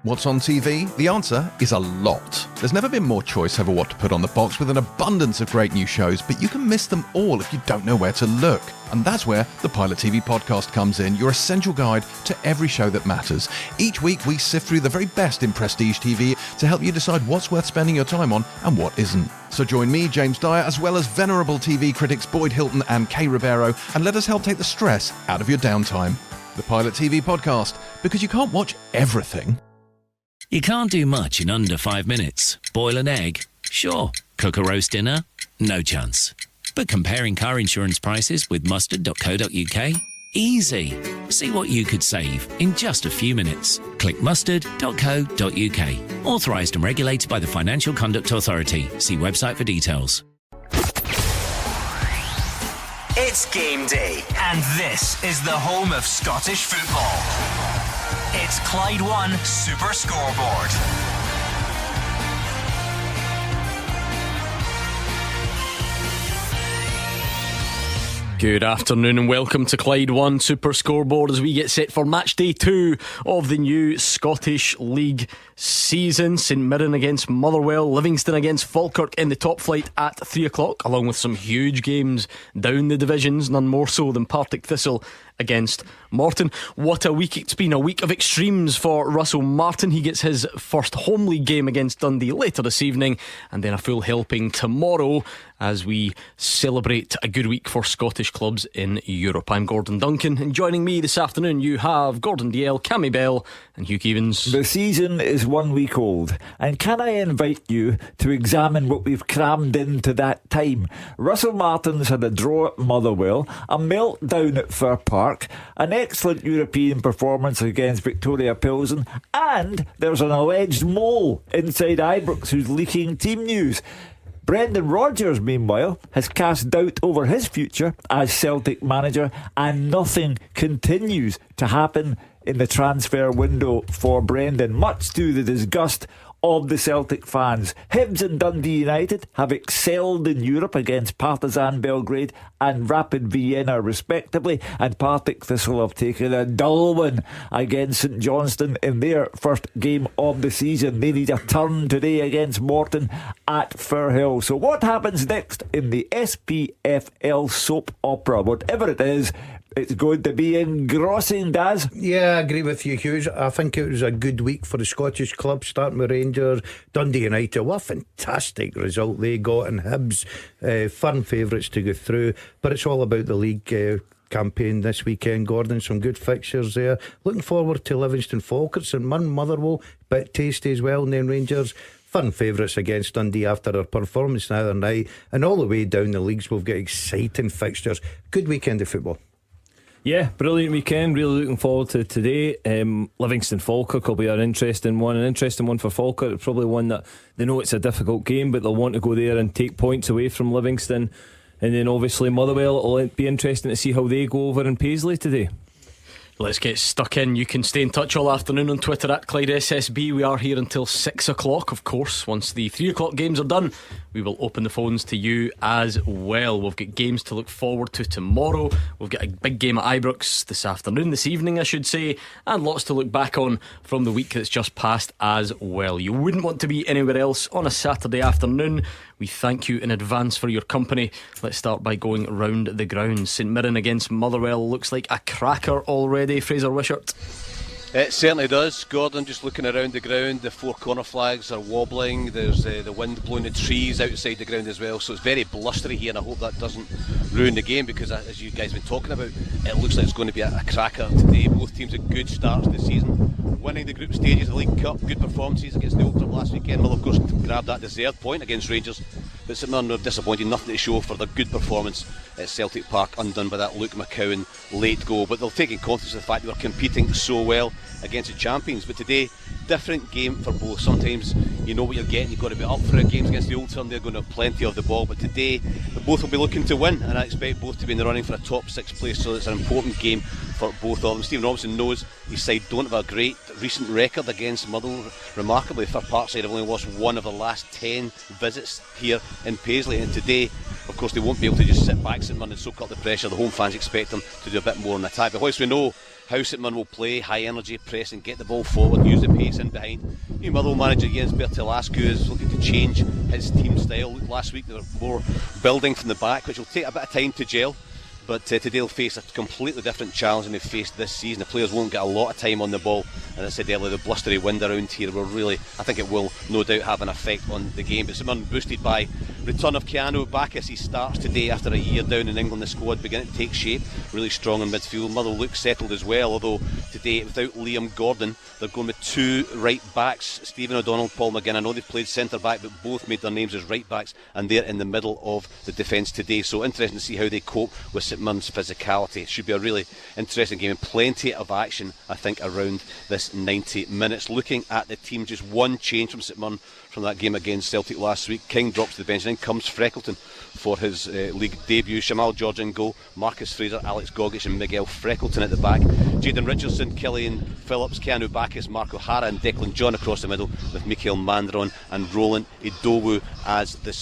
What's on TV? The answer is a lot. There's never been more choice over what to put on the box with an abundance of great new shows, but you can miss them all if you don't know where to look. And that's where the Pilot TV podcast comes in, your essential guide to every show that matters. Each week we sift through the very best in prestige TV to help you decide what's worth spending your time on and what isn't. So join me, James Dyer, as well as venerable TV critics Boyd Hilton and Kay Ribeiro, and let us help take the stress out of your downtime. The Pilot TV podcast, because you can't watch everything. You can't do much in under 5 minutes. Boil an egg? Sure. Cook a roast dinner? No chance. But comparing car insurance prices with mustard.co.uk? Easy. See what you could save in just a few minutes. Click mustard.co.uk. Authorised and regulated by the Financial Conduct Authority. See website for details. It's game day, and this is the home of Scottish football. It's Clyde One Super Scoreboard. Good afternoon and welcome to Clyde One Super Scoreboard as we get set for match day 2 of the new Scottish League season. St Mirren against Motherwell, Livingston against Falkirk in the top flight at 3 o'clock, along with some huge games down the divisions, none more so than Partick Thistle against Morton. What a week it's been, a week of extremes for Russell Martin. He gets his first home league game against Dundee later this evening, and then a full helping tomorrow as we celebrate a good week for Scottish clubs in Europe. I'm Gordon Duncan, and joining me this afternoon you have Gordon Dalziel, Cammy Bell and Hugh Keevins. The season is 1 week old, and can I invite you to examine what we've crammed into that time? Russell Martin's had a draw at Motherwell, a meltdown at Fir Park, an excellent European performance against Victoria Pilsen, and there's an alleged mole inside Ibrox who's leaking team news. Brendan Rodgers, meanwhile, has cast doubt over his future as Celtic manager, and nothing continues to happen in the transfer window for Brendan, much to the disgust of the Celtic fans. Hibs and Dundee United have excelled in Europe against Partizan Belgrade and Rapid Vienna respectively, and Partick Thistle have taken a dull one against St Johnstone in their first game of the season. They need a turn today against Morton at Firhill. So what happens next in the SPFL soap opera? Whatever it is, it's going to be engrossing, Daz. Yeah, I agree with you, Hughes. I think it was a good week for the Scottish clubs, starting with Rangers. Dundee United, what a fantastic result they got, and Hibs, firm favourites to go through. But it's all about the league campaign this weekend, Gordon. Some good fixtures there. Looking forward to Livingston, Falkirk, St Mirren, Motherwell, bit tasty as well. And then Rangers, firm favourites against Dundee after their performance the other night. And all the way down the leagues, we've got exciting fixtures. Good weekend of football. Yeah, brilliant weekend. Really looking forward to today. Livingston Falkirk will be an interesting one for Falkirk. It's probably one that they know it's a difficult game, but they'll want to go there and take points away from Livingston. And then obviously Motherwell, it'll be interesting to see how they go over in Paisley today. Let's get stuck in. You can stay in touch all afternoon on Twitter at Clyde SSB. We are here until 6 o'clock. Of course, once the 3 o'clock games are done, we will open the phones to you as well. We've got games to look forward to tomorrow. We've got a big game at Ibrox this evening I should say, and lots to look back on from the week that's just passed as well. You wouldn't want to be anywhere else on a Saturday afternoon. We thank you in advance for your company. Let's start by going round the grounds. St Mirren against Motherwell looks like a cracker already. Fraser, Wishart. It certainly does, Gordon. Just looking around the ground, the 4 corner flags are wobbling. There's the wind blowing the trees outside the ground as well, so it's very blustery here, and I hope that doesn't ruin the game, because as you guys have been talking about, it looks like it's going to be a cracker today. Both teams had good starts to the season, winning the group stages of the League Cup, good performances against the Old Club last weekend. Well, of course, grabbed that deserved point against Rangers, but St Mirren were disappointed, nothing to show for their good performance at Celtic Park, undone by that Luke McCowan late goal. But they'll take in confidence of the fact they were competing so well against the champions. But today, different game for both. Sometimes you know what you're getting, you've got to be up for it. Games against the Old Firm, they're going to have plenty of the ball, but today both will be looking to win, and I expect both to be in the running for a top 6 place, so it's an important game for both of them. Stephen Robinson knows his side don't have a great recent record against Motherwell. Remarkably, Fir Park side have only lost 1 of the last 10 visits here in Paisley, and today of course they won't be able to just sit back St Mirren and soak up the pressure. The home fans expect them to do a bit more in attack, but whilst we know how St Mirren will play, high energy, pressing, get the ball forward, use the pace in behind, new Motherwell manager Jens Bertelascu is looking to change his team style. Last week they were more building from the back, which will take a bit of time to gel. But today they'll face a completely different challenge than they've faced this season. The players won't get a lot of time on the ball, and as I said earlier, the blustery wind around here will really, I think it will no doubt have an effect on the game. But St Mirren boosted by return of Keanu Bacchus. He starts today after a year down in England. The squad beginning to take shape, really strong in midfield. Motherwell looks settled as well, although today without Liam Gordon they're going with two right backs, Stephen O'Donnell, Paul McGinn. I know they've played centre back, but both made their names as right backs, and they're in the middle of the defence today, so interesting to see how they cope with St Mirren's physicality. It should be a really interesting game and plenty of action, I think, around this 90 minutes. Looking at the team, just one change from St Mirren from that game against Celtic last week. King drops to the bench, and in comes Freckleton for his league debut. Shamal George in goal, Marcus Fraser, Alex Gogic and Miguel Freckleton at the back. Jaden Richardson, Killian Phillips, Keanu Bacchus, Mark O'Hara and Declan John across the middle, with Mikael Mandron and Roland Idowu as the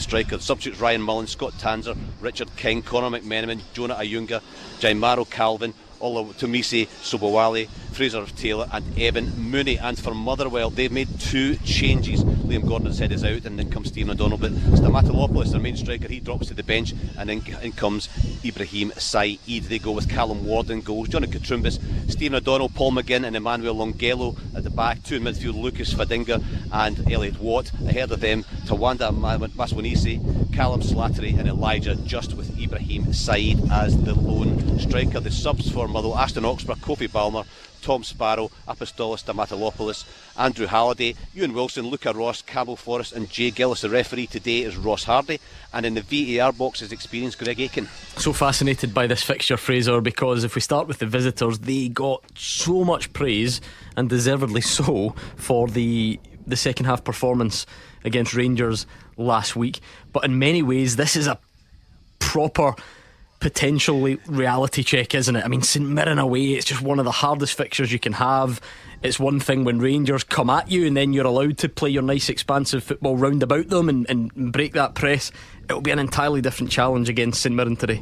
striker. Substitutes Ryan Mullen, Scott Tanzer, Richard King, Conor McMenamin, Jonah Ayunga, Jaimaro Calvin, Ola Tomise Sobowale, Fraser Taylor and Evan Mooney. And for Motherwell, they've made two changes. Liam Gordon said is out, and then comes Stephen O'Donnell, but Stamatolopoulos, their main striker, he drops to the bench, and in comes Ibrahim Saeed. They go with Callum Ward in goals, Johnny Katrumbis, Stephen O'Donnell, Paul McGinn and Emmanuel Longello at the back. Two in midfield, Lucas Fadinga and Elliot Watt. Ahead of them, Tawanda Maswanisi, Callum Slattery and Elijah Just, with Ibrahim Saeed as the lone striker. The subs for Motherwell: Ashton Oxborough, Kofi Balmer, Tom Sparrow, Apostolos Stamatolopoulos, Andrew Halliday, Ewan Wilson, Luca Ross, Campbell Forrest and Jay Gillis. The referee today is Ross Hardy, and in the VAR box is experienced Greg Aiken. So fascinated by this fixture, Fraser, because if we start with the visitors, they got so much praise, and deservedly so, for the second half performance against Rangers last week. But in many ways this is a proper potentially reality check, isn't it? I mean, St Mirren away, it's just one of the hardest fixtures you can have. It's one thing when Rangers come at you and then you're allowed to play your nice expansive football round about them and break that press. It'll be an entirely different challenge against St Mirren today.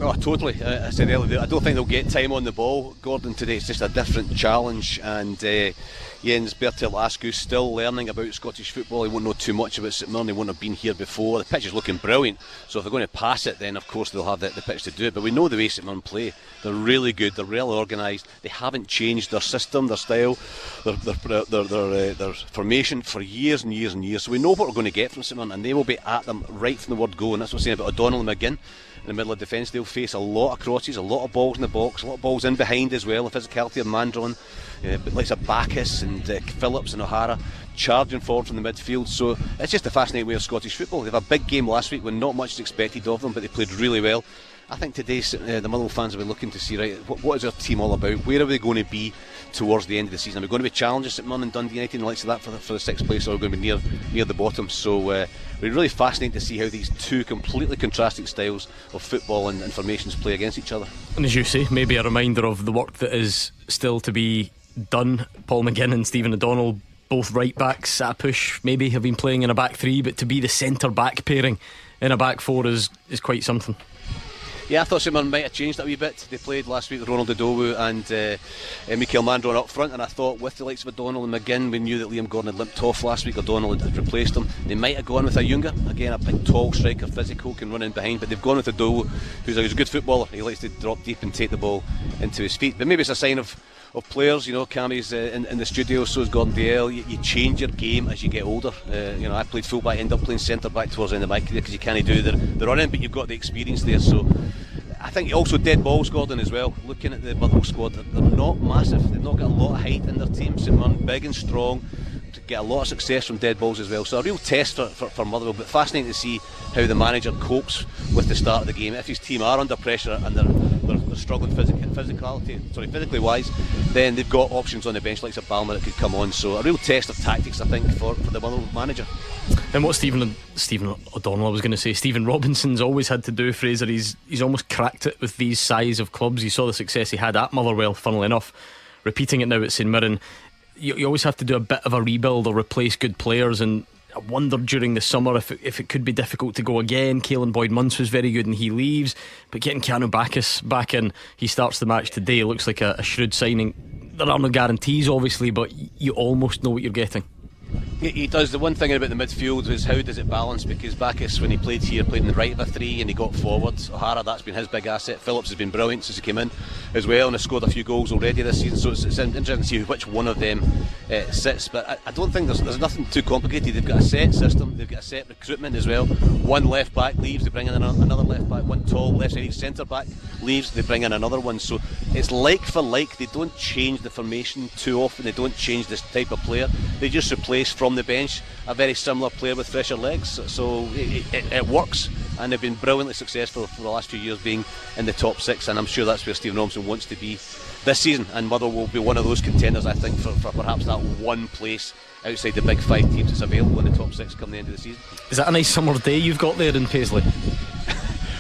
Oh, totally. I said earlier, I don't think they'll get time on the ball, Gordon, today. It's just a different challenge, and Jens Bertelascu still learning about Scottish football. He won't know too much about St Mirren. He won't have been here before. The pitch is looking brilliant, so if they're going to pass it, then of course they'll have the pitch to do it. But we know the way St Mirren play. They're really good, they're well organised, they haven't changed their system, their style, their formation for years and years and years. So we know what we're going to get from St Mirren, and they will be at them right from the word go. And that's what I'm saying about O'Donnell and McGinn in the middle of defence. They'll face a lot of crosses, a lot of balls in the box, a lot of balls in behind as well. The physicality of Mandron, but like Bacchus and Phillips and O'Hara charging forward from the midfield. So it's just a fascinating way of Scottish football. They have a big game last week when not much is expected of them, but they played really well. I think today the Motherwell fans will be looking to see, right, what is our team all about? Where are we going to be towards the end of the season? Are we going to be challenging St Mirren and Dundee United and the likes of that for the sixth place, or are we going to be near the bottom? So we're really fascinating to see how these two completely contrasting styles of football and formations play against each other. And as you say, maybe a reminder of the work that is still to be done. Paul McGinn and Stephen O'Donnell, both right backs at a push, maybe have been playing in a back three, but to be the centre back pairing in a back four is quite something. Yeah, I thought St Mirren might have changed that a wee bit. They played last week with Ronald Idowu and Mikael Mandron up front, and I thought with the likes of O'Donnell and McGinn, we knew that Liam Gordon had limped off last week. O'Donnell had replaced him. They might have gone with Ayunga, again a big tall striker, physical, can run in behind, but they've gone with Idowu, who's a good footballer. He likes to drop deep and take the ball into his feet. But maybe it's a sign of players, you know. Cammy's in the studio, so is Gordon Dalziel. You change your game as you get older. I played full-back, ended up playing centre-back towards the end of my career because you can't do the running, but you've got the experience there. So I think also dead balls, Gordon, as well. Looking at the Motherwell squad, they're not massive. They've not got a lot of height in their team. St Mirren, big and strong, to get a lot of success from dead balls as well. So a real test for Motherwell, but fascinating to see how the manager copes with the start of the game. If his team are under pressure and they're struggling physically wise, then they've got options on the bench like Balmer that could come on. So a real test of tactics, I think, for the Motherwell manager. And what Stephen O'Donnell, I was going to say, Stephen Robinson's always had to do, Fraser, he's almost cracked it with these size of clubs. You saw the success he had at Motherwell, funnily enough, repeating it now at St Mirren. You always have to do a bit of a rebuild or replace good players, and I wondered during the summer if it could be difficult to go again. Caelan Boyd-Munce was very good and he leaves, but getting Keanu Bacchus back in, he starts the match today, looks like a shrewd signing. There are no guarantees obviously, but you almost know what you're getting. He does. The one thing about the midfield is how does it balance, because Bacchus, when he played here, played in the right of a three and he got forwards. O'Hara, that's been his big asset. Phillips has been brilliant since he came in as well and has scored a few goals already this season, so it's interesting to see which one of them sits. But I don't think there's nothing too complicated. They've got a set system, they've got a set recruitment as well. One left back leaves, they bring in another left back. One tall left-sided centre back leaves, they bring in another one. So it's like for like. They don't change the formation too often, they don't change this type of player, they just replace from the bench a very similar player with fresher legs. So it works, and they've been brilliantly successful for the last few years being in the top six, and I'm sure that's where Stephen Robinson wants to be this season, and Motherwell will be one of those contenders, I think, for perhaps that one place outside the big five teams that's available in the top six come the end of the season. Is that a nice summer day you've got there in Paisley?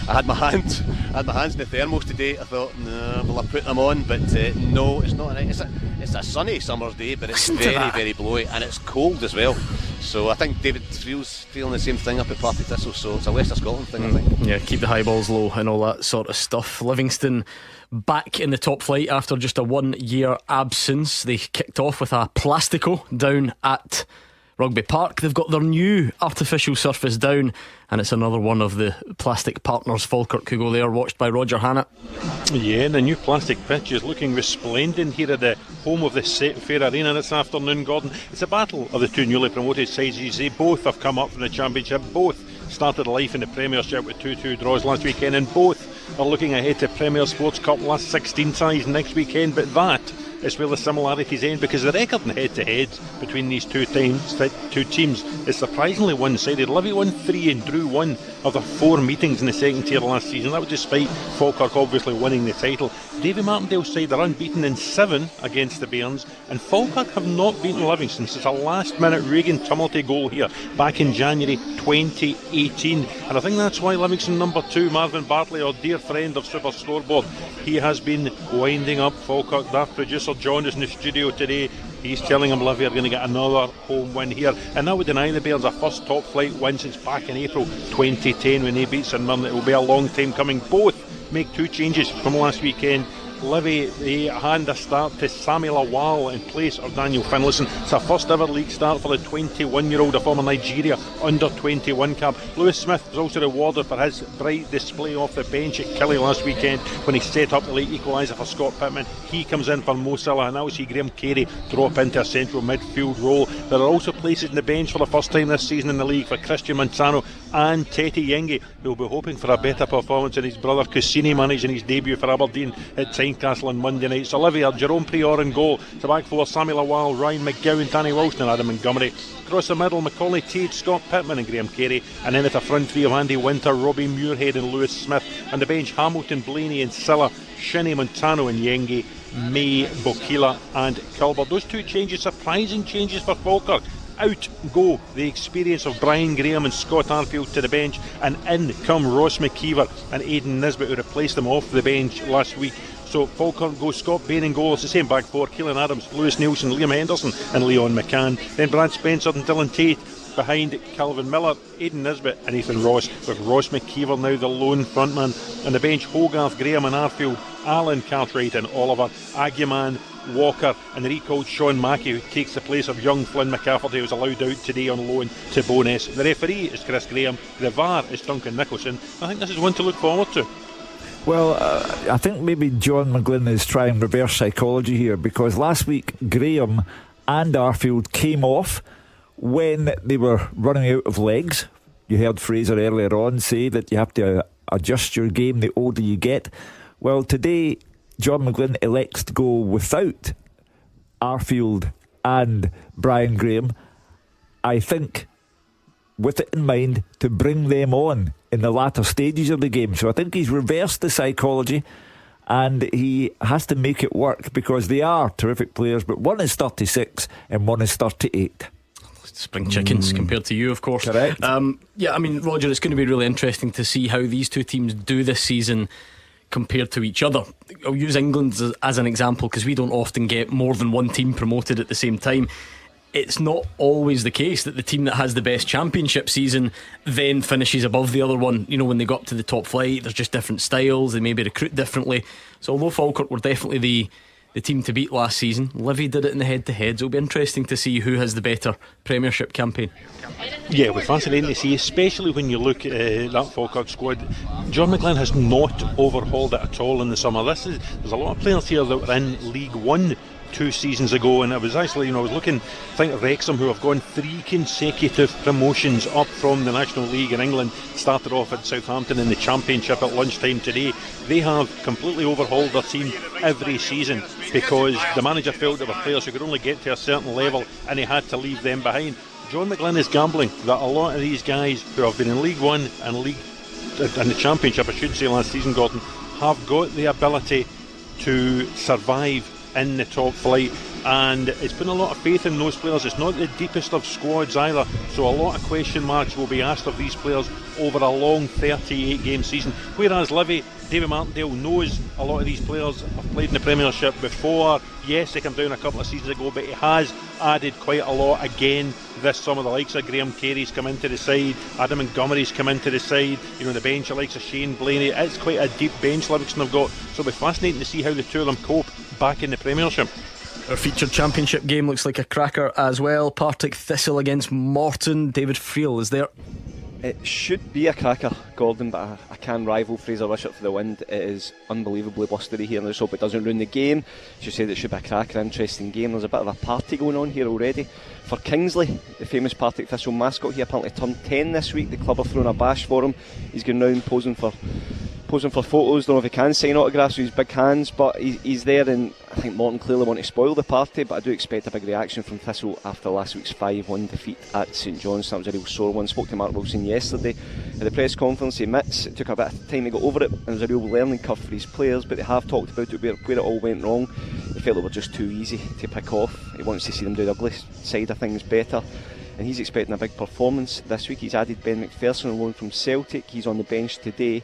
I had my hands in the thermos today. I thought, no, will I put them on? But no, it's not. It's a sunny summer's day, but it's very, very blowy, and it's cold as well. So I think David Friel's feeling the same thing up at Partick Thistle. So it's a West of Scotland thing, I think. Yeah, keep the high balls low and all that sort of stuff. Livingston back in the top flight after just a 1 year absence. They kicked off with a Plastico down at Rugby Park. They've got their new artificial surface down, and it's another one of the plastic partners, Falkirk, who go there, watched by Roger Hannett. Yeah, the new plastic pitch is looking resplendent here at the home of the Fair Arena this afternoon, Gordon. It's a battle of the two newly promoted sides. You see, both have come up from the Championship, both started life in the Premiership with 2-2 draws last weekend, and both are looking ahead to Premier Sports Cup last 16 sides next weekend. But that is where the similarities end, because the record in head-to-head between these two teams is surprisingly one-sided. Livy won 3 and drew 1 of their 4 meetings in the second tier last season. That was despite Falkirk obviously winning the title. Davy Martindale's side are unbeaten in 7 against the Bairns, and Falkirk have not beaten Livingston since a last-minute Regan Tumulty goal here back in January 2018. And I think that's why Livingston number 2, Marvin Bartley, our dear friend of Super Scoreboard, he has been winding up Falkirk. That producer John is in the studio today. He's telling him Livy are going to get another home win here, and that would deny the Bears a first top flight win since back in April 2010 when they beat St Mirren. It will be a long time coming. Both make 2 changes from last weekend. Livy, they hand a start to Samuel Awal in place of Daniel Finlayson. It's a first ever league start for the 21-year-old, a former Nigeria under 21 cap. Lewis Smith was also rewarded for his bright display off the bench at Killie last weekend when he set up the late equaliser for Scott Pittman. He comes in for Mo Salah, and now we see Graham Carey drop into a central midfield role. There are also places in the bench for the first time this season in the league for Christian Montano and Tete Yengi, who will be hoping for a better performance than his brother Cassini managed in his debut for Aberdeen at Tynecastle on Monday night. So Livy are Jerome Prior in goal. To back four, Samuel Awal, Ryan McGowan, Danny Wilson and Adam Montgomery. Across the middle, Macaulay Tate, Scott Pittman and Graham Carey. And then at the front three of Andy Winter, Robbie Muirhead and Lewis Smith. And the bench, Hamilton, Blaney and Silla, Shinnie, Montano and Yengi, May, Bokila and Kilbert. Those 2 changes, surprising changes for Falkirk. Out go the experience of Brian Graham and Scott Arfield to the bench, and in come Ross McKeever and Aidan Nisbet, who replaced them off the bench last week. So Falkirk goes Scott Bain in goal. It's the same back four: Keelan Adams, Lewis Nielsen, Liam Henderson and Leon McCann. Then Brad Spencer and Dylan Tate behind Calvin Miller, Aidan Nisbet and Ethan Ross, with Ross McKeever now the lone frontman. On the bench, Hogarth, Graham and Arfield, Alan Cartwright and Oliver, Aguiman, Walker and the recalled Sean Mackey, who takes the place of young Flynn McCafferty, who was allowed out today on loan to Bowness. The referee is Chris Graham, the VAR is Duncan Nicholson. I think this is one to look forward to. Well, I think maybe John McGlynn is trying reverse psychology here, because last week Graham and Arfield came off when they were running out of legs. You heard Fraser earlier on say that you have to adjust your game the older you get. Well, today John McGlynn elects to go without Arfield and Brian Graham, I think with it in mind to bring them on in the latter stages of the game. So I think he's reversed the psychology, and he has to make it work, because they are terrific players, but one is 36 and one is 38. Spring chickens compared to you, of course. Correct. Yeah, I mean, Roger, it's going to be really interesting to see how these two teams do this season compared to each other. I'll use England as an example, because we don't often get more than one team promoted at the same time. it's not always the case that the team that has the best championship season then finishes above the other one. You know, when they go up to the top flight, there's just different styles, they maybe recruit differently. So although Falkirk were definitely the team to beat last season, Livy did it in the head-to-heads. It'll be interesting to see who has the better Premiership campaign. Yeah, it'll be fascinating to see, especially when you look at that Falkirk squad. John McLean has not overhauled it at all in the summer. There's a lot of players here that were in League One 2 seasons ago, and it was actually, I was looking, I think Wrexham, who have gone 3 consecutive promotions up from the National League in England, started off at Southampton in the Championship at lunchtime today. They have completely overhauled their team every season because the manager felt there were players who could only get to a certain level and he had to leave them behind. John McGlynn is gambling that a lot of these guys who have been in League One and the Championship, I should say, last season, Gordon, have got the ability to survive in the top flight, and it's been a lot of faith in those players. It's not the deepest of squads either, so a lot of question marks will be asked of these players over a long 38 game season, whereas Livy, David Martindale knows a lot of these players have played in the Premiership before. Yes, they came down a couple of seasons ago, but he has added quite a lot again this summer. The likes of Graham Carey's come into the side, Adam Montgomery's come into the side, the bench, the likes of Shane Blaney. It's quite a deep bench Livingston have got, so it'll be fascinating to see how the two of them cope back in the Premiership. Our featured Championship game looks like a cracker as well. Partick Thistle against Morton. David Friel is there. It should be a cracker, Gordon, but I can rival Fraser Wishart for the wind. It is unbelievably blustery here, and let's hope it doesn't ruin the game. As you said, it should be a cracker, interesting game. There's a bit of a party going on here already. For Kingsley, the famous Partick Thistle mascot, he apparently turned 10 this week. The club are throwing a bash for him. He's going round posing for photos. Don't know if he can sign autographs with his big hands, but he's there, and I think Morton clearly want to spoil the party, but I do expect a big reaction from Thistle after last week's 5-1 defeat at St John's. That was a real sore one. Spoke to Mark Wilson yesterday at the press conference. He admits it took a bit of time to get over it, and it was a real learning curve for his players, but they have talked about it, where it all went wrong. He felt it were just too easy to pick off. He wants to see them do the ugly side of things better, and he's expecting a big performance this week. He's added Ben McPherson on loan from Celtic. He's on the bench today.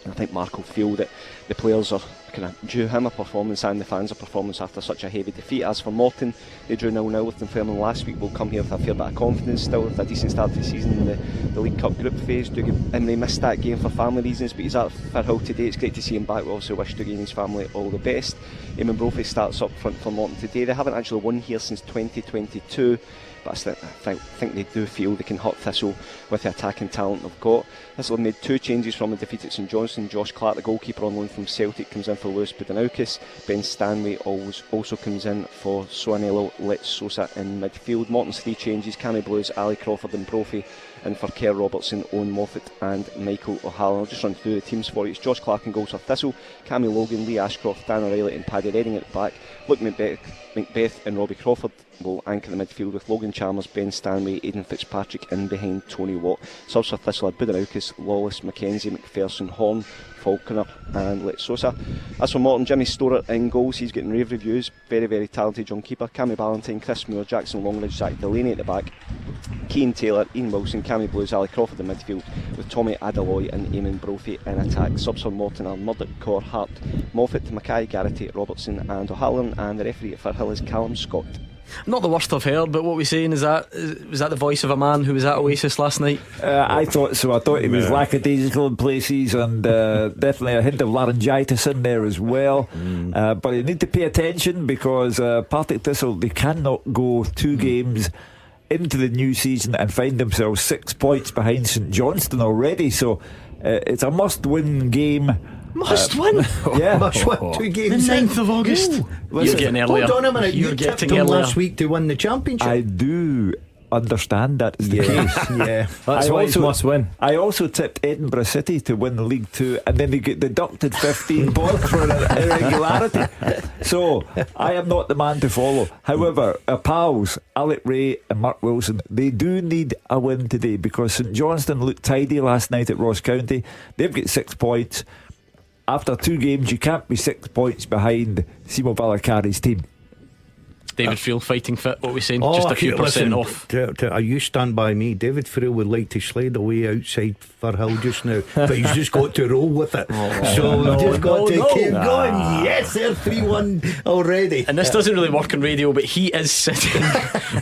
I think Mark will feel that the players are kind of due him a performance and the fans a performance after such a heavy defeat. As for Morton, they drew 0-0 with Dunfermline last week. Will come here with a fair bit of confidence still, with a decent start to the season in the League Cup group phase. They missed that game for family reasons, but he's at Firhill today. It's great to see him back. We also wish Dougie and his family all the best. Eamon Brophy starts up front for Morton today. They haven't actually won here since 2022, but I think they do feel they can hurt Thistle with the attacking talent they've got. Thistle have made 2 changes from the defeat at St Johnstone. Josh Clark, the goalkeeper on loan from Celtic, comes in for Lewis Budanaukis. Ben Stanley also comes in for Soanello Let's Sosa in midfield. Morton's 3 changes: Cammy Blues, Ali Crawford and Brophy, and for Kerr Robertson, Owen Moffat and Michael O'Halloran. I'll just run through the teams for you. It's Josh Clark in goals for Thistle, Cammy Logan, Lee Ashcroft, Dan O'Reilly and Paddy Redding at the back. Luke Macbeth and Robbie Crawford will anchor the midfield, with Logan Chalmers, Ben Stanley, Aidan Fitzpatrick in behind Tony Watt. Subs for Thistle are Budanaukis, Lawless, Mackenzie, McPherson, Horn, Falconer and Let's Sosa. As for Morton, Jimmy Storer in goals. He's getting rave reviews. Very, very talented young keeper. Cammy Ballantyne, Chris Moore, Jackson Longridge, Zach Delaney at the back. Keane Taylor, Ian Wilson, Cammy Blues, Ali Crawford in midfield, with Tommy Adaloy and Eamon Brophy in attack. Subs for Morton are Murdoch, Corr, Hart, Moffat, Mackay, Garrity, Robertson and O'Halloran, and the referee at Firhill is Callum Scott. Not the worst I've heard, but what we're saying is that the voice of a man who was at Oasis last night? I thought so. I thought he was lackadaisical in places, and definitely a hint of laryngitis in there as well. But you need to pay attention, because Partick Thistle, they cannot go 2 games into the new season and find themselves 6 points behind St Johnstone already. So it's a must-win game. Must win? Yeah. Must win 2 games. The 9th of August. Listen, You're getting earlier. Hold on a minute. You're You tipped getting them earlier last week to win the championship. I do understand that is the case. Yeah. That's why it's must win. I also tipped Edinburgh City to win League 2, and then they get deducted 15 points for irregularity. So I am not the man to follow. However, our pals Alec Ray and Mark Wilson, they do need a win today, because St Johnstone looked tidy last night at Ross County. They've got 6 points. After 2 games, you can't be 6 points behind Simo Valakari's team. David Friel fighting fit. What are we saying? Just a few percent off. You stand by me. David Friel would like to slide away outside Firhill just now, but he's just got to roll with it. So we've just got to keep going. Yes, they're 3-1 already. And this doesn't really work on radio, but he is sitting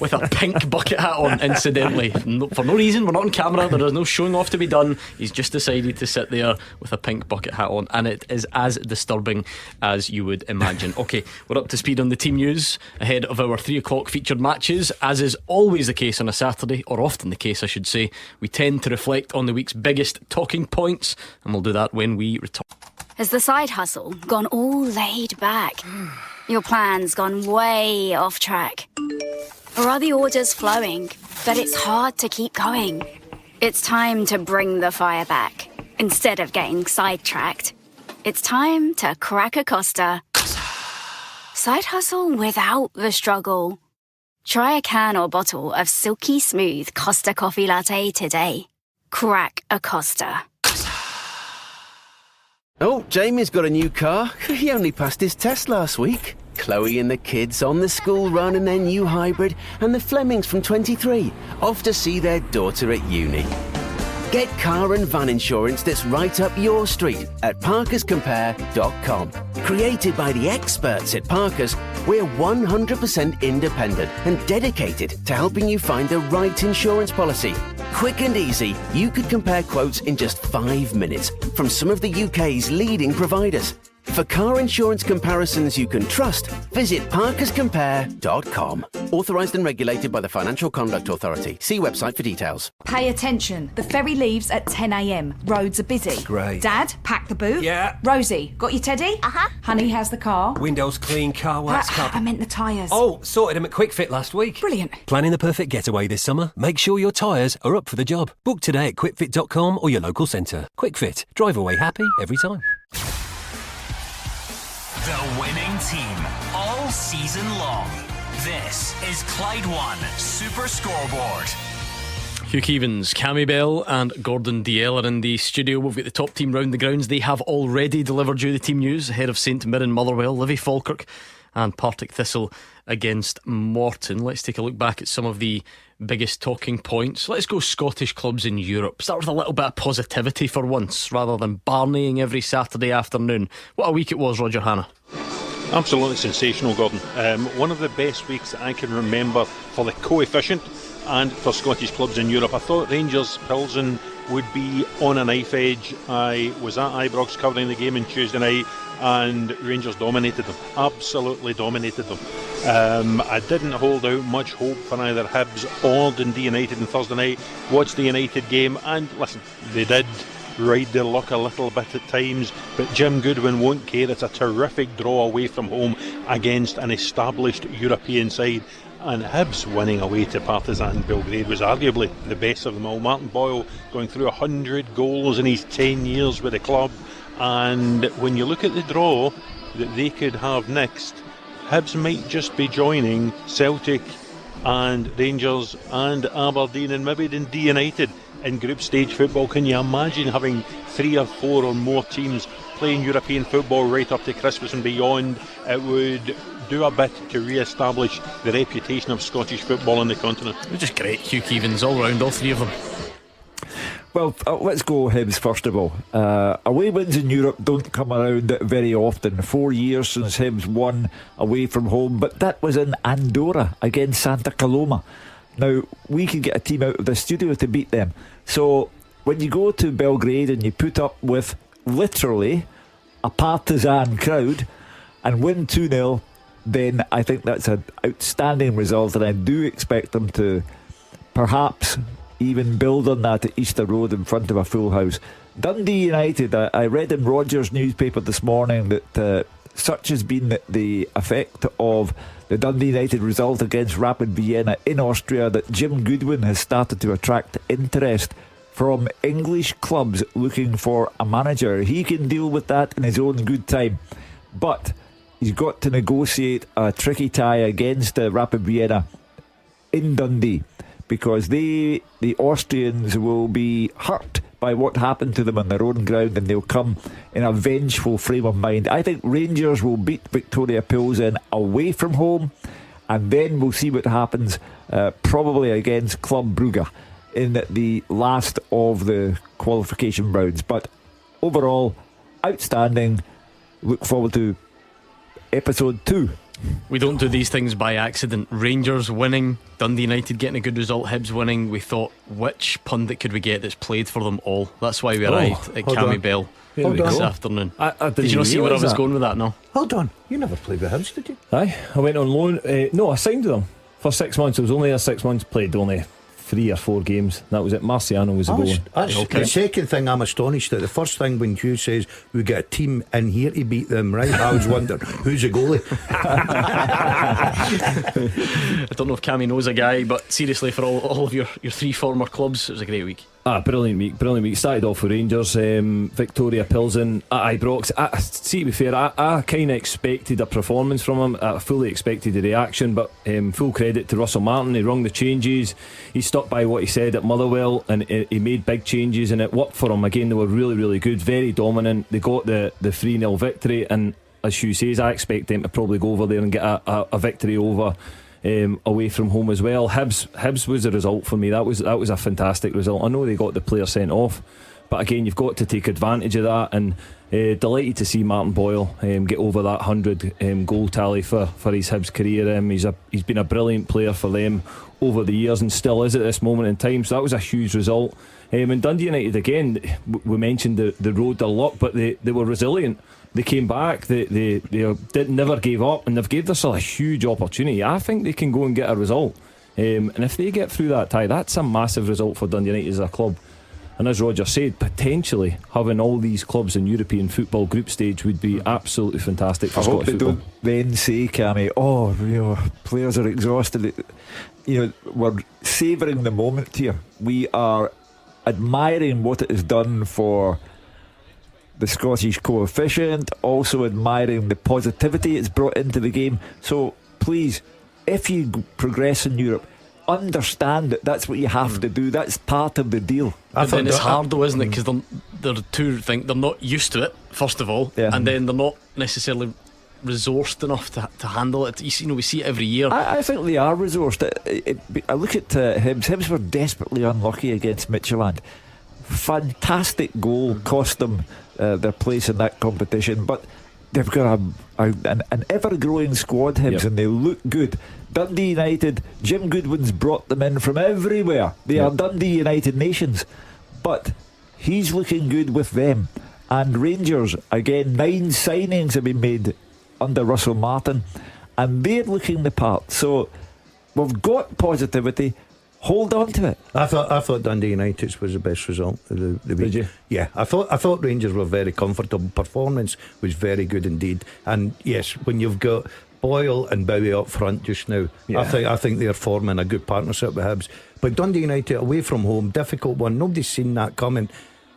with a pink bucket hat on, incidentally, for no reason. We're not on camera, there is no showing off to be done. He's just decided to sit there with a pink bucket hat on, and it is as disturbing as you would imagine. Okay, we're up to speed on the team news ahead of our 3 o'clock featured matches. As is always the case on a Saturday, or often the case I should say, we tend to reflect on the week's biggest talking points, and we'll do that when we return. Has the side hustle gone all laid back? Your plans gone way off track? Or are the orders flowing, but it's hard to keep going? It's time to bring the fire back instead of getting sidetracked. It's time to crack a Costa. Side hustle without the struggle. Try a can or bottle of silky smooth Costa coffee latte today. Crack a Costa. Oh, Jamie's got a new car. He only passed his test last week. Chloe and the kids on the school run in their new hybrid, and the Flemings from 23 off to see their daughter at uni. Get car and van insurance that's right up your street at parkerscompare.com. Created by the experts at Parkers, we're 100% independent and dedicated to helping you find the right insurance policy. Quick and easy, you could compare quotes in just 5 minutes from some of the UK's leading providers. For car insurance comparisons you can trust, visit parkerscompare.com. Authorised and regulated by the Financial Conduct Authority. See website for details. Pay attention. The ferry leaves at 10 a.m. Roads are busy. Great. Dad, pack the boot. Yeah. Rosie, got your teddy? Uh-huh. Honey, how's the car? Windows clean, car wax covered. I meant the tyres. Oh, sorted them at Quick Fit last week. Brilliant. Planning the perfect getaway this summer? Make sure your tyres are up for the job. Book today at quickfit.com or your local centre. Quick Fit. Drive away happy every time. The winning team all season long. This is Clyde One Super Scoreboard. Hugh Keevins, Cammy Bell and Gordon Dalziel are in the studio. We've got the top team round the grounds. They have already delivered you the team news ahead of St Mirren Motherwell, Livy Falkirk and Partick Thistle against Morton. Let's take a look back at some of the biggest talking points. Let's go Scottish clubs in Europe. Start with a little bit of positivity for once, rather than barneying every Saturday afternoon. What a week it was, Roger Hannah. Absolutely sensational, Gordon. One of the best weeks I can remember for the coefficient and for Scottish clubs in Europe. I thought Rangers Pilsen would be on a knife edge. I was at Ibrox covering the game on Tuesday night, and Rangers dominated them, absolutely dominated them. I didn't hold out much hope for either Hibs or Dundee United on Thursday night. Watched the United game, and listen, they did ride their luck a little bit at times, but Jim Goodwin won't care. It's a terrific draw away from home against an established European side, and Hibs winning away to Partizan Belgrade was arguably the best of them all. Martin Boyle going through 100 goals in his 10 years with the club, and when you look at the draw that they could have next, Hibs might just be joining Celtic and Rangers and Aberdeen and maybe Dundee United in group stage football. Can you imagine having 3 or 4 or more teams playing European football right up to Christmas and beyond? It would do a bit to re-establish the reputation of Scottish football on the continent. It was just great. Hugh Keevins all round, all 3 of them. Well, let's go Hibs first of all. Away wins in Europe don't come around very often. 4 years since Hibs won away from home, but that was in Andorra against Santa Coloma. Now, we could get a team out of the studio to beat them. So, when you go to Belgrade and you put up with literally a partisan crowd and win 2-0, then I think that's an outstanding result, and I do expect them to perhaps even build on that at Easter Road in front of a full house. Dundee United, I read in Rogers' newspaper this morning that such has been the effect of the Dundee United result against Rapid Vienna in Austria that Jim Goodwin has started to attract interest from English clubs looking for a manager. He can deal with that in his own good time, but he's got to negotiate a tricky tie against Rapid Vienna in Dundee, because the Austrians will be hurt by what happened to them on their own ground, and they'll come in a vengeful frame of mind. I think Rangers will beat Victoria Pilsen away from home, and then we'll see what happens, probably against Club Brugge in the last of the qualification rounds. But overall, outstanding. Look forward to episode 2. We don't do these things by accident. Rangers winning, Dundee United getting a good result, Hibs winning. We thought, which pundit could we get that's played for them all? That's why we arrived at Cammy Bell this afternoon. Did you not see where I was going with that? No. Hold on, you never played with Hibs, did you? Aye, I went on loan. No, I signed with them for 6 months. It was only 6 months, played only 3 or 4 games. That was it. Marciano was the goalie. The second thing I'm astonished at, the first thing when Hugh says we get a team in here to beat them, right? I was wondering who's the goalie. I don't know if Cammy knows a guy, but seriously, for all of your 3 former clubs, it was a great week. Brilliant week. Started off with Rangers, Victoria Pilsen at Ibrox. See, to be fair, I kind of expected a performance from him. I fully expected a reaction, but full credit to Russell Martin. He rung the changes. He stuck by what he said at Motherwell, and he made big changes, and it worked for him. Again, they were really, really good, very dominant. They got the 3-0 victory, and as Hugh says, I expect them to probably go over there and get a victory over away from home as well. Hibs was the result for me. That was a fantastic result. I know they got the player sent off, but again, you've got to take advantage of that. And delighted to see Martin Boyle get over that 100 goal tally for his Hibs career. He's been a brilliant player for them over the years and still is at this moment in time. So that was a huge result. And Dundee United, again, we mentioned the road to luck, but they were resilient. They came back, they never gave up, and they've gave themselves a huge opportunity. I think they can go and get a result, and if they get through that tie, that's a massive result for Dundee United as a club. And as Roger said, potentially having all these clubs in European football group stage would be absolutely fantastic for Scottish football. Don't then say, Cammy, players are exhausted. We're savouring the moment here. We are admiring what it has done for the Scottish coefficient, also admiring the positivity it's brought into the game. So please, if you progress in Europe, understand that that's what you have to do. That's part of the deal. And then it's hard though, isn't it? Because they're not used to it, first of all, and then they're not necessarily resourced enough to handle it. We see it every year. I think they are resourced. I look at Hibs. Hibs were desperately unlucky against Midtjylland. Fantastic goal, cost them their place in that competition, but they've got an ever-growing squad, Hibs, and they look good. Dundee United, Jim Goodwin's brought them in from everywhere. They are Dundee United nations, but he's looking good with them. And Rangers, again, 9 signings have been made under Russell Martin, and they're looking the part. So we've got positivity. Hold on to it. I thought Dundee United's was the best result of the week. Did you? Yeah, I thought Rangers were very comfortable. Performance was very good indeed. And yes, when you've got Boyle and Bowie up front just now, I think they're forming a good partnership with Hibs. But Dundee United away from home, difficult one. Nobody's seen that coming.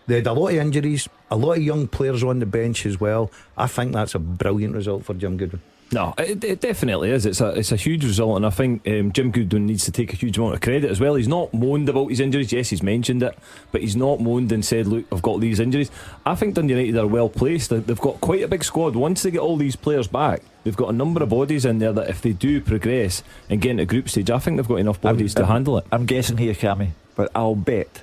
They had a lot of injuries, a lot of young players on the bench as well. I think that's a brilliant result for Jim Goodwin. No, it definitely is. It's a huge result, and I think Jim Goodwin needs to take a huge amount of credit as well. He's not moaned about his injuries. Yes, he's mentioned it, but he's not moaned and said, look, I've got these injuries. I think Dundee United are well placed. They've got quite a big squad. Once they get all these players back, they've got a number of bodies in there that if they do progress and get into group stage, I think they've got enough bodies to handle it. I'm guessing here, Cammy, but I'll bet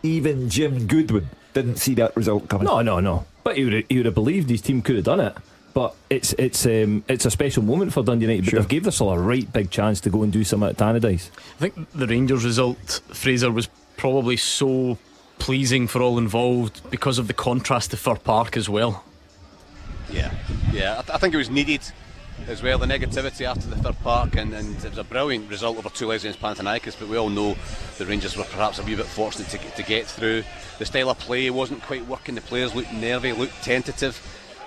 even Jim Goodwin didn't see that result coming. No. But he would have believed his team could have done it. But it's a special moment for Dundee United. But they've gave themselves a right big chance to go and do something at Tannadice. I think the Rangers result, Fraser, was probably so pleasing for all involved because of the contrast to Fir Park as well. Yeah, I think it was needed as well, the negativity after the Fir Park, and it was a brilliant result over 2 legs against Panathinaikos, but we all know the Rangers were perhaps a wee bit fortunate to get through. The style of play wasn't quite working, the players looked nervy, looked tentative,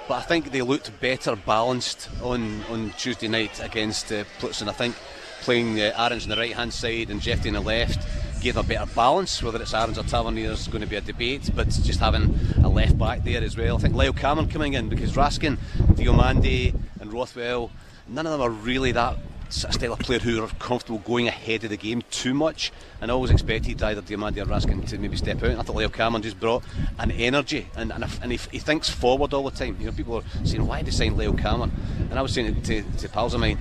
but I think they looked better balanced on Tuesday night against Plitzen. I think playing Aarons on the right hand side and Jeffrey on the left gave a better balance. Whether it's Aarons or Tavernier is going to be a debate, but just having a left back there as well. I think Lyle Cameron coming in, because Raskin, Diomande and Rothwell, none of them are really that style of player who are comfortable going ahead of the game too much, and I always expected either Diamandi or Raskin to maybe step out. And I thought Leo Cameron just brought an energy, and he thinks forward all the time. People are saying, why did they sign Leo Cameron? And I was saying to pals of mine,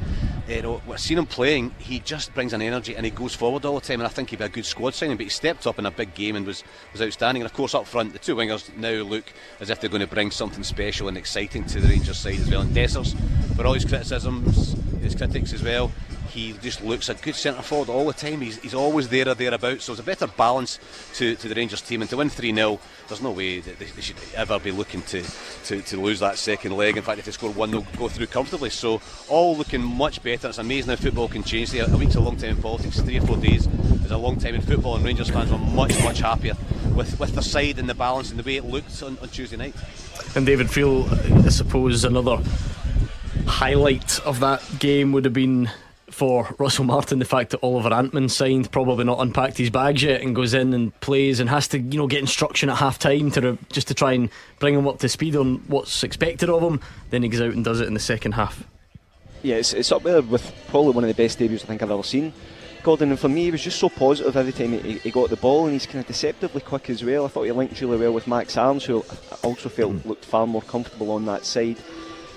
we're seeing him playing, he just brings an energy and he goes forward all the time, and I think he'd be a good squad signing. But he stepped up in a big game and was outstanding. And of course up front, the two wingers now look as if they're going to bring something special and exciting to the Rangers side as well. And Dessers, for all his criticisms, his critics as well, he just looks a good centre forward all the time. He's always there or thereabouts, so there's a better balance to the Rangers team. And to win 3-0, there's no way that they should ever be looking to lose that second leg. In fact, if they score one, they'll go through comfortably. So all looking much better. It's amazing how football can change. A week's a long time in politics, 3 or 4 days is a long time in football, and Rangers fans were much happier with their side and the balance and the way it looked on Tuesday night. And David Friel, I suppose another highlight of that game would have been for Russell Martin, the fact that Oliver Antman signed, probably not unpacked his bags yet, and goes in and plays and has to get instruction at half time just to try and bring him up to speed on what's expected of him. Then he goes out and does it in the second half. Yeah, it's up there with probably one of the best debuts I think I've ever seen, Gordon. And for me, he was just so positive every time he got the ball, and he's kind of deceptively quick as well. I thought he linked really well with Max Arms, who I also felt looked far more comfortable on that side.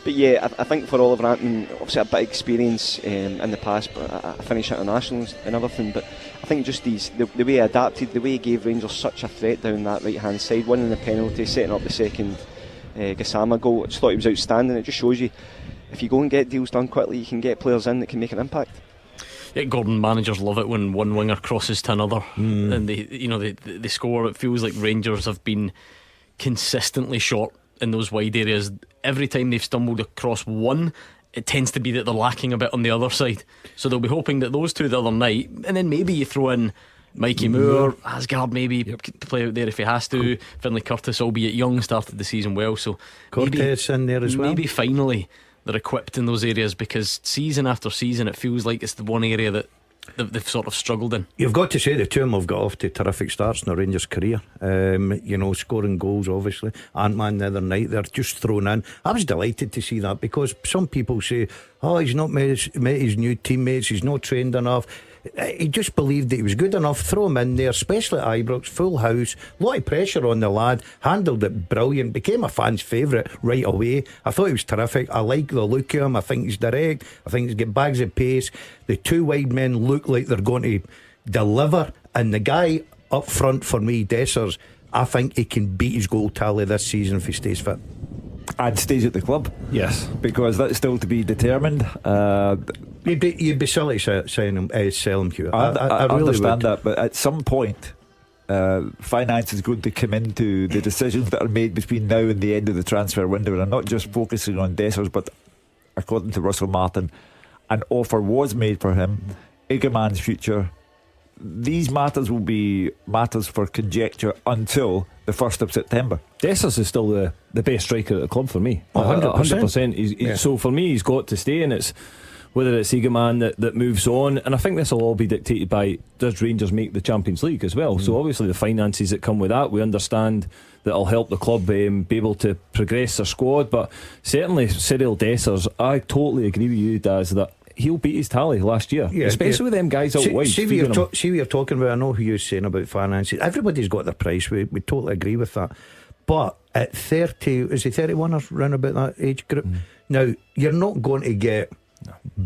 But yeah, I think for Oliver Antman, obviously a bit of experience in the past, but I finished internationals and everything. But I think just the way he adapted, the way he gave Rangers such a threat down that right hand side, winning the penalty, setting up the second Gassama goal, I just thought he was outstanding. It just shows you, if you go and get deals done quickly, you can get players in that can make an impact. Yeah, Gordon, managers love it when one winger crosses to another, and they score. It feels like Rangers have been consistently short in those wide areas. Every time they've stumbled across one, it tends to be that they're lacking a bit on the other side. So they'll be hoping that those two the other night, and then maybe you throw in Mikey Moore, Asgard maybe play out there if he has to. Finlay Curtis, albeit young, started the season well, so Cortez in there as well. Maybe finally they're equipped in those areas, because season after season it feels like it's the one area that they've sort of struggled in. You've got to say the two of them have got off to terrific starts in their Rangers career. Scoring goals, obviously. Ant-Man the other night, they're just thrown in. I was delighted to see that, because some people say, he's not met his new teammates, he's not trained enough. He just believed that he was good enough. Throw him in there, especially at Ibrox, full house, a lot of pressure on the lad, handled it brilliant, became a fan's favourite right away. I thought he was terrific. I like the look of him. I think he's direct, I think he's got bags of pace. The two wide men look like they're going to deliver, and the guy up front for me, Dessers, I think he can beat his goal tally this season if he stays fit and stays at the club. Yes, because that's still to be determined. You'd be silly to sell him, Hugh. I really understand would. that, but at some point finance is going to come into the decisions that are made between now and the end of the transfer window. And I'm not just focusing on Dessers, but according to Russell Martin, an offer was made for him. Iggerman's future, these matters will be matters for conjecture until the 1st of September. Dessers is still the best striker at the club for me. 100%. So for me, he's got to stay, and it's whether it's Iggerman that moves on. And I think this will all be dictated by, does Rangers make the Champions League as well? So obviously the finances that come with that, we understand that will help the club be able to progress their squad. But certainly Cyril Dessers, I totally agree with you, Daz, that he'll beat his tally last year, especially with them guys out wide. See what you're talking about. I know who you're saying about finances. Everybody's got their price. We totally agree with that. But at 30, is he 31 or round about that age group? Now, you're not going to get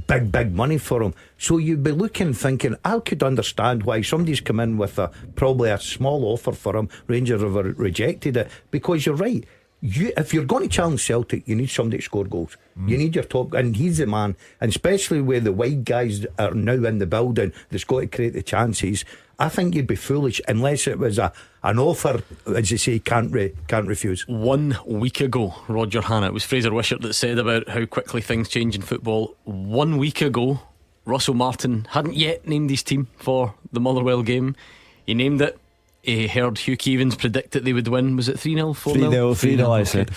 big money for him. So you'd be looking, thinking, I could understand why somebody's come in with probably a small offer for him. Rangers have rejected it, because you're right. If you're going to challenge Celtic, you need somebody to score goals. You need your top, and he's the man. And especially where the wide guys are now in the building, that's got to create the chances. I think you'd be foolish unless it was an offer, as you say, can't refuse. 1 week ago, Roger Hannah, it was Fraser Wishart that said about how quickly things change in football. 1 week ago, Russell Martin hadn't yet named his team for the Motherwell game. He named it. He heard Hugh Keevins predict that they would win. Was it 3-0, 4-0? 3-0 I said.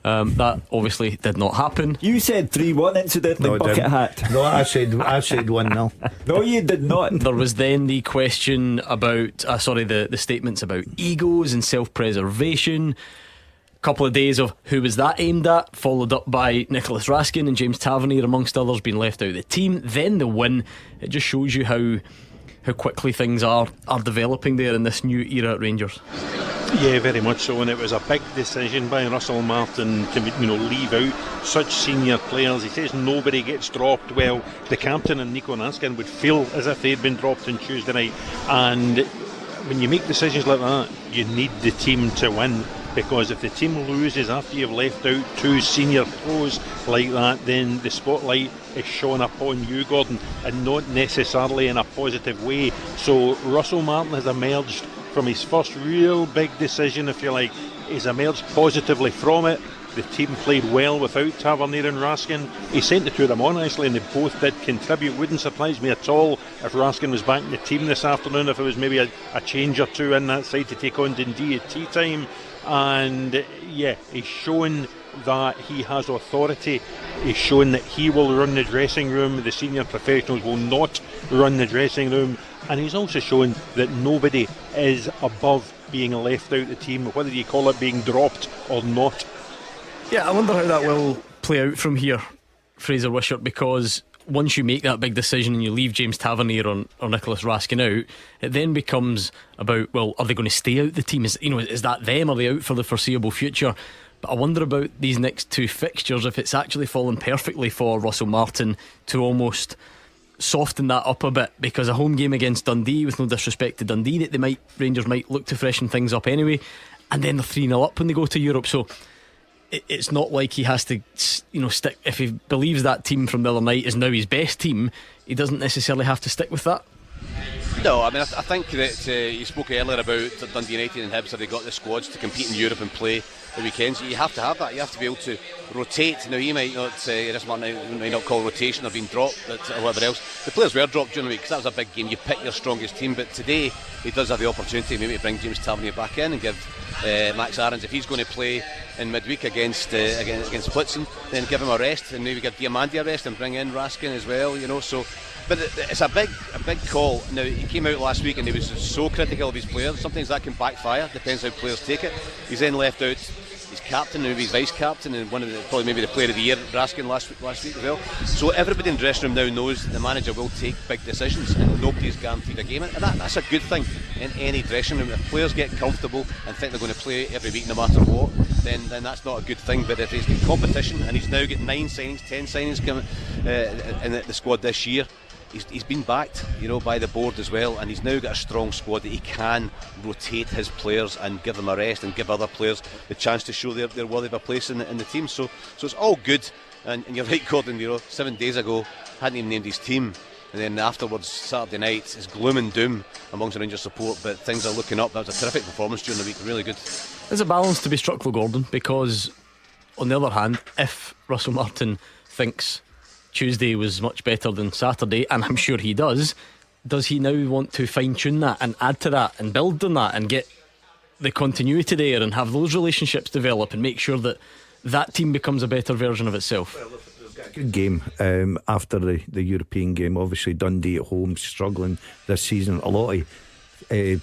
That obviously did not happen. You said 3-1 incidentally. No, bucket hat. No, I said 1-0. No, you did not. There was then the question about the statements about egos and self-preservation. couple of days of who was that aimed at, followed up by Nicholas Raskin and James Tavernier amongst others being left out of the team, then the win. It just shows you how quickly things are developing there in this new era at Rangers. Yeah, very much so, and it was a big decision by Russell Martin to leave out such senior players. He says nobody gets dropped. Well, the captain and Nico Raskin would feel as if they'd been dropped on Tuesday night, and when you make decisions like that, you need the team to win, because if the team loses after you've left out two senior pros like that, then the spotlight is shone upon you, Gordon, and not necessarily in a positive way. So Russell Martin has emerged from his first real big decision, if you like. He's emerged positively from it. The team played well without Tavernier and Raskin. He sent the two of them on actually, and they both did contribute. Wouldn't surprise me at all if Raskin was back in the team this afternoon, if it was maybe a change or two in that side to take on Dundee at tea time. And yeah, he's shown that he has authority. He's shown that he will run the dressing room. The senior professionals will not run the dressing room. And he's also shown that nobody is above being left out of the team, whether you call it being dropped or not. Yeah, I wonder how that will play out from here, Fraser Wishart, because once you make that big decision and you leave James Tavernier or Nicholas Raskin out, it then becomes about, well, are they going to stay out the team? Is that them? Are they out for the foreseeable future? But I wonder about these next two fixtures, if it's actually fallen perfectly for Russell Martin to almost soften that up a bit, because a home game against Dundee, with no disrespect to Dundee, that Rangers might look to freshen things up anyway, and then they're 3-0 up when they go to Europe. So it's not like he has to stick, if he believes that team from the other night is now his best team, he doesn't necessarily have to stick with that. No, I mean, I think that you spoke earlier about Dundee United and Hibs. Have they got the squads to compete in Europe and play the weekends? You have to have that. You have to be able to rotate. Now, he might not might not call rotation or being dropped or whatever else. The players were dropped during the week because that was a big game. You pick your strongest team, but today he does have the opportunity maybe to bring James Tavernier back in and give Max Aarons, if he's going to play in midweek against Blitzen, then give him a rest, and maybe give Diamandi a rest and bring in Raskin as well. So. But it's a big call. Now, he came out last week and he was so critical of his players. Sometimes that can backfire, depends how players take it. He's then left out his captain, maybe his vice captain, and probably maybe the player of the year, Raskin, last week as well. So everybody in the dressing room now knows that the manager will take big decisions and nobody's guaranteed a game. And that's a good thing in any dressing room. If players get comfortable and think they're going to play every week no matter what, then that's not a good thing. But if he's got competition, and he's now got 9 signings, 10 signings coming in the squad this year, he's been backed, by the board as well, and he's now got a strong squad that he can rotate his players and give them a rest and give other players the chance to show they're worthy of a place in the team. So it's all good. And you're right, Gordon. 7 days ago hadn't even named his team, and then afterwards Saturday night it's gloom and doom amongst the Rangers support, but things are looking up. That was a terrific performance during the week, really good. There's a balance to be struck with Gordon, because on the other hand, if Russell Martin thinks Tuesday was much better than Saturday, and I'm sure he does he now want to fine-tune that and add to that and build on that and get the continuity there and have those relationships develop and make sure that team becomes a better version of itself? Well, they've got a good game after the European game. Obviously Dundee at home struggling this season. A lot of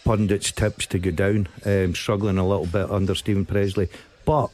pundits tips to go down, struggling a little bit under Stephen Presley, but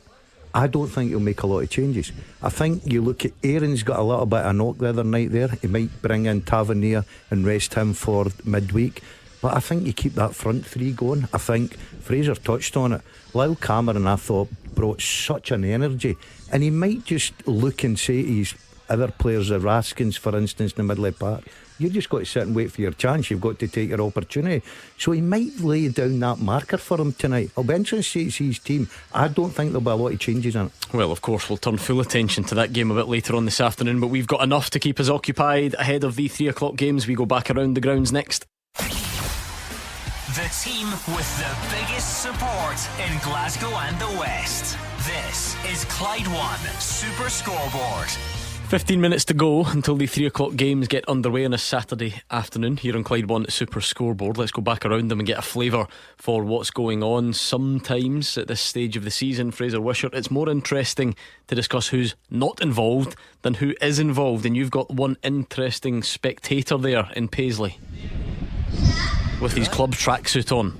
I don't think he'll make a lot of changes. I think you look at Aaron's got a little bit of knock the other night there. He might bring in Tavernier and rest him for midweek, but I think you keep that front three going. I think Fraser touched on it. Lyle Cameron, I thought, brought such an energy, and he might just look and say to his other players, the Raskins for instance in the middle of the park, you just got to sit and wait for your chance. You've got to take your opportunity. So he might lay down that marker for him tonight. I'll be interested to see his team. I don't think there'll be a lot of changes in it. Well, of course, we'll turn full attention to that game a bit later on this afternoon, but we've got enough to keep us occupied ahead of the 3 o'clock games. We go back around the grounds next. The team with the biggest support in Glasgow and the West. This is Clyde One Super Scoreboard. 15 minutes to go until the 3 o'clock games get underway on a Saturday afternoon here on Clyde One Super Scoreboard. Let's go back around them and get a flavour for what's going on. Sometimes at this stage of the season, Fraser Wishart, it's more interesting to discuss who's not involved than who is involved, and you've got one interesting spectator there in Paisley with his club tracksuit on.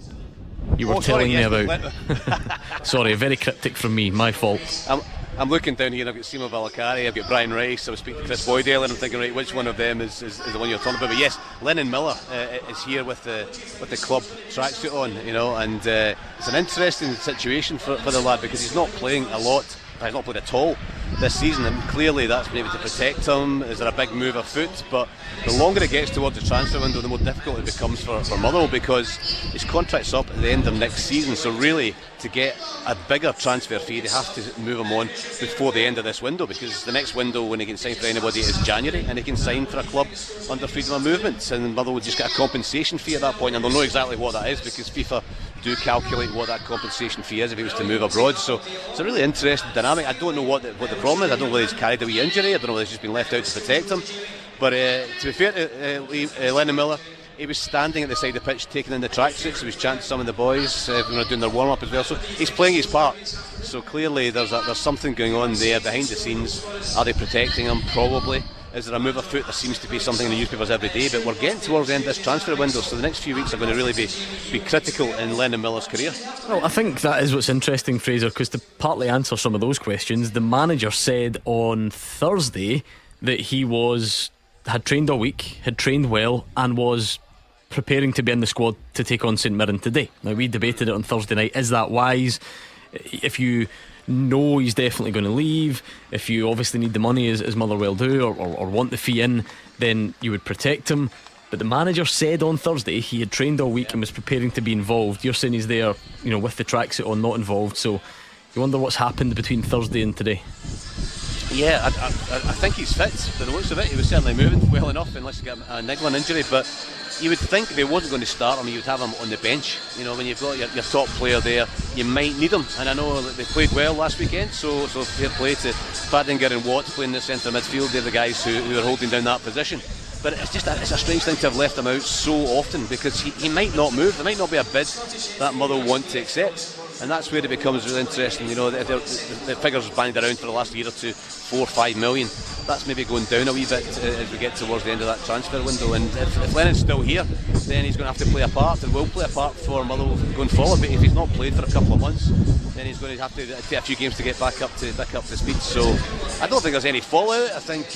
you were telling me about. Sorry, very cryptic from me, my fault. I'm looking down here and I've got Simo Valakari, I've got Brian Rice, I was speaking to Chris Boydale and I'm thinking, right, which one of them is the one you're talking about? But yes, Lennon Miller is here with the club tracksuit on, you know, and it's an interesting situation for the lad because he's not playing a lot. He's not played at all this season, and clearly that's been able to protect him. Is there a big move afoot? But the longer it gets towards the transfer window, the more difficult it becomes for Motherwell because his contract's up at the end of next season. So really, to get a bigger transfer fee, they have to move him on before the end of this window, because the next window when he can sign for anybody is January, and he can sign for a club under freedom of movement, and Motherwell would just get a compensation fee at that point, and they'll know exactly what that is because FIFA do calculate what that compensation fee is if he was to move abroad. So it's a really interesting dynamic. I don't know what the problem is. I don't know whether he's carried a wee injury. I don't know whether he's just been left out to protect him. But to be fair to Lennon Miller, he was standing at the side of the pitch taking in the tracksuits. He was chanting to some of the boys when they're doing their warm-up as well. So he's playing his part. So clearly there's something going on there behind the scenes. Are they protecting him? Probably. Is there a move afoot? There seems to be something in the newspapers every day, but we're getting towards the end of this transfer window, so the next few weeks are going to really be critical in Lennon Miller's career. Well, I think that is what's interesting, Fraser, because to partly answer some of those questions, the manager said on Thursday that he had trained all week, had trained well, and was preparing to be in the squad to take on St Mirren today. Now, we debated it on Thursday night. Is that wise? If you know he's definitely going to leave, if you obviously need the money as Motherwell do, or want the fee in, then you would protect him. But the manager said on Thursday he had trained all week and was preparing to be involved. You're saying he's there, you know, with the tracksuit on, not involved. So you wonder what's happened between Thursday and today. Yeah, I think he's fit. By the looks of it, he was certainly moving well enough, unless he got a niggling injury. But you would think if he wasn't going to start him, you would have him on the bench. You know, when you've got your top player there, you might need him. And I know that they played well last weekend, so fair play to Fadinger and Watts playing the centre midfield. They're the guys who are holding down that position. But it's a strange thing to have left him out so often, because he might not move. There might not be a bid that Motherwell want to accept. And that's where it becomes really interesting. You know, the figures bandied around for the last year or two, 4 or 5 million. That's maybe going down a wee bit as we get towards the end of that transfer window. And if Lennon's still here, then he's going to have to play a part, and will play a part for Motherwell going forward. But if he's not played for a couple of months, then he's going to have to take a few games to get back up to speed. So I don't think there's any fallout. I think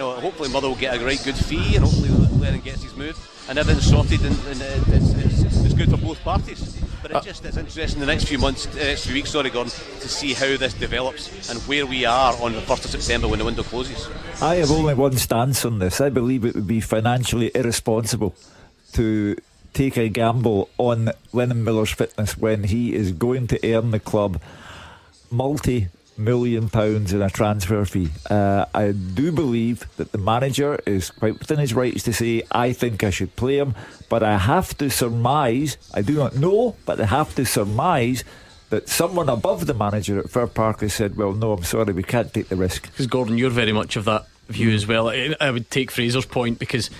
hopefully Motherwell will get a right good fee, and hopefully Lennon gets his move, and everything's sorted, and it's good for both parties. But it's interesting the next few weeks, Gordon, to see how this develops and where we are on the 1st of September when the window closes. I have only one stance on this. I believe it would be financially irresponsible to take a gamble on Lennon Miller's fitness when he is going to earn the club multi-million pounds in a transfer fee. I do believe that the manager is quite within his rights to say, I think I should play him, but I have to surmise, I do not know, but I have to surmise that someone above the manager at Fir Park has said, well, no, I'm sorry, we can't take the risk. Because Gordon, you're very much of that view as well. I would take Fraser's point, because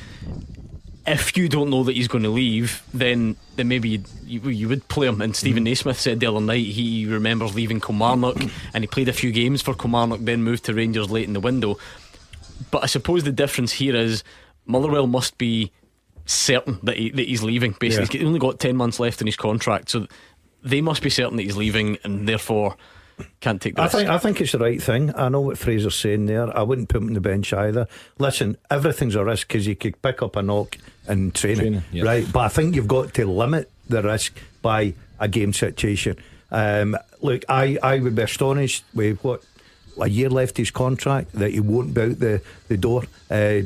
if you don't know that he's going to leave, then maybe you would play him. And Stephen Naismith said the other night he remembers leaving Kilmarnock, and he played a few games for Kilmarnock, then moved to Rangers late in the window. But I suppose the difference here is Motherwell must be certain that he's leaving. Basically, he's only got 10 months left in his contract, so they must be certain that he's leaving, and therefore can't take the risk. I think it's the right thing. I know what Fraser's saying there. I wouldn't put him on the bench either. Listen, everything's a risk, because you could pick up a knock in training. Right? But I think you've got to limit the risk by a game situation. Look, I would be astonished with a year left his contract that he won't be out the door.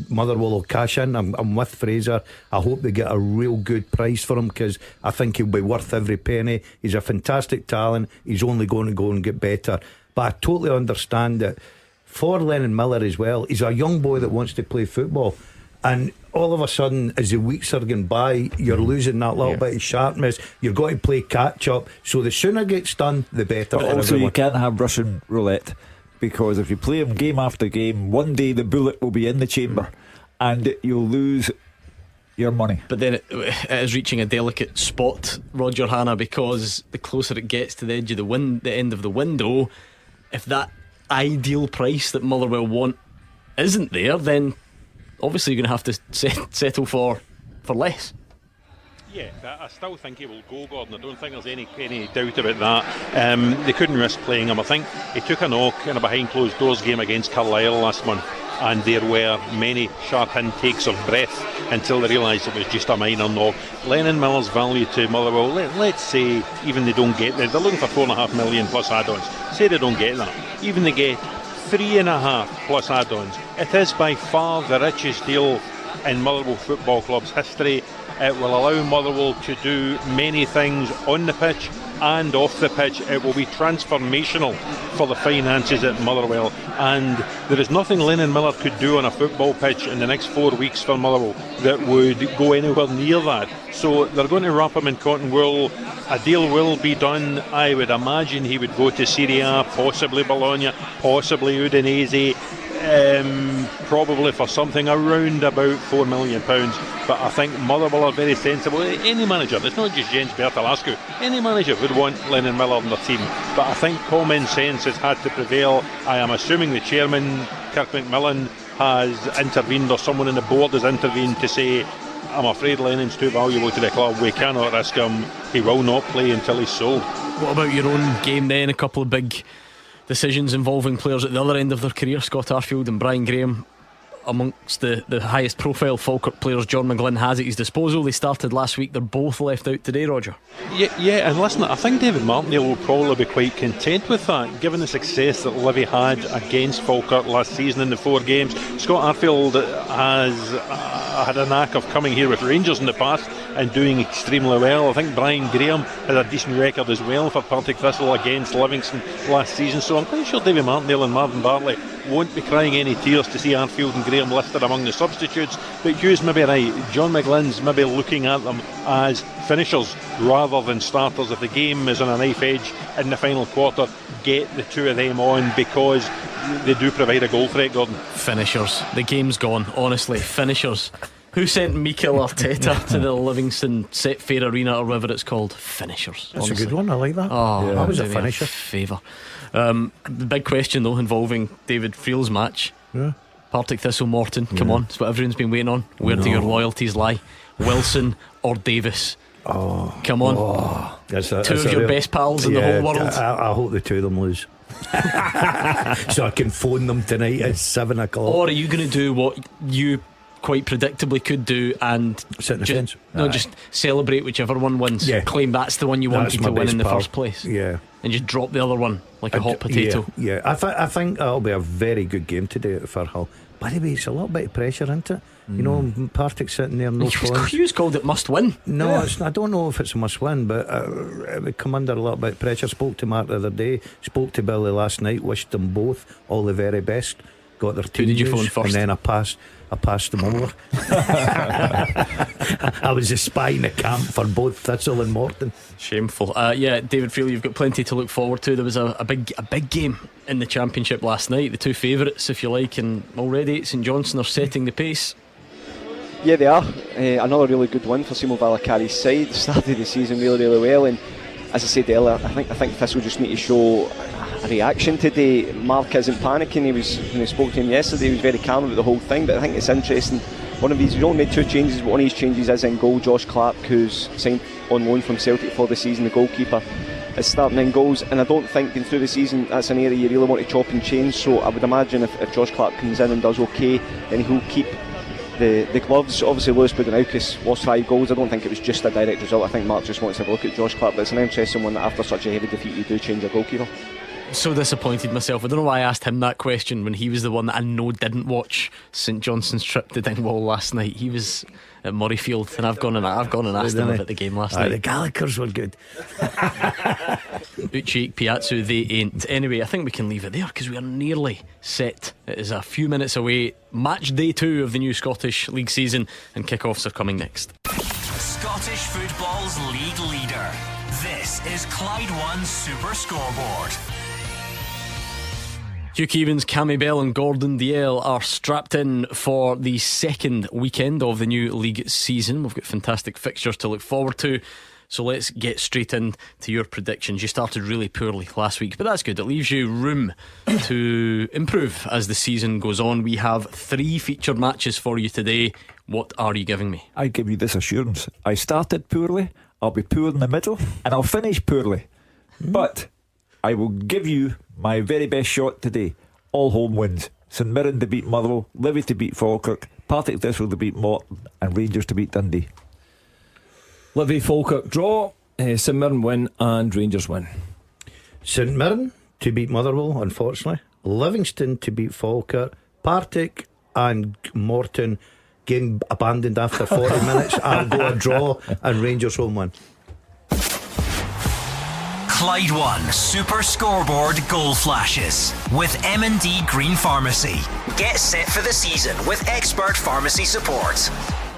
Motherwell will cash in. I'm with Fraser. I hope they get a real good price for him, because I think he'll be worth every penny. He's a fantastic talent. He's only going to go and get better. But I totally understand that for Lennon Miller as well, he's a young boy that wants to play football, and all of a sudden, as the weeks are going by, you're losing that little bit of sharpness. You've got to play catch up. So the sooner it gets done, the better. But also, you can't have Russian roulette, because if you play him game after game, one day the bullet will be in the chamber and you'll lose your money. But then it is reaching a delicate spot, Roger Hanna, because the closer it gets to the edge of the end of the window, if that ideal price that Motherwell want isn't there, then obviously you're going to have to settle for less. Yeah, I still think he will go, Gordon. I don't think there's any doubt about that. They couldn't risk playing him. I think he took a knock in a behind closed doors game against Carlisle last month, and there were many sharp intakes of breath until they realised it was just a minor knock. Lennon Miller's value to Motherwell, let's say even they don't get there, they're looking for 4.5 million plus add-ons. Say they don't get that, even they get 3.5 plus add-ons. It is by far the richest deal in Motherwell Football Club's history. It will allow Motherwell to do many things on the pitch and off the pitch. It will be transformational for the finances at Motherwell, and there is nothing Lennon Miller could do on a football pitch in the next 4 weeks for Motherwell that would go anywhere near that. So they're going to wrap him in cotton wool. A deal will be done. I would imagine he would go to Serie A, possibly Bologna, possibly Udinese, probably for something around about £4 million. But I think Motherwell are very sensible. Any manager, it's not just Jens Bertalascu, any manager would want Lennon Miller on their team. But I think common sense has had to prevail. I am assuming the chairman, Kirk McMillan, has intervened, or someone on the board has intervened to say, I'm afraid Lennon's too valuable to the club, we cannot risk him, he will not play until he's sold. What about your own game then? A couple of big decisions involving players at the other end of their career. Scott Arfield and Brian Graham amongst the highest profile Falkirk players John McGlynn has at his disposal. They started last week, they're both left out today, Roger. Yeah, and listen, I think David Martindale will probably be quite content with that, given the success that Livy had against Falkirk last season in the 4 games. Scott Arfield has had a knack of coming here with Rangers in the past and doing extremely well. I think Brian Graham had a decent record as well for Partick Thistle against Livingston last season, so I'm quite sure David Martindale and Marvin Bartley won't be crying any tears to see Arfield and Graham listed among the substitutes. But Hugh's maybe right. John McGlynn's maybe looking at them as finishers rather than starters. If the game is on a knife edge in the final quarter, get the two of them on, because they do provide a goal threat, Gordon. Finishers. The game's gone, honestly. Finishers. Who sent Mikel Arteta to the Livingston Set Fair Arena, or whatever it's called? Finishers. That's honestly a good one, I like that. Oh, that was a do me finisher. Favour. The big question though involving David Friel's match, Partick Thistle Morton. Come on, it's what everyone's been waiting on. Where do your loyalties lie? Wilson or Davis? Come on. Two of your best pals in the whole world. I hope the two of them lose. So I can phone them tonight at 7 o'clock. Or are you going to do what you quite predictably could do and sit in the fence? Just celebrate whichever one wins. Claim that's the one you wanted to win in the first place. And just drop the other one like a hot potato. I think that'll be a very good game today at Firhill. By the way, it's a little bit of pressure, isn't it? You know, Partick sitting there, no points. Hugh's called it must win. No, I don't know if it's a must win, but it would come under a little bit of pressure. Spoke to Mark the other day, spoke to Billy last night, wished them both all the very best. Got their team. Who did you news, phone first? And then I passed them over. I was a spy in the camp for both Thistle and Morton. Shameful. David Friel, you've got plenty to look forward to. There was a big game in the Championship last night. The two favourites, if you like, and already St Johnstone are setting the pace. Yeah, they are. Another really good win for Simo Valakari's side. Started the season really well, and as I said earlier, I think Thistle just need to show a reaction today. Mark isn't panicking. When I spoke to him yesterday, he was very calm about the whole thing. But I think it's interesting. He's only made 2 changes, but one of his changes is in goal. Josh Clark, who's signed on loan from Celtic for the season, the goalkeeper, is starting in goals. And I don't think going through the season that's an area you really want to chop and change. So I would imagine if Josh Clark comes in and does okay, then he'll keep the gloves. Obviously Lewis Budanowskis lost 5 goals. I don't think it was just a direct result. I think Mark just wants to have a look at Josh Clark, but it's an interesting one that after such a heavy defeat you do change your goalkeeper. So disappointed myself. I don't know why I asked him that question when he was the one that I know didn't watch St Johnstone's trip to Dingwall last night. He was at Murrayfield, and I've gone and asked him about the game last night. The Gallagher's were good. Uche Piazzu, they ain't. Anyway, I think we can leave it there because we are nearly set. It is a few minutes away. Match day 2 of the new Scottish League season, and kick-offs are coming next. Scottish football's league leader. This is Clyde One Super Scoreboard. Hugh Keevins, Cammy Bell and Gordon Dalziel are strapped in for the second weekend of the new league season. We've got fantastic fixtures to look forward to, so let's get straight into your predictions. You started really poorly last week, but that's good. It leaves you room to improve as the season goes on. We have 3 featured matches for you today. What are you giving me? I give you this assurance. I started poorly, I'll be poor in the middle, and I'll finish poorly. But I will give you my very best shot today. All home wins. St Mirren to beat Motherwell, Livy to beat Falkirk, Partick Thistle to beat Morton, and Rangers to beat Dundee. Livy, Falkirk draw, St Mirren win, and Rangers win. St Mirren to beat Motherwell, unfortunately. Livingston to beat Falkirk. Partick and Morton game abandoned after 40 minutes. I'll go a draw, and Rangers home win. Clyde One Super Scoreboard Goal Flashes with M&D Green Pharmacy. Get set for the season with expert pharmacy support.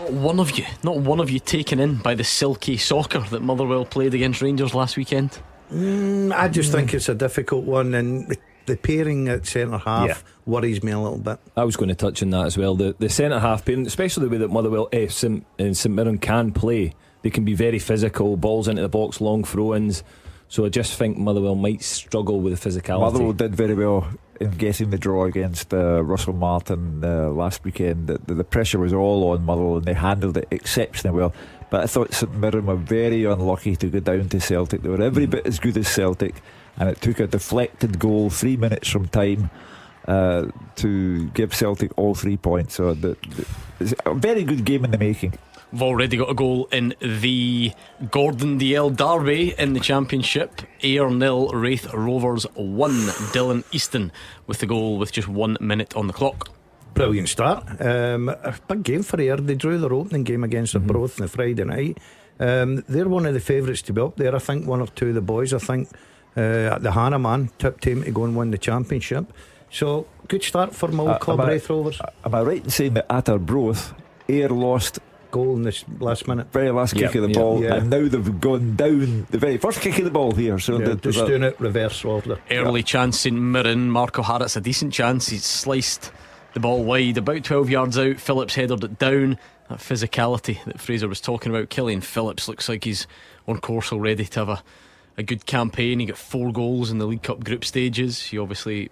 Not one of you taken in by the silky soccer that Motherwell played against Rangers last weekend? I just think it's a difficult one, and the pairing at centre half worries me a little bit. I was going to touch on that as well. The centre half pairing, especially the way that Motherwell St Mirren can play, they can be very physical, balls into the box, long throw-ins. So I just think Motherwell might struggle with the physicality. Motherwell did very well in getting the draw against Russell Martin last weekend. The pressure was all on Motherwell, and they handled it exceptionally well. But I thought St Mirren were very unlucky to go down to Celtic. They were every bit as good as Celtic, and it took a deflected goal 3 minutes from time to give Celtic all 3 points. So it's a very good game in the making. We've already got a goal in the Dalziel derby in the Championship. Ayr 0, Wraith Rovers 1. Dylan Easton with the goal with just 1 minute on the clock. Brilliant start. A big game for Ayr. They drew their opening game against Arbroath on the Friday night. They're one of the favourites to be up there. I think one or two of the boys, the Hannah man tipped him to go and win the Championship. So good start for my old club, Wraith Rovers. Am I right in saying that at Arbroath, Ayr lost goal in this last minute, very last kick of the ball, and now they've gone down the very first kick of the ball here, so just doing it reverse order. Early chance in Mirren. Marco Harrett's a decent chance. He's sliced the ball wide, about 12 yards out. Phillips headed it down. That physicality that Fraser was talking about. Killian Phillips looks like he's on course already to have a good campaign. He got 4 goals in the League Cup group stages. He obviously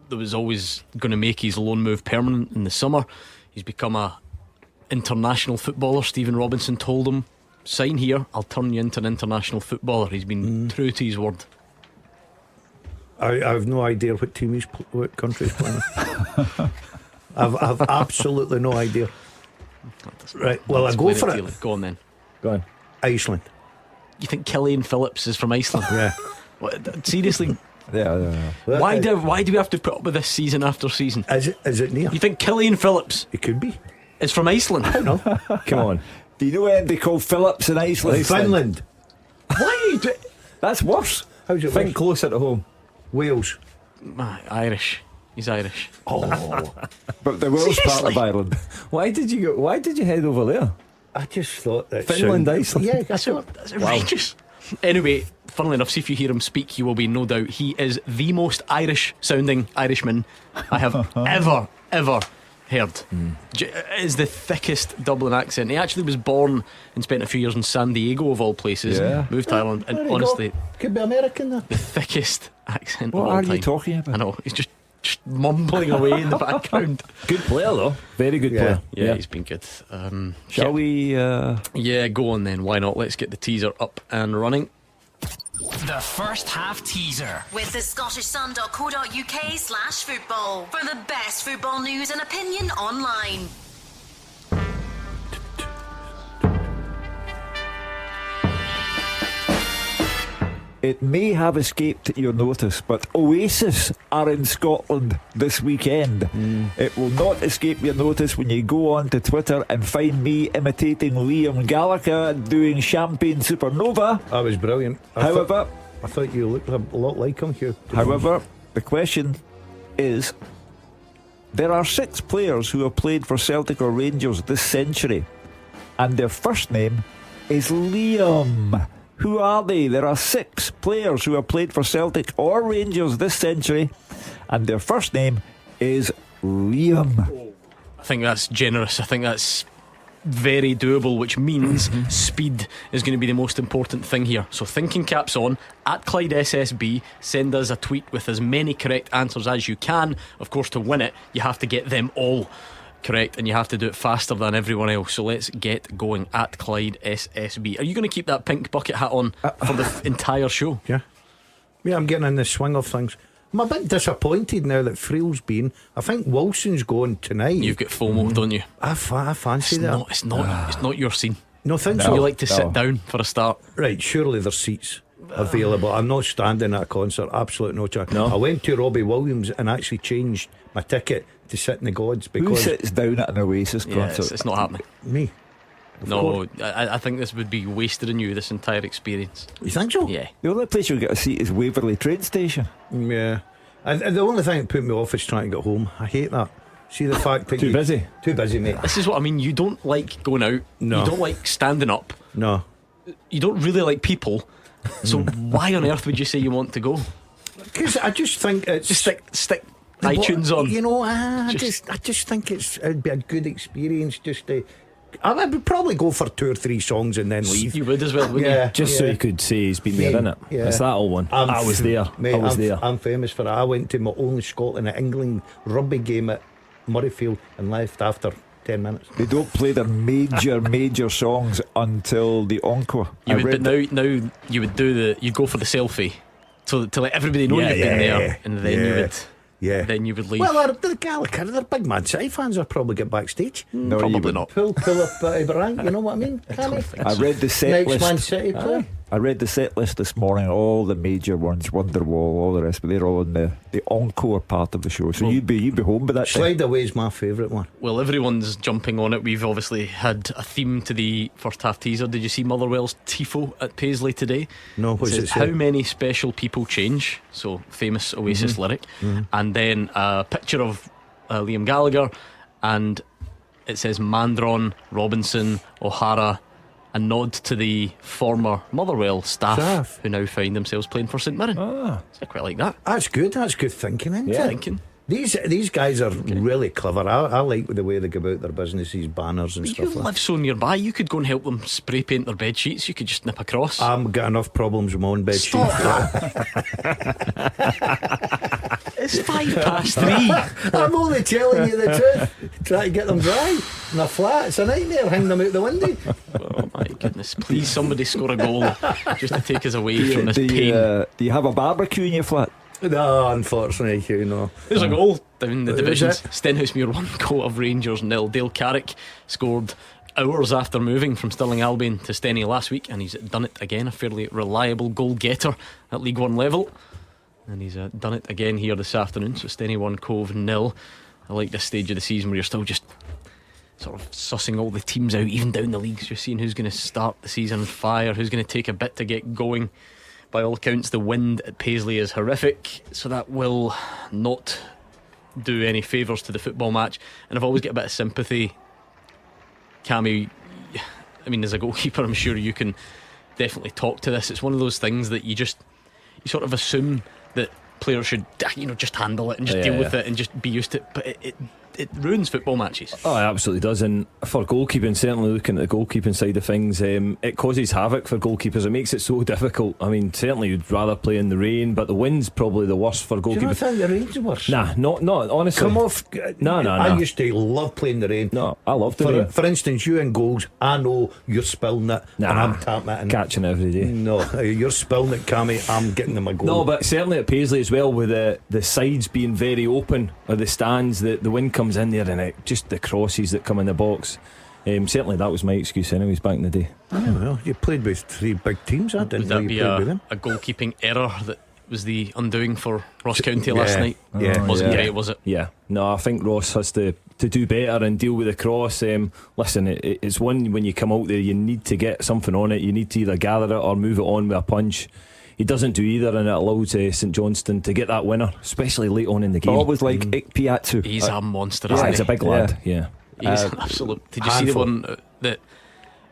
was always going to make his loan move permanent in the summer. He's become a international footballer. Stephen Robinson told him, sign here, I'll turn you into an international footballer. He's been true to his word. I have no idea what team what country he's playing. I've absolutely no idea. Right, well, I go for it. Go on then. Go on. Iceland. You think Killian Phillips is from Iceland? Yeah. What, seriously? Yeah. Why do we have to put up with this season after season? Is it near? You think Killian Phillips? It could be. It's from Iceland. I don't know. Come on. Do you know anybody called Phillips in Iceland? Finland. Why are you doing? That's worse. How's it? Think closer to home. Wales. Irish. He's Irish. Oh, but the Welsh part of Ireland. Why did you head over there? I just thought that Finland, Iceland. Yeah, that's outrageous. Anyway, funnily enough, see if you hear him speak, you will be no doubt he is the most Irish sounding Irishman I have ever heard. Is the thickest Dublin accent. He actually was born and spent a few years in San Diego of all places. Moved to Ireland, and honestly, could be American there. The thickest accent what of all are time. You talking about? I know, he's just mumbling away in the background. Good player though. Very good player. Yeah, he's been good. Shall we Yeah, go on then, why not? Let's get the teaser up and running. The first half teaser with the scottishsun.co.uk/football for the best football news and opinion online. It may have escaped your notice, but Oasis are in Scotland this weekend. It will not escape your notice when you go on to Twitter and find me imitating Liam Gallagher doing Champagne Supernova. That was brilliant. I thought you looked a lot like him, Hugh. However, the question is, there are 6 players who have played for Celtic or Rangers this century, and their first name is Liam. Who are they? There are 6 players who have played for Celtic or Rangers this century, and their first name is Liam. I think that's generous. I think that's very doable, which means speed is going to be the most important thing here. So thinking caps on, at Clyde SSB, send us a tweet with as many correct answers as you can. Of course, to win it, you have to get them all Correct, and you have to do it faster than everyone else. So let's get going at Clyde SSB. Are you going to keep that pink bucket hat on for the entire show? Yeah, I'm getting in the swing of things. I'm a bit disappointed now that Friel's been. I think Wilson's going tonight. You've got FOMO, don't you? I fancy that. It's not your scene. No, think so. You like to sit down for a start. Right, surely there's seats available. I'm not standing at a concert. Absolute no chance. No. I went to Robbie Williams and actually changed my ticket to sit in the gods because who sits down at an Oasis concert? It's not happening. Me. No, I think this would be wasted on you, this entire experience. You think so? Yeah. The only place you'll get a seat is Waverley train station. Yeah. And the only thing that put me off is trying to get home. I hate that. See the fact that Too busy, mate. This is what I mean. You don't like going out. No. You don't like standing up. No. You don't really like people. So why on earth would you say you want to go? Because I just think it's just stick iTunes on. You know, I just think it'd be a good experience. Just to, I would probably go for 2 or 3 songs and then leave. You would as well, wouldn't you? Just so you could say he's been there, innit? Yeah. It's that old one. I was there. Mate, I was there. I'm famous for it. I went to my only Scotland and England rugby game at Murrayfield and left after 10 minutes. They don't play their major songs until the encore. But now you would you'd go for the selfie to let everybody know you've been there, and then you would leave. Well, the Gallagher, they're big Man City fans. They'll probably get backstage. No, probably not. Pull up rank. You know what I mean? I read the set Next list. Man City play. I read the set list this morning. All the major ones, Wonderwall, all the rest, but they're all in the encore part of the show. So you'd be home by that time. Slide Away is my favourite one. Well, everyone's jumping on it. We've obviously had a theme to the first half teaser. Did you see Motherwell's tifo at Paisley today? No, what's it say? How many special people change? So famous Oasis lyric. And then a picture of Liam Gallagher, and it says Mandron, Robinson, O'Hara. A nod to the former Motherwell staff who now find themselves playing for St Mirren. So I quite like that. That's good. That's good thinking, isn't it? Thinking. These guys are really clever. I like the way they go about their business, these banners and stuff. You live so nearby. You could go and help them spray paint their bed sheets. You could just nip across. I've got enough problems with my own bed sheet. It's 3:05. I'm only telling you the truth. Try to get them dry in a flat. It's a nightmare. Hang them out the window. Oh my goodness! Please, somebody score a goal just to take us away from this pain. Do you have a barbecue in your flat? No, unfortunately, Hugh, no. There's a goal down the divisions. Stenhousemuir 1 goal of Rangers 0. Dale Carrick scored hours after moving from Stirling Albion to Steny last week, and he's done it again. A fairly reliable goal getter at League 1 level, and he's done it again here this afternoon. So Steny 1, Cove 0. I like this stage of the season where you're still just sort of sussing all the teams out, even down the leagues. You're seeing who's going to start the season on fire, who's going to take a bit to get going. By all accounts, the wind at Paisley is horrific, so that will not do any favours to the football match. And I've always got a bit of sympathy, Cammy. I mean, as a goalkeeper, I'm sure you can definitely talk to this. It's one of those things that you sort of assume that players should, just handle it and just deal with it and just be used to it. But it ruins football matches. Oh, it absolutely does. And for goalkeeping, certainly looking at the goalkeeping side of things, it causes havoc for goalkeepers. It makes it so difficult. I mean, certainly you'd rather play in the rain, but the wind's probably the worst for goalkeepers. Do you not think the rain's worse? Nah, not honestly. Come off. No. I used to love playing the rain. No, I love the rain. For instance, you in goals, I know you're spilling it, and I'm tapping it in. Catching it every day. No, you're spilling it, Cammy. I'm getting them a goal. No, but certainly at Paisley as well, with the sides being very open, or the stands, the wind comes in there, and just the crosses that come in the box. Certainly that was my excuse anyways back in the day. Yeah, well, you played with 3 big teams. I didn't know you played with them. A goalkeeping error that was the undoing for Ross County last night? Yeah, wasn't great, was it? Yeah, no, I think Ross has to do better and deal with the cross. Listen, it's one when you come out there, you need to get something on it. You need to either gather it or move it on with a punch. He doesn't do either, and it allows St Johnstone to get that winner, especially late on in the game. Always like Ikpiatu. He's a monster, isn't he? He's a big lad. Yeah. He's an absolute. Did you see the one that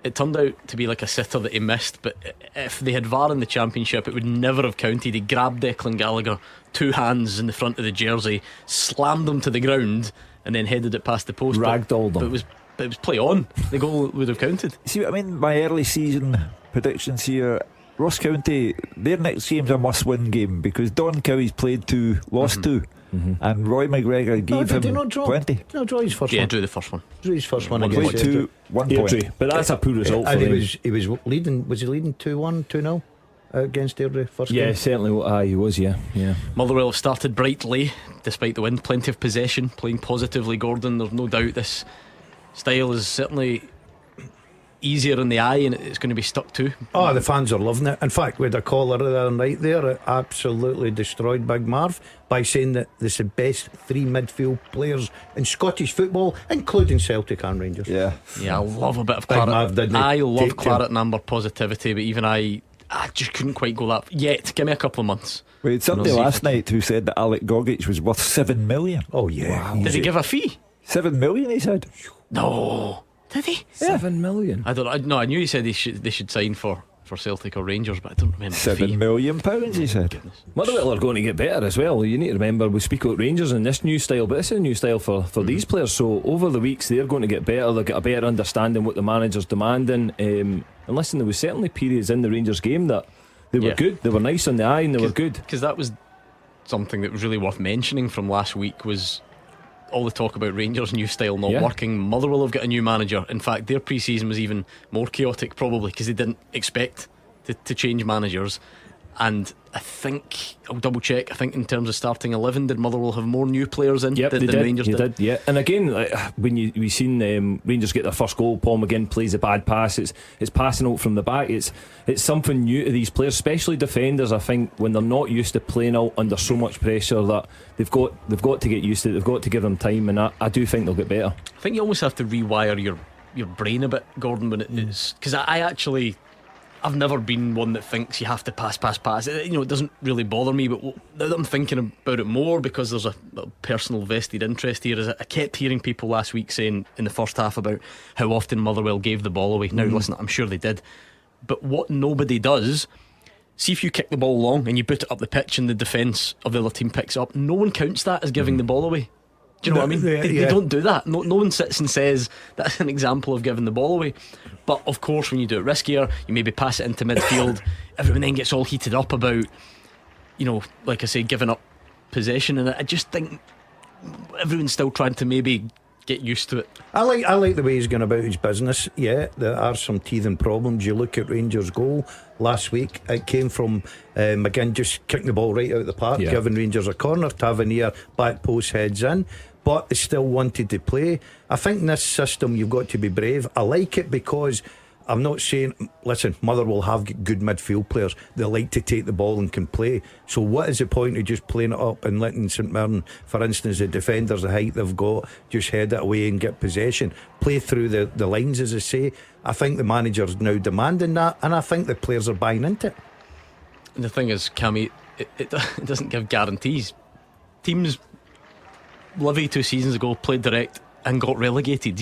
it turned out to be like a sitter that he missed? But if they had VAR in the Championship, it would never have counted. He grabbed Declan Gallagher, 2 hands in the front of the jersey, slammed him to the ground, and then headed it past the post. Ragdolled him. But it was play on. The goal would have counted. See what I mean? My early season predictions here. Ross County, their next game's a must-win game because Don Cowie's played 2, lost 2. And Roy McGregor gave him 20. Did not draw his first one. Drew the first one. Drew his first one Played against 2, 1 point. But that's a poor result for and them. he was leading. Was he leading 2-1, 2-0 against Airdrie first game? Yeah, certainly. He was. Yeah. Motherwell have started brightly despite the wind. Plenty of possession, playing positively. Gordon, there's no doubt this style is certainly easier in the eye and it's going to be stuck to. Oh, the fans are loving it. In fact, with a caller the other night there, it absolutely destroyed Big Marv by saying that this is the best 3 midfield players in Scottish football, including Celtic and Rangers. Yeah, I love a bit of Big claret. Marv didn't I love take claret to- and amber positivity, but even I just couldn't quite go that yet. Give me a couple of months. We had somebody last night who said that Alec Gogic was worth 7 million. Oh yeah. Did he give a fee? 7 million, he said. No. Did he? 7 million. I knew he said they should sign for Celtic or Rangers, but I don't remember the fee. £7 million, he said. Motherwell are going to get better as well. You need to remember, we speak about Rangers in this new style, but this is a new style for these players. So over the weeks they're going to get better. They'll get a better understanding what the manager's demanding. And listen, there was certainly periods in the Rangers game that they were good. They were nice on the eye and they were good. Because that was something that was really worth mentioning from last week, was all the talk about Rangers' new style not working. Motherwell have got a new manager. In fact, their pre-season was even more chaotic, probably because they didn't expect to change managers. And I think, I'll double check, I think in terms of starting 11, did Motherwell have more new players in than Rangers did? Yeah. And again, when we seen Rangers get their first goal, Paul McGinn plays a bad pass. It's passing out from the back. It's something new to these players, especially defenders. I think when they're not used to playing out under so much pressure, that they've got to get used to it. They've got to give them time, and I do think they'll get better. I think you almost have to rewire your brain a bit, Gordon, when it is, because I've never been one that thinks you have to pass. It doesn't really bother me, but now that I'm thinking about it more, because there's a personal vested interest here, is I kept hearing people last week saying in the first half about how often Motherwell gave the ball away. Now listen, I'm sure they did, but what nobody does, see if you kick the ball long and you boot it up the pitch and the defence of the other team picks it up, no one counts that as giving the ball away. Do you know what I mean? They don't do that. No one sits and says that's an example of giving the ball away. But of course, when you do it riskier, you maybe pass it into midfield. Everyone then gets all heated up about, like I say, giving up possession. And I just think everyone's still trying to maybe get used to it. I like the way he's going about his business. Yeah, there are some teething problems. You look at Rangers' goal last week, it came from McGinn just kicking the ball right out of the park, giving Rangers a corner. Tavernier back post heads in, but they still wanted to play. I think in this system you've got to be brave. I like it because I'm not saying, listen, Motherwell have good midfield players. They like to take the ball and can play. So what is the point of just playing it up and letting St Mirren, for instance, the defenders, the height they've got, just head it away and get possession, play through the lines, as I say. I think the manager's now demanding that, and I think the players are buying into it. And the thing is, Cammy, it doesn't give guarantees. Teams, Livy 2 seasons ago, played direct and got relegated.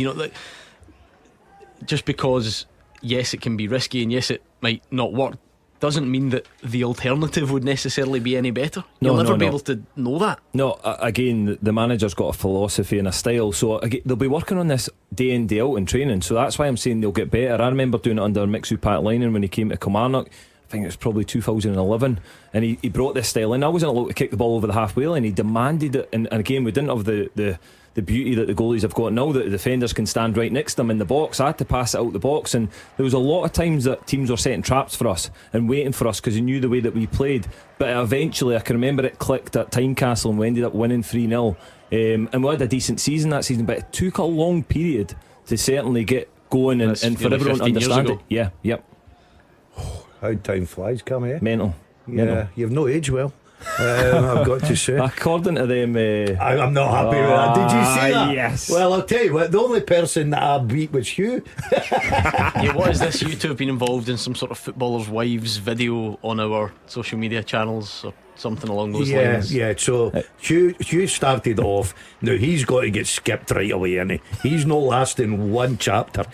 Just because, yes, it can be risky and yes, it might not work, doesn't mean that the alternative would necessarily be any better. You'll never be able to know that. No, again, the manager's got a philosophy and a style. So again, they'll be working on this day in, day out in training. So that's why I'm saying they'll get better. I remember doing it under Mixu Pat Linen when he came to Kilmarnock. I think it was probably 2011, and he brought this style in. I wasn't allowed to kick the ball over the half wheel, and he demanded it. And again, we didn't have the beauty that the goalies have got now, that the defenders can stand right next to them in the box. I had to pass it out the box, and there was a lot of times that teams were setting traps for us and waiting for us because they knew the way that we played. But eventually I can remember it clicked at Tynecastle and we ended up winning 3-0, and we had a decent season that season, but it took a long period to certainly get going and for everyone to understand it. Yep. How time flies, Cammy, eh? Mental. You've no age well. I've got to say, according to them, I'm not happy with that. Did you see that? Yes. Well, I'll tell you what, the only person that I beat was Hugh. What is this? You two have been involved in some sort of footballers' wives video on our social media channels or something along those lines. So Hugh started off. Now he's got to get skipped right away, innit? He's not lasting one chapter.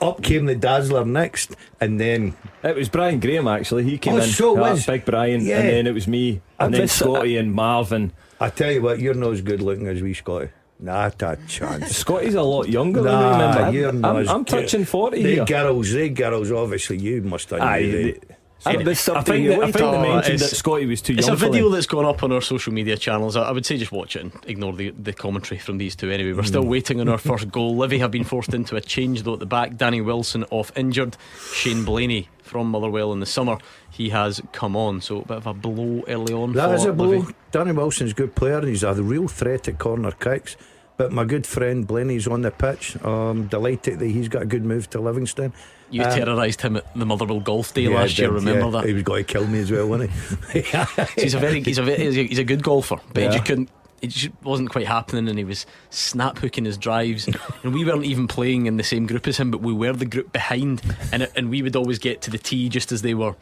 Up came the Dazzler next, and then it was Brian Graham actually. He came in. So was Big Brian, and then it was me, and then Scotty and Marvin. I tell you what, you're not as good looking as we Scotty. Not a chance. Scotty's a lot younger than me. You're not I'm touching 40 they here. girls, obviously you must have knew. And there's I something think they you mentioned that Scotty was too young. It's a for video them. that's gone up on our social media channels. I would say just watch it and ignore the commentary from these two anyway. We're still waiting on our first goal. Livy have been forced into a change though at the back. Danny Wilson off injured. Shane Blaney from Motherwell in the summer, he has come on, so a bit of a blow early on. That is a blow. Livy. Danny Wilson's a good player and he's a real threat at corner kicks. But my good friend Blaney's on the pitch. Delighted that he's got a good move to Livingston. You terrorised him at the Motherwell Golf Day last year. Remember that? He was going to kill me as well, wasn't he? So he's a good golfer, but he just couldn't. It just wasn't quite happening, and he was snap hooking his drives. And we weren't even playing in the same group as him, but we were the group behind, and we would always get to the tee just as they were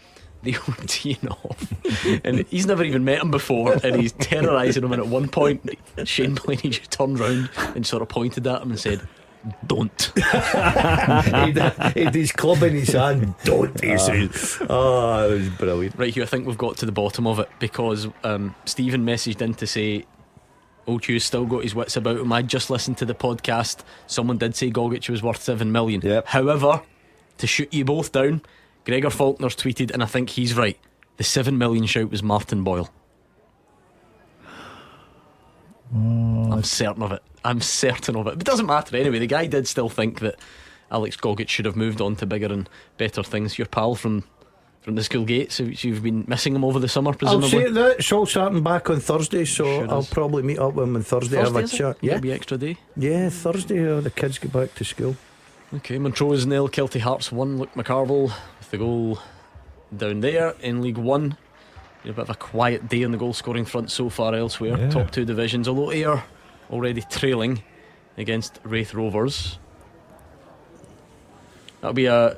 teeing off. And he's never even met him before, and he's terrorising him. And at one point, Shane Blaney just turned round and sort of pointed at him and said, "Don't." He had his club in his hand. Don't, he said. Oh, it was brilliant. Right, Hugh, I think we've got to the bottom of it, because Stephen messaged in to say old Hugh's still got his wits about him. I just listened to the podcast. Someone did say Gogic was worth 7 million. However, to shoot you both down, Gregor Faulkner's tweeted, and I think he's right, the 7 million shout was Martin Boyle. I'm certain of it. But it doesn't matter anyway. The guy did still think that Alex Gogic should have moved on to bigger and better things. Your pal from the school gates, so you've been missing him over the summer, presumably. I'll say that it's all starting back on Thursday, so I'll probably meet up with him on Thursday, have a chat. Yeah, maybe extra day. Yeah, Thursday, the kids get back to school. Okay, Montrose 0, Kelty Hearts 1. Luke McCarville with the goal down there in League One. A bit of a quiet day on the goal scoring front so far elsewhere. Yeah. Top two divisions, although Ayr already trailing against Wraith Rovers. That'll be a,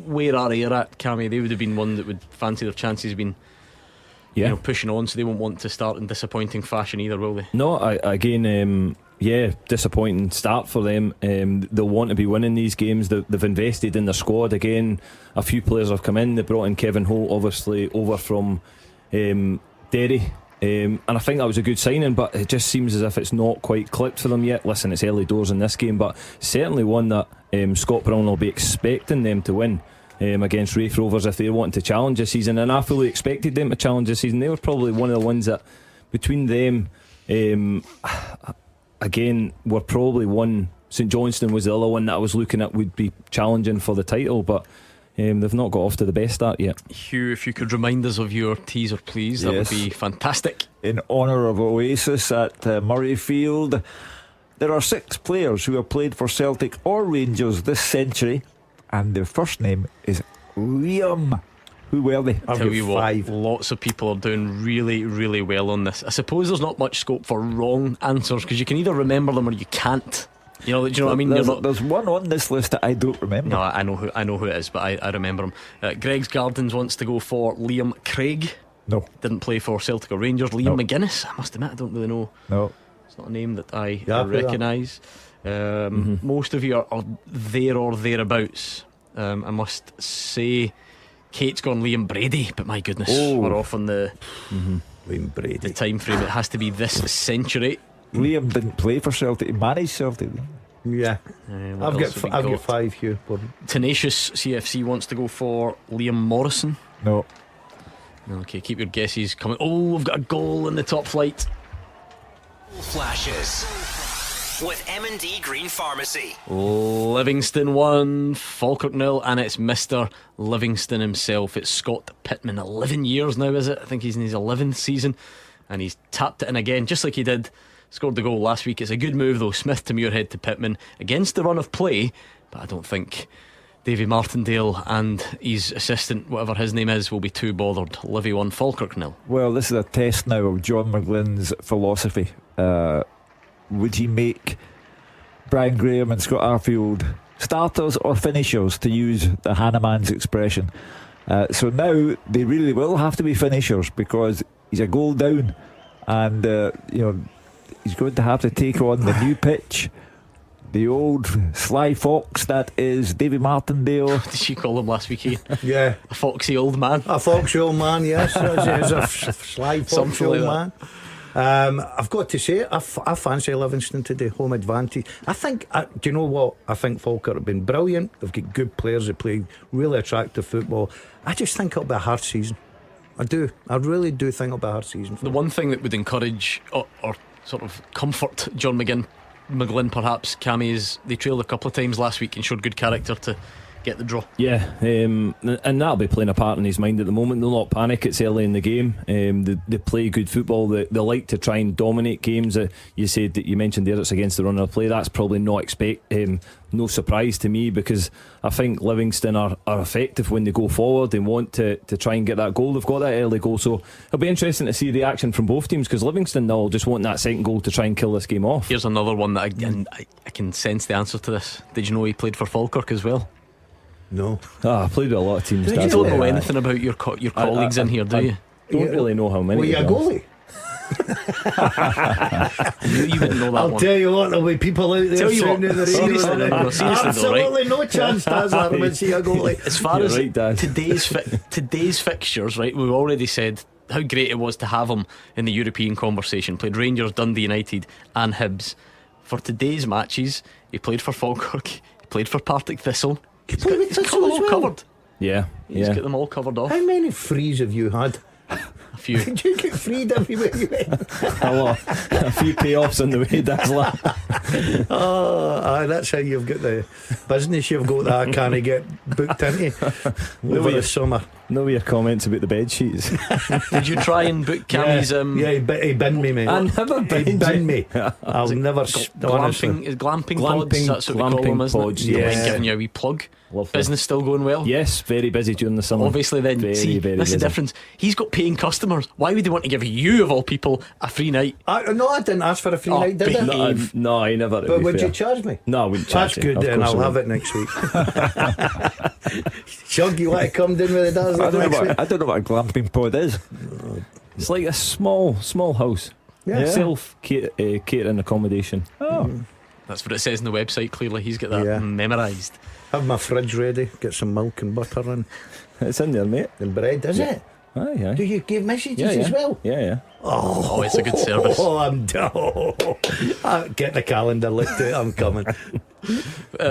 where are Ayr at, Cammy? They would have been one that would fancy their chances of being pushing on, so they won't want to start in disappointing fashion either, will they? No, disappointing start for them. They'll want to be winning these games. They've invested in their squad again. A few players have come in. They brought in Kevin Holt, obviously over from Derry, and I think that was a good signing, but it just seems as if it's not quite clicked for them yet. Listen, it's early doors in this game, but certainly one that Scott Brown will be expecting them to win against Wraith Rovers if they want to challenge this season, and I fully expected them to challenge this season. They were probably one of the ones that, between them, again, were probably one. St Johnstone was the other one that I was looking at would be challenging for the title, but they've not got off to the best start yet. Hugh, if you could remind us of your teaser, please, that would be fantastic. In honour of Oasis at Murrayfield, there are 6 players who have played for Celtic or Rangers this century, and their first name is Liam. Who were they? I'll tell you what, lots of people are doing really, really well on this. I suppose there's not much scope for wrong answers, because you can either remember them or you can't. Do you know what I mean? There's one on this list that I don't remember. No, I know who it is, but I remember him. Greg's Gardens wants to go for Liam Craig. No, didn't play for Celtic or Rangers. Liam McGuinness, I must admit, I don't really know. No, it's not a name that I recognise. Most of you are there or thereabouts. I must say, Kate's gone Liam Brady, but my goodness, we're off on the Liam Brady. The time frame. It has to be this century. Liam didn't play for Celtic, he managed Celtic. Yeah, I've got 5 here. Tenacious CFC wants to go for Liam Morrison. No. Okay, keep your guesses coming. Oh, we've got a goal in the top flight. Flashes with M&D Green Pharmacy. Livingston 1, Falkirk 0, and it's Mr. Livingston himself. It's Scott Pittman. 11 years now, is it? I think he's in his 11th season, and he's tapped it in again, just like he did. Scored the goal last week. It's a good move though. Smith to Muirhead to Pittman against the run of play, but I don't think Davy Martindale and his assistant, whatever his name is, will be too bothered. Livy 1, Falkirk 0. Well, this is a test now of John McGlynn's philosophy. Would he make Brian Graham and Scott Arfield starters or finishers, to use the Hanneman's expression? So now they really will have to be finishers, because he's a goal down, and he's going to have to take on the new pitch, the old sly fox that is Davy Martindale. Did you call him last week, Ian? Yeah, a foxy old man. A foxy old man, yes. He's a sly foxy old man. I've got to say, I fancy Livingston today. Home advantage. I think. Do you know what? I think Falkirk have been brilliant. They've got good players. They play really attractive football. I just think it'll be a hard season. I do. I really do think it'll be a hard season. The one thing that would encourage or sort of comfort John McGlynn perhaps, Cammy, is they trailed a couple of times last week and showed good character to get the draw. Yeah, and that'll be playing a part in his mind at the moment. They'll not panic. It's early in the game. They play good football. They like to try and dominate games. You said that you mentioned there it's against the run of play. That's probably no surprise to me, because I think Livingston are effective when they go forward and want to try and get that goal. They've got that early goal, so it'll be interesting to see the action from both teams, because Livingston now just want that second goal to try and kill this game off. Here's another one that I can sense the answer to this. Did you know he played for Falkirk as well? No. I played with a lot of teams. You don't know anything about your colleagues in here, do you? Don't really know how many. Were you a goalie? You wouldn't know that. I'll tell you what, there'll be people out there seriously, absolutely no chance Dalziel would see a goalie. As far as right, today's fixtures, right, we've already said how great it was to have him in the European conversation. Played Rangers, Dundee United and Hibs. For today's matches, he played for Falkirk, he played for Partick Thistle. He's got them all covered. Yeah, he's got them all covered off. How many frees have you had? A few. Did you get freed everywhere you went? A lot. A few payoffs on the way, Dazzler. That's how you've got the business you've got that I can't get booked into over the summer. Know your comments about the bed sheets. Did you try and book Cammy's he binned me, mate. I never binned me. I'll never glamping pods, that's what we call them, isn't it? Yes. Giving you a wee plug. Lovely. Business still going well? Yes, very busy during the summer. Obviously then, that's the difference. He's got paying customers. Why would they want to give you, of all people, a free night? No, I didn't ask for a free night, did I? No, I never. But would you charge me? No, I wouldn't charge you. you. That's good, then I'll have it next week. Shug, you want to come down with the Dazzler? I don't know what a glamping pod is. It's like a small house. Yeah. Self-catering accommodation. That's what it says on the website. Clearly he's got that memorised. Have my fridge ready, get some milk and butter in. It's in there, mate. And bread, is it? Aye. Do you give messages as well? Yeah. Oh, it's a good service. I'm done. Get the calendar looked at. I'm coming.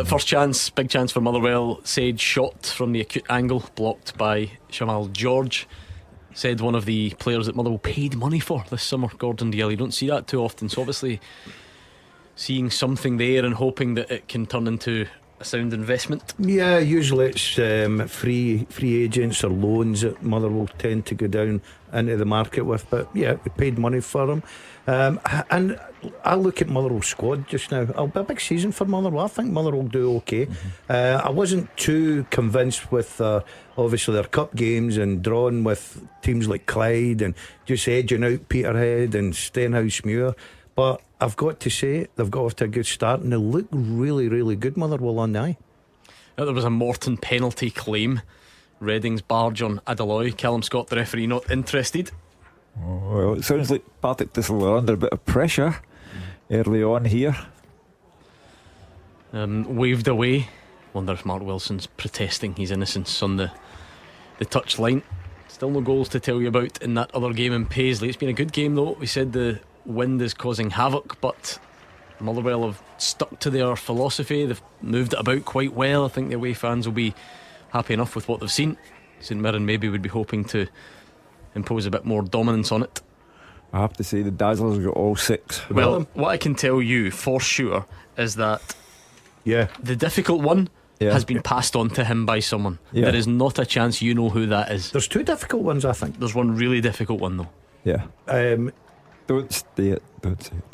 First chance, big chance for Motherwell. Said shot from the acute angle, blocked by Shamal George. Said one of the players that Motherwell paid money for this summer, Gordon Dalziel. You don't see that too often, so obviously seeing something there and hoping that it can turn into a sound investment. Yeah, usually it's free agents or loans that Motherwell tend to go down into the market with, but yeah, we paid money for them. And I look at Motherwell's squad just now. It'll be a big season for Motherwell. I think Motherwell will do okay. I wasn't too convinced with obviously their cup games and drawing with teams like Clyde and just edging out Peterhead and Stenhousemuir. But I've got to say, they've got off to a good start and they look really, really good, Motherwell, on the eye. Now, there was a Morton penalty claim. Reading's barge on Adeloy. Callum Scott, the referee, not interested. Well, it sounds like Partick Thistle are under a bit of pressure early on here. Waved away. Wonder if Mark Wilson's protesting his innocence on the touchline. Still no goals to tell you about in that other game in Paisley. It's been a good game though. We said the wind is causing havoc, but Motherwell have stuck to their philosophy. They've moved it about quite well. I think the away fans will be happy enough with what they've seen. St Mirren maybe would be hoping to impose a bit more dominance on it. I have to say the Dazzlers got all six. Well, what I can tell you for sure is that the difficult one has been passed on to him by someone. There is not a chance you know who that is. There's two difficult ones, I think. There's one really difficult one though. Don't say it.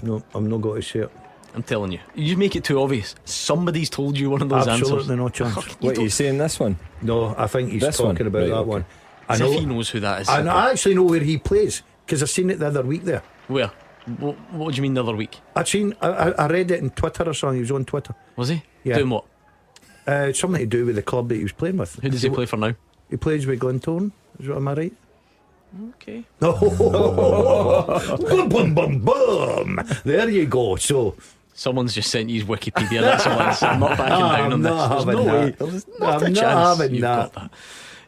No, I'm not going to say it. I'm telling you, you make it too obvious. Somebody's told you one of those Absolutely answers. No chance. What are you saying, this one? No, I think he's this talking one? about Right, that okay. one. As if he knows who that is. I actually know where he plays because I seen it the other week there. Where? What do you mean the other week? I read it in Twitter or something. He was on Twitter. Was he? Yeah. Doing what? Something to do with the club that he was playing with. Who does he play for now? He plays with Glentoran. Am I right? Okay. Boom, boom, boom, boom. There you go. So someone's just sent you his Wikipedia. That's all. I'm not backing down on this. There's no way. There's not a chance you've got that.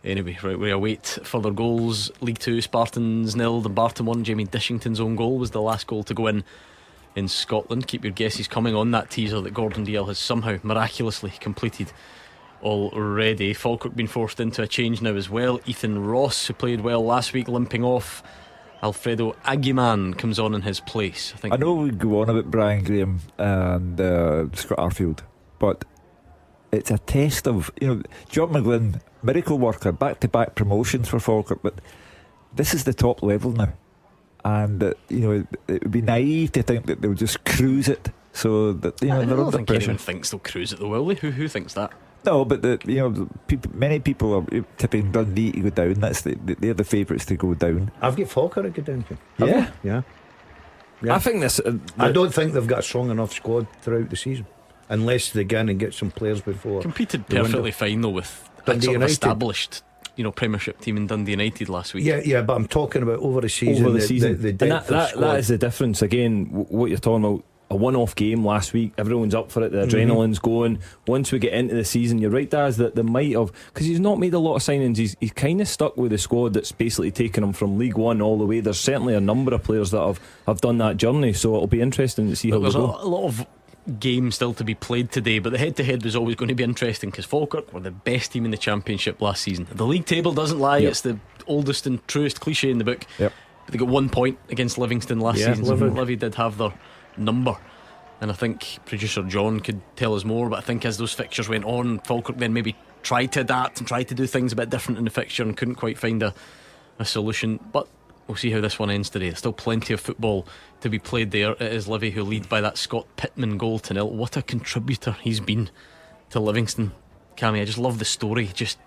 Anyway, right, we await further goals. League 2, Spartans 0, Dumbarton 1. Jamie Dishington's own goal was the last goal to go in Scotland. Keep your guesses coming on that teaser that Gordon Dalziel has somehow miraculously completed already. Falkirk been forced into a change now as well. Ethan Ross, who played well last week, limping off. Alfredo Aguiman comes on in his place. I know we go on about Brian Graham and Scott Arfield, but it's a test of, John McGlynn, miracle worker, back-to-back promotions for Falkirk, but this is the top level now, and it would be naive to think that they'll just cruise it, so that they're I under don't think pressure. anyone thinks they'll cruise it though, will they? Who thinks that? No, but many people are tipping Dundee to go down. They're the favourites to go down. I've got Falkirk to go down. Yeah. Yeah. I think this. I don't think they've got a strong enough squad throughout the season, unless they go in and get some players before. Competed the window. perfectly fine though with a Dundee sort of United. established, Premiership team in Dundee United last week. Yeah, but I'm talking about over the season. Over the season, the and depth of that squad. is the difference. Again, what you're talking about. A one-off game last week, everyone's up for it, the adrenaline's going. Once we get into the season, you're right, Daz, that they might have, because he's not made a lot of signings, he's kind of stuck with the squad that's basically taken him from League One all the way. There's certainly a number of players that have done that journey, so it'll be interesting to see how There's they a go. lot of games still to be played today, but the head-to-head was always going to be interesting because Falkirk were the best team in the Championship last season. The league table doesn't lie. It's the oldest and truest cliche in the book. But they got 1 point against Livingston last season, so Livy did have their number. And I think producer John could tell us more, but I think as those fixtures went on, Falkirk then maybe tried to adapt and tried to do things a bit different in the fixture and couldn't quite find a solution. But we'll see how this one ends today. There's still plenty of football to be played there. It is Livy who lead by that Scott Pittman goal to 0. What a contributor he's been to Livingston. Cammy, I just love the story. Just,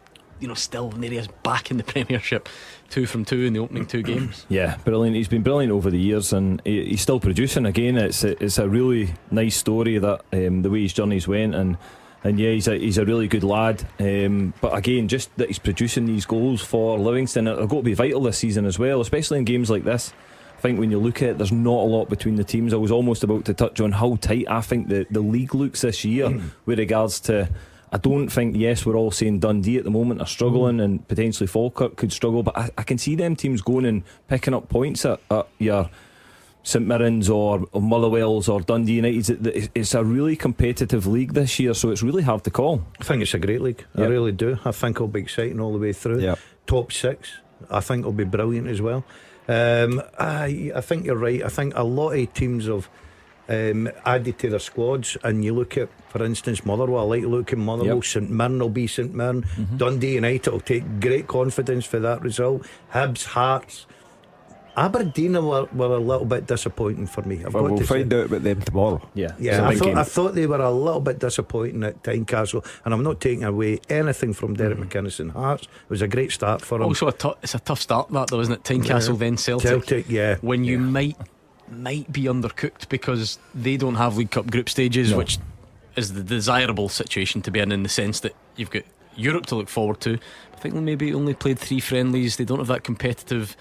still there he is back in the Premiership, 2 from 2 in the opening 2 games. Yeah, brilliant. He's been brilliant over the years, and he's still producing. Again, it's a really nice story that the way his journeys went, and yeah, he's a really good lad. But again, just that he's producing these goals for Livingston, it'll go to be vital this season as well, especially in games like this. I think when you look at it, there's not a lot between the teams. I was almost about to touch on how tight I think the league looks this year with regards to. I don't think, yes, we're all saying Dundee at the moment are struggling and potentially Falkirk could struggle, but I can see them teams going and picking up points at your St Mirren's or Motherwell's or Dundee United. It's a really competitive league this year, so it's really hard to call. I think it's a great league. I really do. I think it'll be exciting all the way through. Top 6 I think it'll be brilliant as well. I think you're right. I think a lot of teams have added to their squads, and you look at, for instance, Motherwell. I like to look at Motherwell. St Mirren will be St Mirren. Dundee United will take great confidence for that result. Hibs, Hearts, Aberdeen were a little bit disappointing for me. We'll find out about them tomorrow. I thought they were a little bit disappointing at Tynecastle, and I'm not taking away anything from Derek McInnes and Hearts. It was a great start for them. Also it's a tough start that though, isn't it? Tynecastle then Celtic. When you might be undercooked because they don't have League Cup group stages, which is the desirable situation to be in the sense that you've got Europe to look forward to. I think they maybe only played 3 friendlies. They don't have that competitive.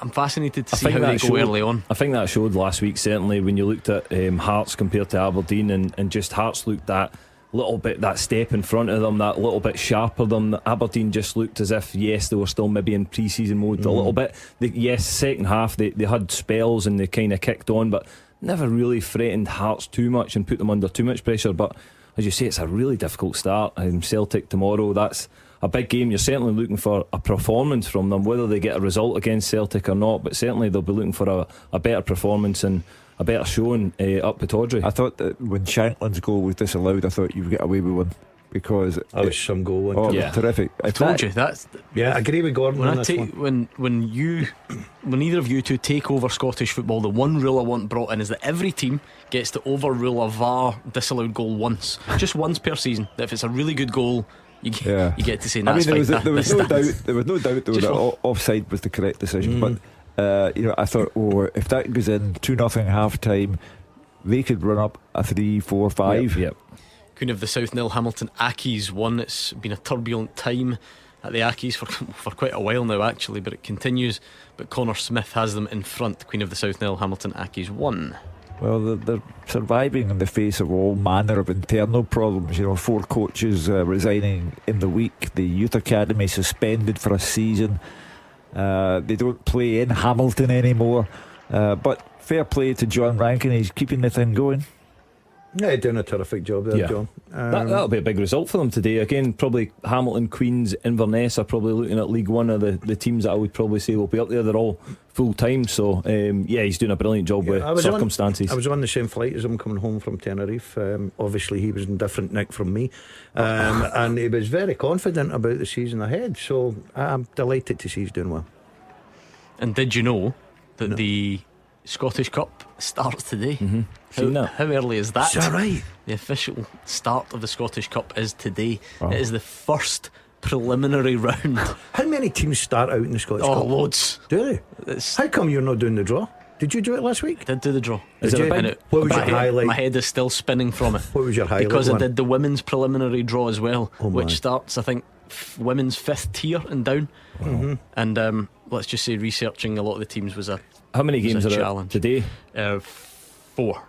I'm fascinated to see how they go early on. I think that showed last week, certainly when you looked at Hearts compared to Aberdeen, and just Hearts looked that little bit, that step in front of them, that little bit sharper than Aberdeen. Just looked as if, yes, they were still maybe in pre-season mode a little bit. Yes, second half they had spells and they kind of kicked on, but never really threatened Hearts too much and put them under too much pressure. But as you say, it's a really difficult start. Celtic tomorrow, that's a big game. You're certainly looking for a performance from them, whether they get a result against Celtic or not, but certainly they'll be looking for a better performance and a better showing up at Tawdry. I thought that when Shanklin's goal was disallowed, I thought you would get away with one, because that was some goal. It was terrific. I told you that's. I agree with Gordon. When either of you two take over Scottish football, the one rule I want brought in is that every team gets to overrule a VAR disallowed goal once, just once per season. That if it's a really good goal, you get to say that's there was no doubt that offside was the correct decision, but I thought, if that goes in 2-0 half time, they could run up a 3-4-5. Queen of the South 0, Hamilton Accies 1. It's been a turbulent time at the Accies for quite a while now actually, but it continues. But Connor Smith has them in front. Queen of the South 0, Hamilton Accies 1. Well, they're surviving in the face of all manner of internal problems. 4 coaches resigning in the week. The youth academy suspended for a season. They don't play in Hamilton anymore. But fair play to John Rankin. He's keeping the thing going. Yeah, doing a terrific job there, John. That'll be a big result for them today. Again, probably Hamilton, Queens, Inverness are probably looking at League One of the teams that I would probably say will be up there. They're all full time, so he's doing a brilliant job with circumstances. I was on the same flight as him coming home from Tenerife. Obviously he was in different nick from me, and he was very confident about the season ahead, so I'm delighted to see he's doing well. And did you know that the Scottish Cup starts today? How early is that? Is that right? The official start of the Scottish Cup is today. It is the first preliminary round. How many teams start out in the Scottish Cup? Loads. Do they? How come you're not doing the draw? Did you do it last week? I did do the draw. Did you? What was your highlight? My head is still spinning from it. What was your highlight? Because I did the women's preliminary draw as well, which man. starts, I think, women's 5th tier and down. And let's just say researching a lot of the teams was a How many games are challenge today? 4.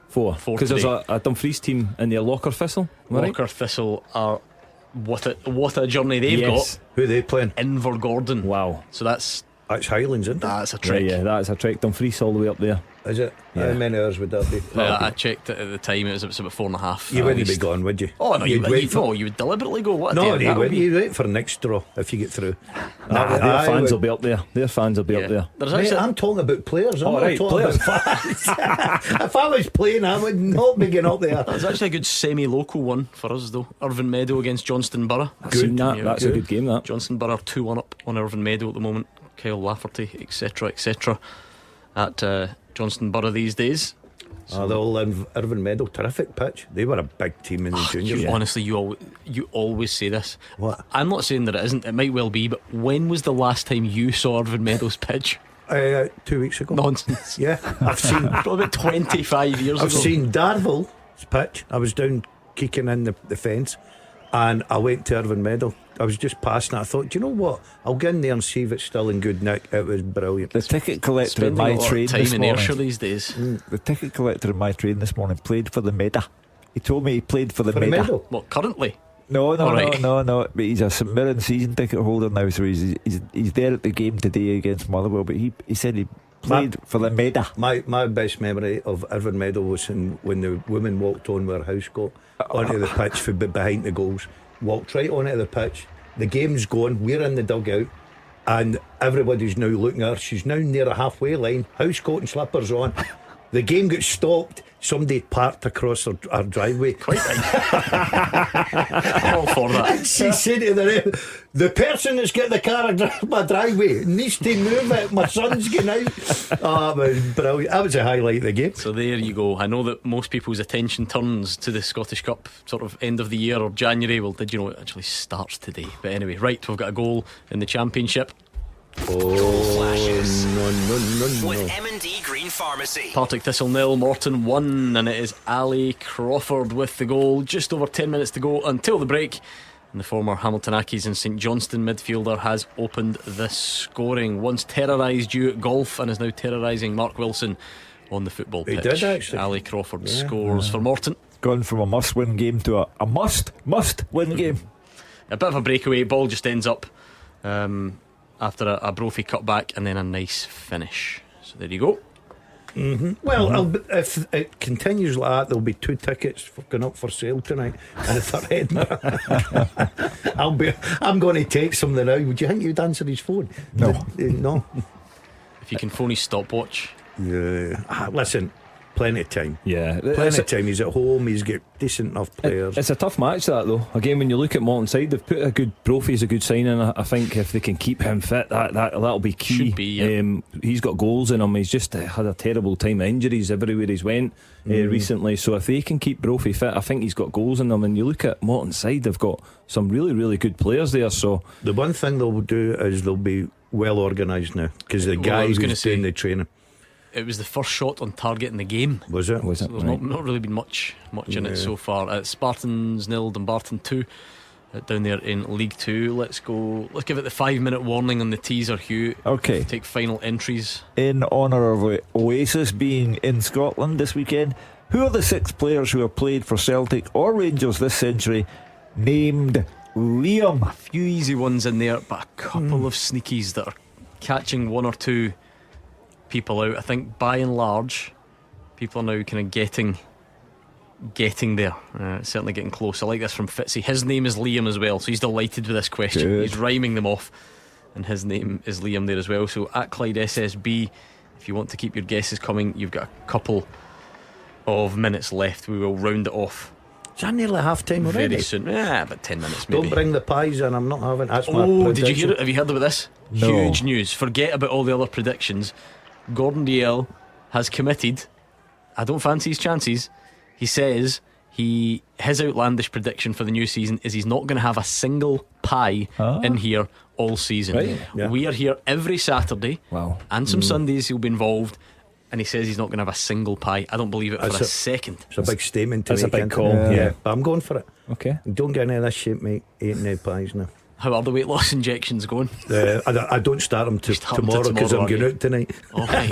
Because there's a Dumfries team in the Locker Thistle. Locker Thistle are what a journey they've got. Who are they playing? Invergordon. Wow. So that's Highlands, isn't it? That's a trek. Yeah, that's a trek. Dumfries all the way up there. Is it? Yeah. How many hours would that be? I checked it at the time. It was about 4.5. You wouldn't be gone, would you? Oh no, you would deliberately go. What? You wouldn't. You'd wait for next draw if you get through. Their fans will be up there. Their fans will be up there. Mate, I'm talking about players. I'm not talking players. about fans. If I was playing, I would not be getting up there. That's actually a good semi-local one for us, though. Irvine Meadow against Johnston Borough. That's a good game. That Johnston Borough 2-1 up on Irvine Meadow at the moment. Kyle Lafferty, etc. At Johnston Borough these days. So the old Irvine Meadow, terrific pitch. They were a big team in the juniors. Honestly, you always say this. What? I'm not saying that it isn't. It might well be. But when was the last time you saw Irvine Meadow's pitch? 2 weeks ago. Nonsense. Yeah, I've seen probably about 25 years ago. I've seen Darvel's pitch. I was down kicking in the fence, and I went to Irvine Meadow. I was just passing it. I thought, do you know what? I'll get in there and see if it's still in good nick. It was brilliant. The ticket collector in my train time this in morning. Ayrshire these days. The ticket collector in my train this morning played for the Meda. He told me he played for the Meda. What, currently? No. But he's a St Mirren season ticket holder now, so he's there at the game today against Motherwell. But he said he played for the Meda. My best memory of Irvine Meadow was when the women walked on with her housecoat onto the pitch for behind the goals. Walked right onto the pitch. The game's going, we're in the dugout, and everybody's now looking at her. She's now near a halfway line, housecoat and slippers on. The game gets stopped. Somebody parked across our driveway. Quite right. I'm all for that. And she said to the person that's got the car across my driveway needs to move it. My son's getting out. It was brilliant. That was a highlight of the game. So there you go. I know that most people's attention turns to the Scottish Cup sort of end of the year or January. Well, did you know it actually starts today? But anyway, right, we've got a goal in the Championship. Flashes. No. With M&D Green Pharmacy. Partick Thistle 0, Morton 1, and it is Ali Crawford with the goal. Just over 10 minutes to go until the break, and the former Hamilton Accies and St Johnstone midfielder has opened the scoring. Once terrorised you at golf and is now terrorising Mark Wilson on the football pitch. He did actually. Ali Crawford scores for Morton. Gone from a must-win game to a must-win game. A bit of a breakaway. Ball just ends up after a Brophy cutback and then a nice finish. So there you go. Well, if it continues like that, there'll be 2 tickets going up for sale tonight. And if they're heading, I'm going to take something now. Would you think you'd answer his phone? No. No. If you can phone his stopwatch. Yeah. Listen, plenty of time. Yeah, plenty of time. He's at home. He's got decent enough players. It's a tough match, that though. Again, when you look at Morton side, they've put a good Brophy's a good signing. I think if they can keep him fit, that'll be key. Should be, yeah. He's got goals in him. He's just had a terrible time of injuries everywhere he's went recently. So if they can keep Brophy fit, I think he's got goals in them. And you look at Morton side, they've got some really, really good players there. So the one thing they'll do is they'll be well organised now, because the guy who's doing the training. It was the first shot on target in the game. Was it? So there's not really been much in it so far. Spartans 0, Dumbarton 2. down there in League 2. Let's give it the 5-minute warning on the teaser, Hugh. Okay. Take final entries. In honour of Oasis being in Scotland this weekend, who are the 6 players who have played for Celtic or Rangers this century named Liam? A few easy ones in there, but a couple of sneakies that are catching one or two people out. I think by and large people are now kind of getting there, certainly getting close. I like this from Fitzy. His name is Liam as well, so he's delighted with this question. Good. He's rhyming them off, and his name is Liam there as well. So at Clyde SSB, if you want to keep your guesses coming, you've got a couple of minutes left. We will round it off. Is that nearly half time already? Very soon. About 10 minutes maybe. Don't bring the pies in, I'm not having. That's my prediction. Did you hear it? Have you heard about this? No. Huge news. Forget about all the other predictions. Gordon Dalziel has committed. I don't fancy his chances. He says his outlandish prediction for the new season is he's not going to have a single pie in here all season. Right, yeah. We are here every Saturday. Wow. And some Sundays he'll be involved, and he says he's not going to have a single pie. I don't believe it for a second. It's a big statement to make. It's a big call. Yeah, but I'm going for it. Okay. Don't get any of this shit, mate. Eating no pies now. How are the weight loss injections going? I don't start them tomorrow because I'm going out tonight. Okay.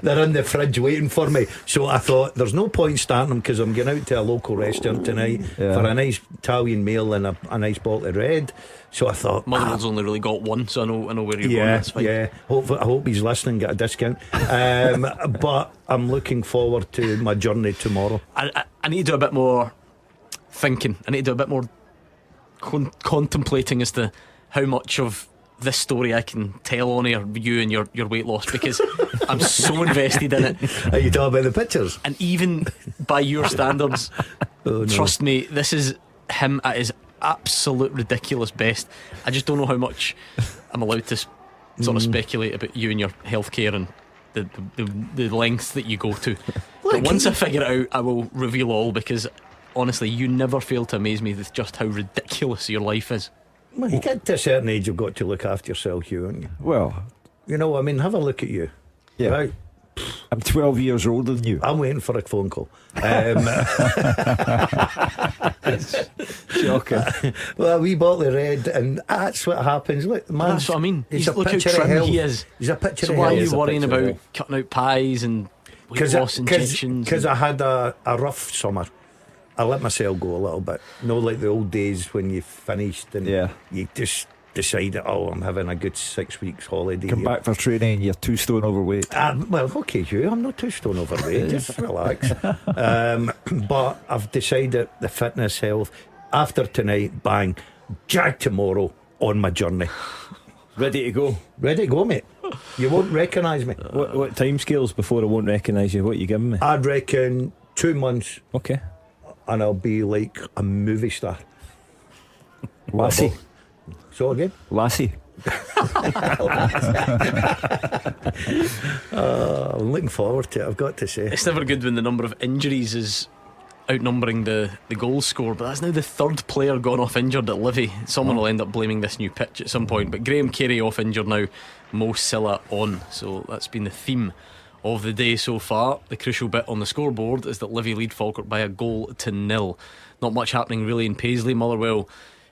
They're in the fridge waiting for me. So I thought there's no point starting them because I'm going out to a local restaurant tonight for a nice Italian meal and a nice bottle of red. So I thought Motherwell's only really got one, so I know where you're going. That's fine. Yeah. I hope he's listening, get a discount. But I'm looking forward to my journey tomorrow. I need to do a bit more thinking. I need to do a bit more contemplating as to how much of this story I can tell on air, you and your weight loss, because I'm so invested in it. Are you talking about the pictures? And even by your standards, trust me, this is him at his absolute ridiculous best. I just don't know how much I'm allowed to sort of speculate about you and your healthcare and the lengths that you go to. But once I figure it out, I will reveal all, because honestly, you never fail to amaze me with just how ridiculous your life is. Well, you get to a certain age, you've got to look after yourself, Hugh, haven't you? Well, you know, I mean, have a look at you. Yeah. Right. I'm 12 years older than you. I'm waiting for a phone call. Shocking. Well, a wee bottle of red, and that's what happens. Look, man, that's what I mean. Look how trim he is. He's a picture so of why health. are you worrying about cutting out pies and weight loss injections? Because I had a rough summer. I let myself go a little bit. No, like the old days when you finished and you just decided, I'm having a good 6 weeks holiday. Come back for training and you're 2 stone overweight. Well, okay, Hugh, I'm not 2 stone overweight. Just relax. But I've decided the fitness, health. After tonight, bang, jag tomorrow on my journey. Ready to go. Ready to go, mate. You won't recognise me. What time scales before I won't recognise you? What are you giving me? I'd reckon 2 months. Okay. And I'll be like a movie star. Lassie. So again? Lassie. I'm looking forward to it, I've got to say. It's never good when the number of injuries is outnumbering the goal score, but that's now the third player gone off injured at Livy. Someone will end up blaming this new pitch at some point, but Graham Carey off injured now, Mo Silla on. So that's been the theme of the day so far. The crucial bit on the scoreboard is that Livy lead Falkirk by 1-0. Not much happening really in Paisley. Motherwell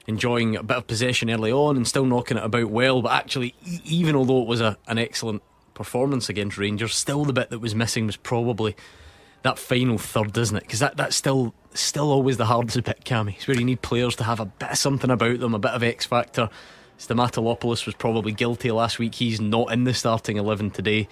enjoying a bit of possession early on and still knocking it about well, but actually even although it was an excellent performance against Rangers, still the bit that was missing was probably that final third, isn't it? Because that's still always the hardest bit, Cammy. It's where you need players to have a bit of something about them, a bit of X factor. Stamatopoulos was probably guilty last week. He's not in the starting 11 today.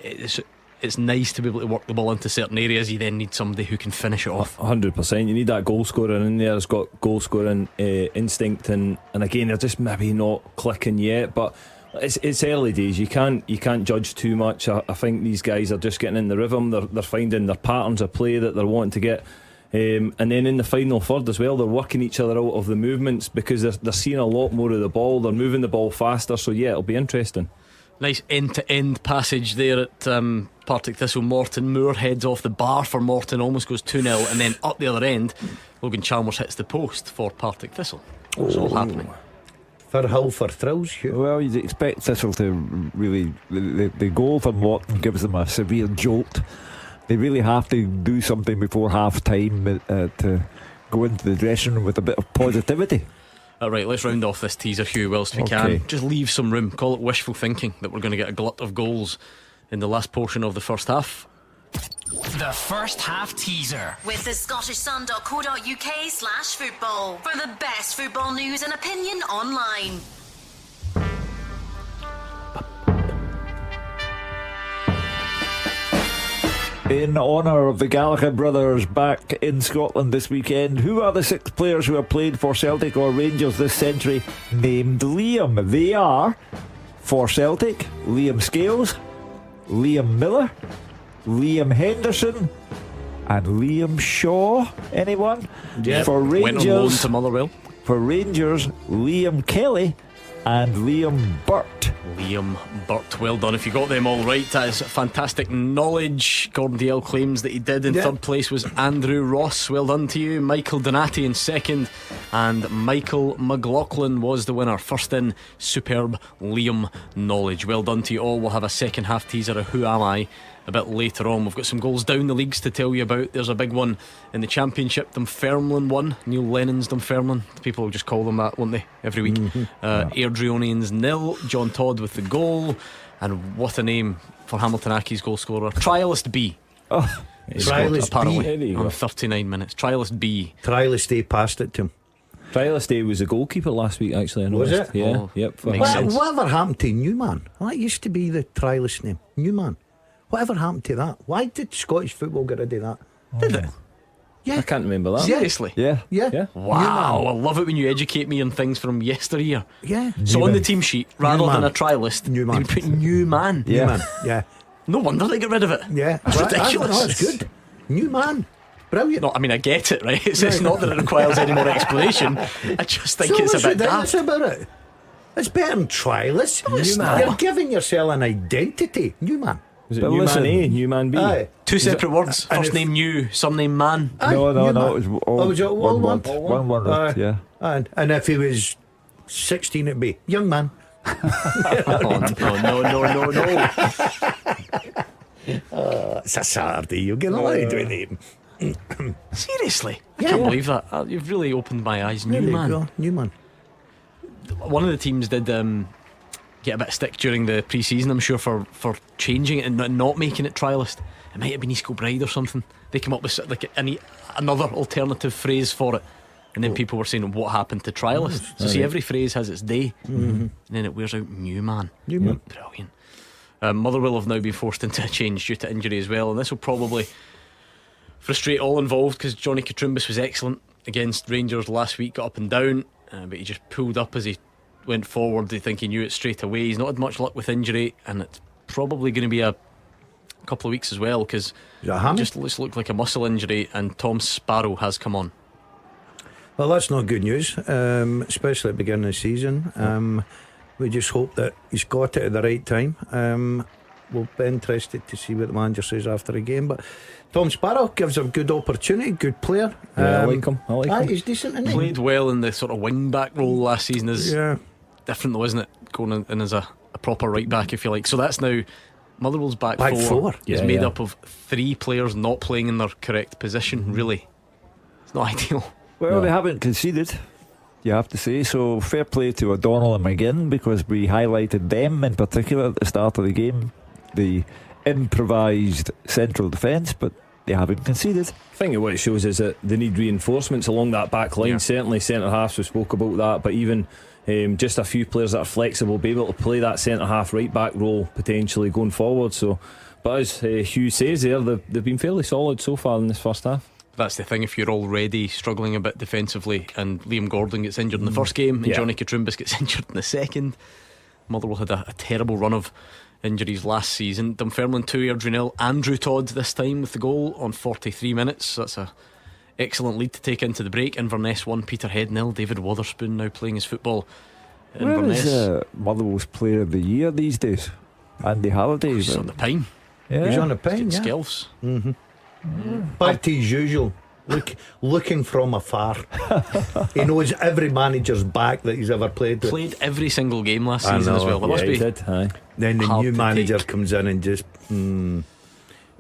It's nice to be able to work the ball into certain areas. You then need somebody who can finish it off. 100%. You need that goal scorer in there that's got goal scoring instinct, and again they're just maybe not clicking yet, but it's early days. You can't judge too much. I think these guys are just getting in the rhythm. They're finding their patterns of play that they're wanting to get, and then in the final third as well, they're working each other out of the movements because they're seeing a lot more of the ball. They're moving the ball faster, so yeah, it'll be interesting. Nice end-to-end passage there at Partick Thistle. Morton Moore heads off the bar for Morton, almost goes 2-0, and then up the other end Logan Chalmers hits the post for Partick Thistle. It's all happening. For Hull for thrills, Hugh. Well, you'd expect Thistle to really the goal for Morton gives them a severe jolt. They really have to do something before half time to go into the dressing room with a bit of positivity. Right, let's round off this teaser, Hugh, whilst we can. Just leave some room. Call it wishful thinking that we're going to get a glut of goals in the last portion of the first half. The first half teaser with the scottishsun.co.uk/football for the best football news and opinion online. In honour of the Gallagher brothers back in Scotland this weekend, who are the 6 players who have played for Celtic or Rangers this century named Liam? They are, for Celtic, Liam Scales, Liam Miller, Liam Henderson, and Liam Shaw. Anyone? Yeah. For Went on loan Rangers, to Motherwell. for Rangers, Liam Kelly and Liam Burt. Liam Burt, well done. If you got them all right, that is fantastic knowledge. Gordon Dalziel claims that he did. In third place was Andrew Ross. Well done to you. Michael Donati in second, and Michael McLaughlin was the winner. First in, superb Liam knowledge. Well done to you all. We'll have a second half teaser of Who Am I a bit later on. We've got some goals down the leagues to tell you about. There's a big one in the Championship. Dunfermline won. Neil Lennon's Dunfermline. People will just call them that, won't they, every week? Airdrieonians 0. John Todd with the goal. And what a name for Hamilton Accies goal scorer. Trialist B. Trialist apparently B. on 39 minutes. Trialist B. Trialist A passed it to him. Trialist A was the goalkeeper last week, actually. I Was noticed. it? Yeah. Oh, Yep. Whatever happened to Newman? That used to be the trialist name. Newman. Whatever happened to that? Why did Scottish football get rid of that? Did it? Yeah. I can't remember that. Seriously? Yeah. Yeah. Wow, I love it when you educate me on things from yesteryear. Yeah. So on the team sheet, rather Newman. than a trialist, Newman. they put Newman. Yeah. Newman. Yeah. No wonder they got rid of it. Yeah. That's ridiculous. No, it's good. Newman. Brilliant. No, I mean, I get it, right? It's not that it requires any more explanation. I just think it's a bit That's daft. about it. It's better than trialist. Newman. You're giving yourself an identity. Newman. Was it But Newman listen, A, Newman B? Aye. Two separate words. and First if- name new, surname man. Aye, No, Newman. it was all, Oh, was it all one? One word, Aye. yeah. And if he was 16, it'd be young man. Oh, no. It's a Saturday. You'll get annoyed with him. Seriously? I Yeah. can't believe that. You've really opened my eyes. There you Newman. go. Newman. One of the teams did get a bit of stick during the pre-season, I'm sure, for changing it and not making it trialist. It might have been East Kilbride or something. They came up with like another alternative phrase for it, and then people were saying, what happened to trialist? So see, every phrase has its day, and then it wears out Newman. Newman. Brilliant. Motherwell have now been forced into a change due to injury as well, and this will probably frustrate all involved, because Johnny Katrumbis was excellent against Rangers last week, got up and down, but he just pulled up as he went forward. I think he knew it straight away. He's not had much luck with injury, and it's probably going to be a couple of weeks as well, because it just looked like a muscle injury, and Tom Sparrow has come on. Well, that's not good news, especially at the beginning of the season. We just hope that he's got it at the right time. We'll be interested to see what the manager says after the game. But Tom Sparrow gives him good opportunity, good player. Yeah, I like him. He's decent, isn't he? Played well in the sort of wing back role last season. Is different though, isn't it? Going in as a proper right back, if you like. So that's now Motherwell's back four is made up of 3 players not playing in their correct position. Really, it's not ideal. Well, they haven't conceded, you have to say, so fair play to O'Donnell and McGinn, because we highlighted them in particular at the start of the game, the improvised central defence, but they haven't conceded. I think what it shows is that they need reinforcements along that back line. Certainly centre halves, we spoke about that, but even just a few players that are flexible, be able to play that centre half right back role potentially going forward. So, but as Hugh says there, they've been fairly solid so far in this first half. That's the thing, if you're already struggling a bit defensively and Liam Gordon gets injured in the first game and Johnny Katrumbis gets injured in the second. Motherwell had a terrible run of injuries last season. Dunfermline 2, Airdrie 0. Andrew Todd this time with the goal on 43 minutes. That's a excellent lead to take into the break. Inverness 1, Peterhead 0. David Wotherspoon now playing his football at Where Inverness. is Motherwell's player of the year these days? Andy Halliday. He's on the pine. Yeah. He's on the pine, yeah. Skills. Back to his usual, looking from afar. He knows every manager's back that he's ever played with. Played every single game last I season know, as well. There must he be did, aye. Then the hard new to manager take. comes in and just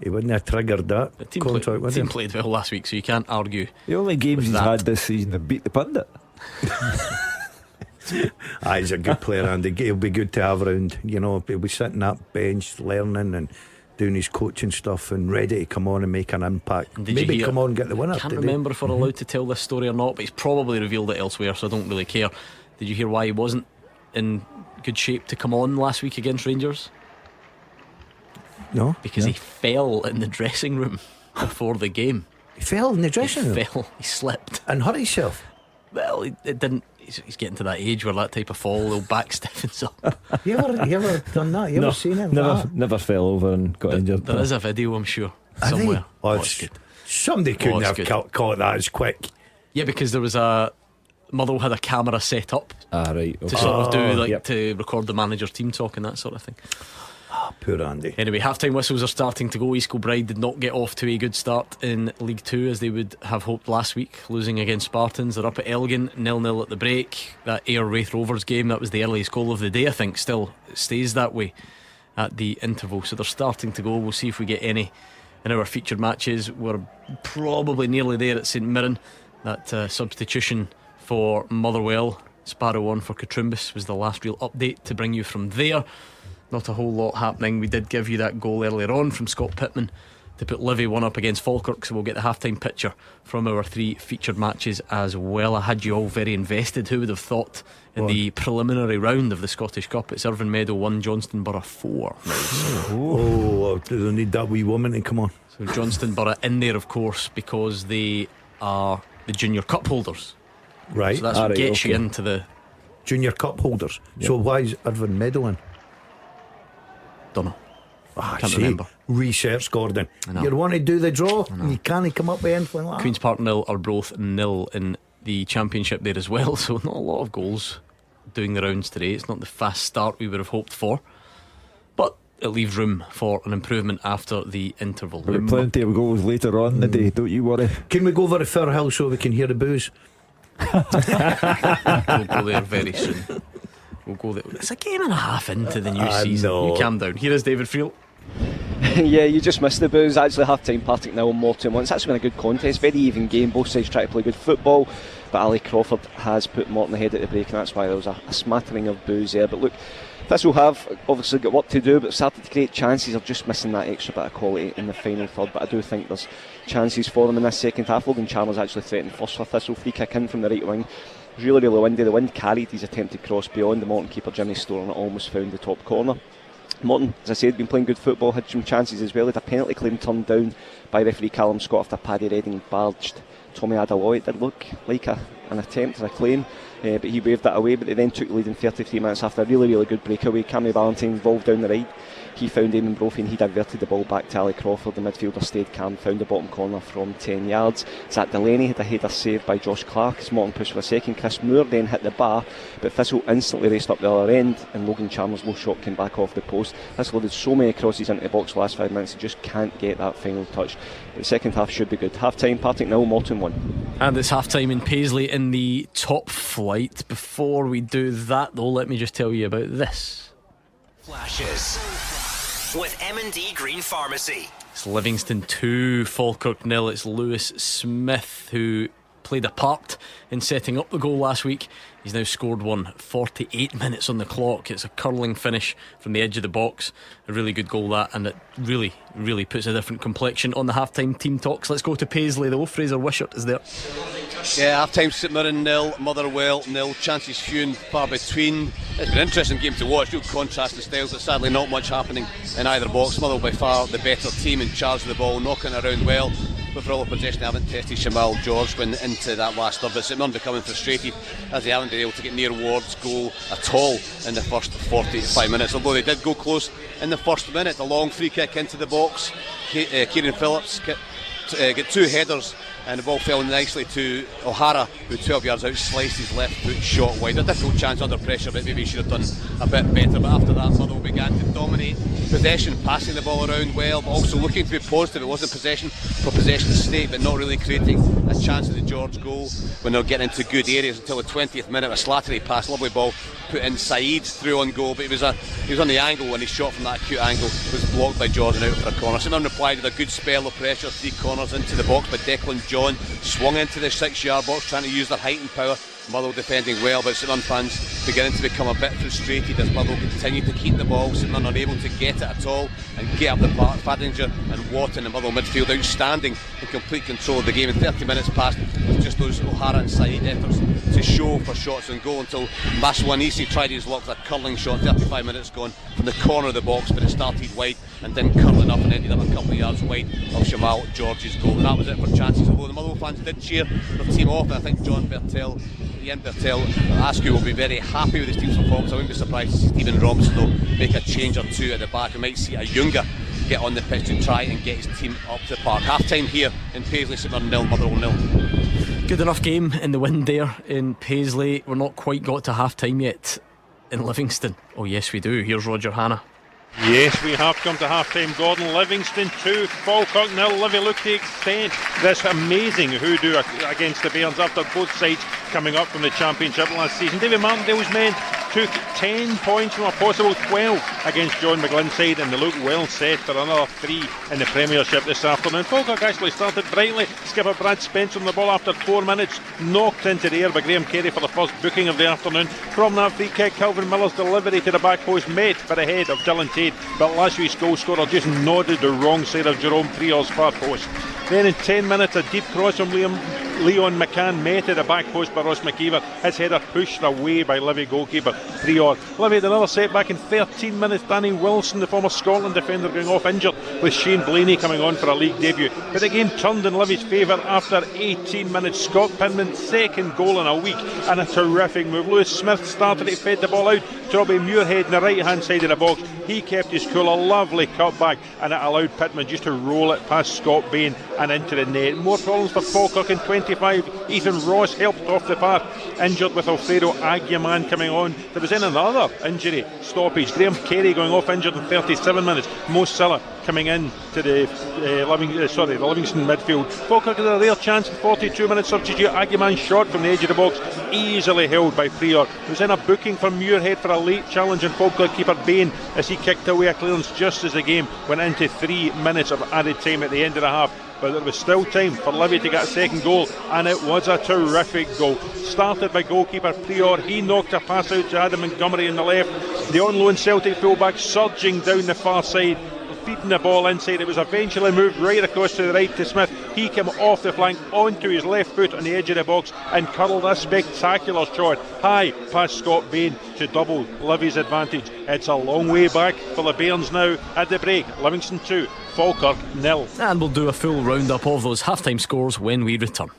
He wouldn't have triggered that The team, contract with team him. played well last week, so you can't argue. The only games he's that. had this season have beat the pundit. He's a good player, and he'll be good to have around. You know, he'll be sitting that bench learning and doing his coaching stuff and ready to come on and make an impact. Did Maybe you hear, come on and get the winner. I can't today. remember if we're allowed to tell this story or not, but he's probably revealed it elsewhere, so I don't really care. Did you hear why he wasn't in good shape to come on last week against Rangers? No, because he fell in the dressing room before the game. He fell in the dressing room? He slipped and hurt himself. Well, it didn't. He's getting to that age where that type of fall will back stiffens up. You ever done that? You ever seen him? Never fell over and got injured. There is a video, I'm sure, Are they? somewhere. Oh, it's good. Somebody couldn't have caught that as quick. Yeah, because there was Motherwell had a camera set up right, to sort of do to record the manager's team talk and that sort of thing. Poor Andy. Anyway, half-time whistles are starting to go. East Kilbride did not get off to a good start in League 2 as they would have hoped last week, losing against Spartans. They're up at Elgin, 0-0 at the break. That Ayr Wraith Rovers game, that was the earliest goal of the day, I think. Still stays that way at the interval, so they're starting to go. We'll see if we get any in our featured matches. We're probably nearly there at St Mirren. That substitution for Motherwell, Sparrow on for Catrumbis, was the last real update to bring you from there. Not a whole lot happening. We did give you that goal earlier on from Scott Pittman to put Livy 1 up against Falkirk, so we'll get the half-time picture from our 3 featured matches as well. I had you all very invested. Who would have thought in the preliminary round of the Scottish Cup it's Irvine Meadow 1, Johnstonborough 4. Do they need that wee woman to come on? So Johnstonborough in there, of course, because they are the Junior Cup holders. Right. So that's what gets you into the Junior Cup holders. So why is Irvine Meadow in? Don't know. Can't remember. Research, Gordon. You want to do the draw? You can't come up with anything like that. Queen's Park 0 are both 0 in the Championship there as well, so not a lot of goals doing the rounds today. It's not the fast start we would have hoped for, but it leaves room for an improvement after the interval. There'll be plenty of goals later on in the day, don't you worry. Can we go over to Firhill so we can hear the boos? We'll go there very soon. We'll go there. It's a game and a half into the new season. You calm down. Here is David Friel. Yeah, you just missed the booze. Actually, half-time Partick 0, Morton 1. It's actually been a good contest, very even game. Both sides try to play good football, but Ali Crawford has put Morton ahead at the break, and that's why there was a smattering of boos there. But look, Thistle have obviously got work to do, but started to create chances. Are just missing that extra bit of quality in the final third. But I do think there's chances for them in this second half. Logan Chalmers actually threatened first for Thistle. Free kick in from the right wing. Really windy. The wind carried his attempted cross beyond the Morton keeper Jimmy Store, and it almost found the top corner. Morton, as I said, been playing good football, had some chances as well. Had a penalty claim turned down by referee Callum Scott after Paddy Redding barged Tommy Adaloy. It did look like an attempt at a claim, but he waved that away. But they then took the lead in 33 minutes after a really good breakaway. Cammy Valentine involved down the right. He found Eamon Brophy and he diverted the ball back to Ali Crawford. The midfielder stayed calm, found the bottom corner from 10 yards. Zach Delaney had a header saved by Josh Clark as Morton pushed for a second. Chris Moore then hit the bar, but Thistle instantly raced up the other end, and Logan Chalmers' low shot came back off the post. Thistle did so many crosses into the box the last 5 minutes, he just can't get that final touch. But the second half should be good. Half time, Partick 0, Morton 1. And it's half time in Paisley in the top flight. Before we do that though, let me just tell you about this. Flashes with M&D Green Pharmacy. It's Livingston 2, Falkirk 0. It's Lewis Smith who played a part in setting up the goal last week. He's now scored one, 48 minutes on the clock. It's a curling finish from the edge of the box. A really good goal that, and it really puts a different complexion on the half-time team talks. Let's go to Paisley though. Fraser Wishart is there. Yeah, half-time St Mirren 0, Motherwell 0. Chances few and far between. It's been an interesting game to watch. Real contrast in styles, but sadly not much happening in either box. Motherwell by far the better team, in charge of the ball, knocking around well. But for all the possession, they haven't tested Shamal George when into that last third. But St Mirren becoming frustrated as they haven't been able to get near Ward's goal at all in the first 45 minutes. Although they did go close in the first minute. The long free kick into the box. Kieran Phillips get 2 headers and the ball fell nicely to O'Hara, who 12 yards out sliced his left foot shot wide. A difficult chance under pressure, but maybe he should have done a bit better. But after that, Motherwell began to dominate possession, passing the ball around well, but also looking to be positive. It wasn't possession for possession's sake, but not really creating a chance at the George goal when they're getting into good areas until the 20th minute. A Slattery pass, lovely ball put in. Saeed through on goal, but he was on the angle when he shot from that acute angle, was blocked by Jordan out for a corner. St Mirren replied with a good spell of pressure, 3 corners into the box by Declan John, swung into the 6-yard box trying to use their height and power. Motherwell defending well, but St Mirren fans beginning to become a bit frustrated as Motherwell continue to keep the ball. St Mirren unable to get it at all and get up the park. Fadinger and Watt in the Motherwell midfield outstanding in complete control of the game. And 30 minutes passed with just those O'Hara and Saeed efforts to show for shots on goal until Maswanisi tried his luck with a curling shot. 35 minutes gone from the corner of the box, but it started wide and didn't curl enough and ended up a couple of yards wide of Jamal George's goal. And that was it for chances, although the Motherwell fans did cheer their team off. And I think Ian Bertel Askew will be very happy with his team's performance. I wouldn't be surprised to see Stephen Robinson though make a change or two at the back. We might see a Younger get on the pitch and try and get his team up to the park. Half time here in Paisley, St Mirren 0, Motherwell 0. Good enough game in the wind there in Paisley. We're not quite got to half time yet in Livingston. Oh yes we do. Here's Roger Hanna. Yes, we have come to half-time, Gordon. Livingston 2, Falkirk 0. Livy look to extend this amazing hoodoo against the Bairns after both sides coming up from the Championship last season. David Martindale's men took 10 points from a possible 12 against John McGlynn's side, and they look well set for another 3 in the Premiership this afternoon. Falkirk actually started brightly. Skipper Brad Spencer on the ball after 4 minutes, knocked into the air by Graham Carey for the first booking of the afternoon. From that free kick, Calvin Miller's delivery to the back post met for the head of Dylan Tate, but last week's goal scorer just nodded the wrong side of Jerome Friel's far post. Then in 10 minutes, a deep cross from Leon McCann met at the back post by Ross McKeever. His header pushed away by Livy goalkeeper Friel. Livy had another setback in 13 minutes. Danny Wilson, the former Scotland defender, going off injured, with Shane Blaney coming on for a league debut. But the game turned in Livy's favour after 18 minutes. Scott Pinman's second goal in a week, and a terrific move. Lewis Smith started it, fed the ball out to Robbie Muirhead in the right hand side of the box. He kept his cool, a lovely cutback, and it allowed Pittman just to roll it past Scott Bain and into the net. More problems for Falkirk in 25. Ethan Ross helped off the park, injured with Alfredo Aguiman coming on. There was then another injury stoppage. Graham Carey going off injured in 37 minutes. Mo Silla coming in to the Livingston midfield. Falkirk had a rare chance in 42 minutes. Substitute Aguiman shot from the edge of the box, easily held by Friel. There was then a booking from Muirhead for a late challenge on Falkirk keeper Bain as he kicked away a clearance just as the game went into 3 minutes of added time at the end of the half. But there was still time for Livy to get a second goal, and it was a terrific goal. Started by goalkeeper Prior. He knocked a pass out to Adam Montgomery on the left. The on loan Celtic fullback surging down the far side, feeding the ball inside. It was eventually moved right across to the right to Smith. He came off the flank onto his left foot on the edge of the box and curled a spectacular shot high past Scott Bain to double Livy's advantage. It's a long way back for the Bairns now at the break. Livingston 2, Falkirk 0. And we'll do a full roundup of those half-time scores when we return.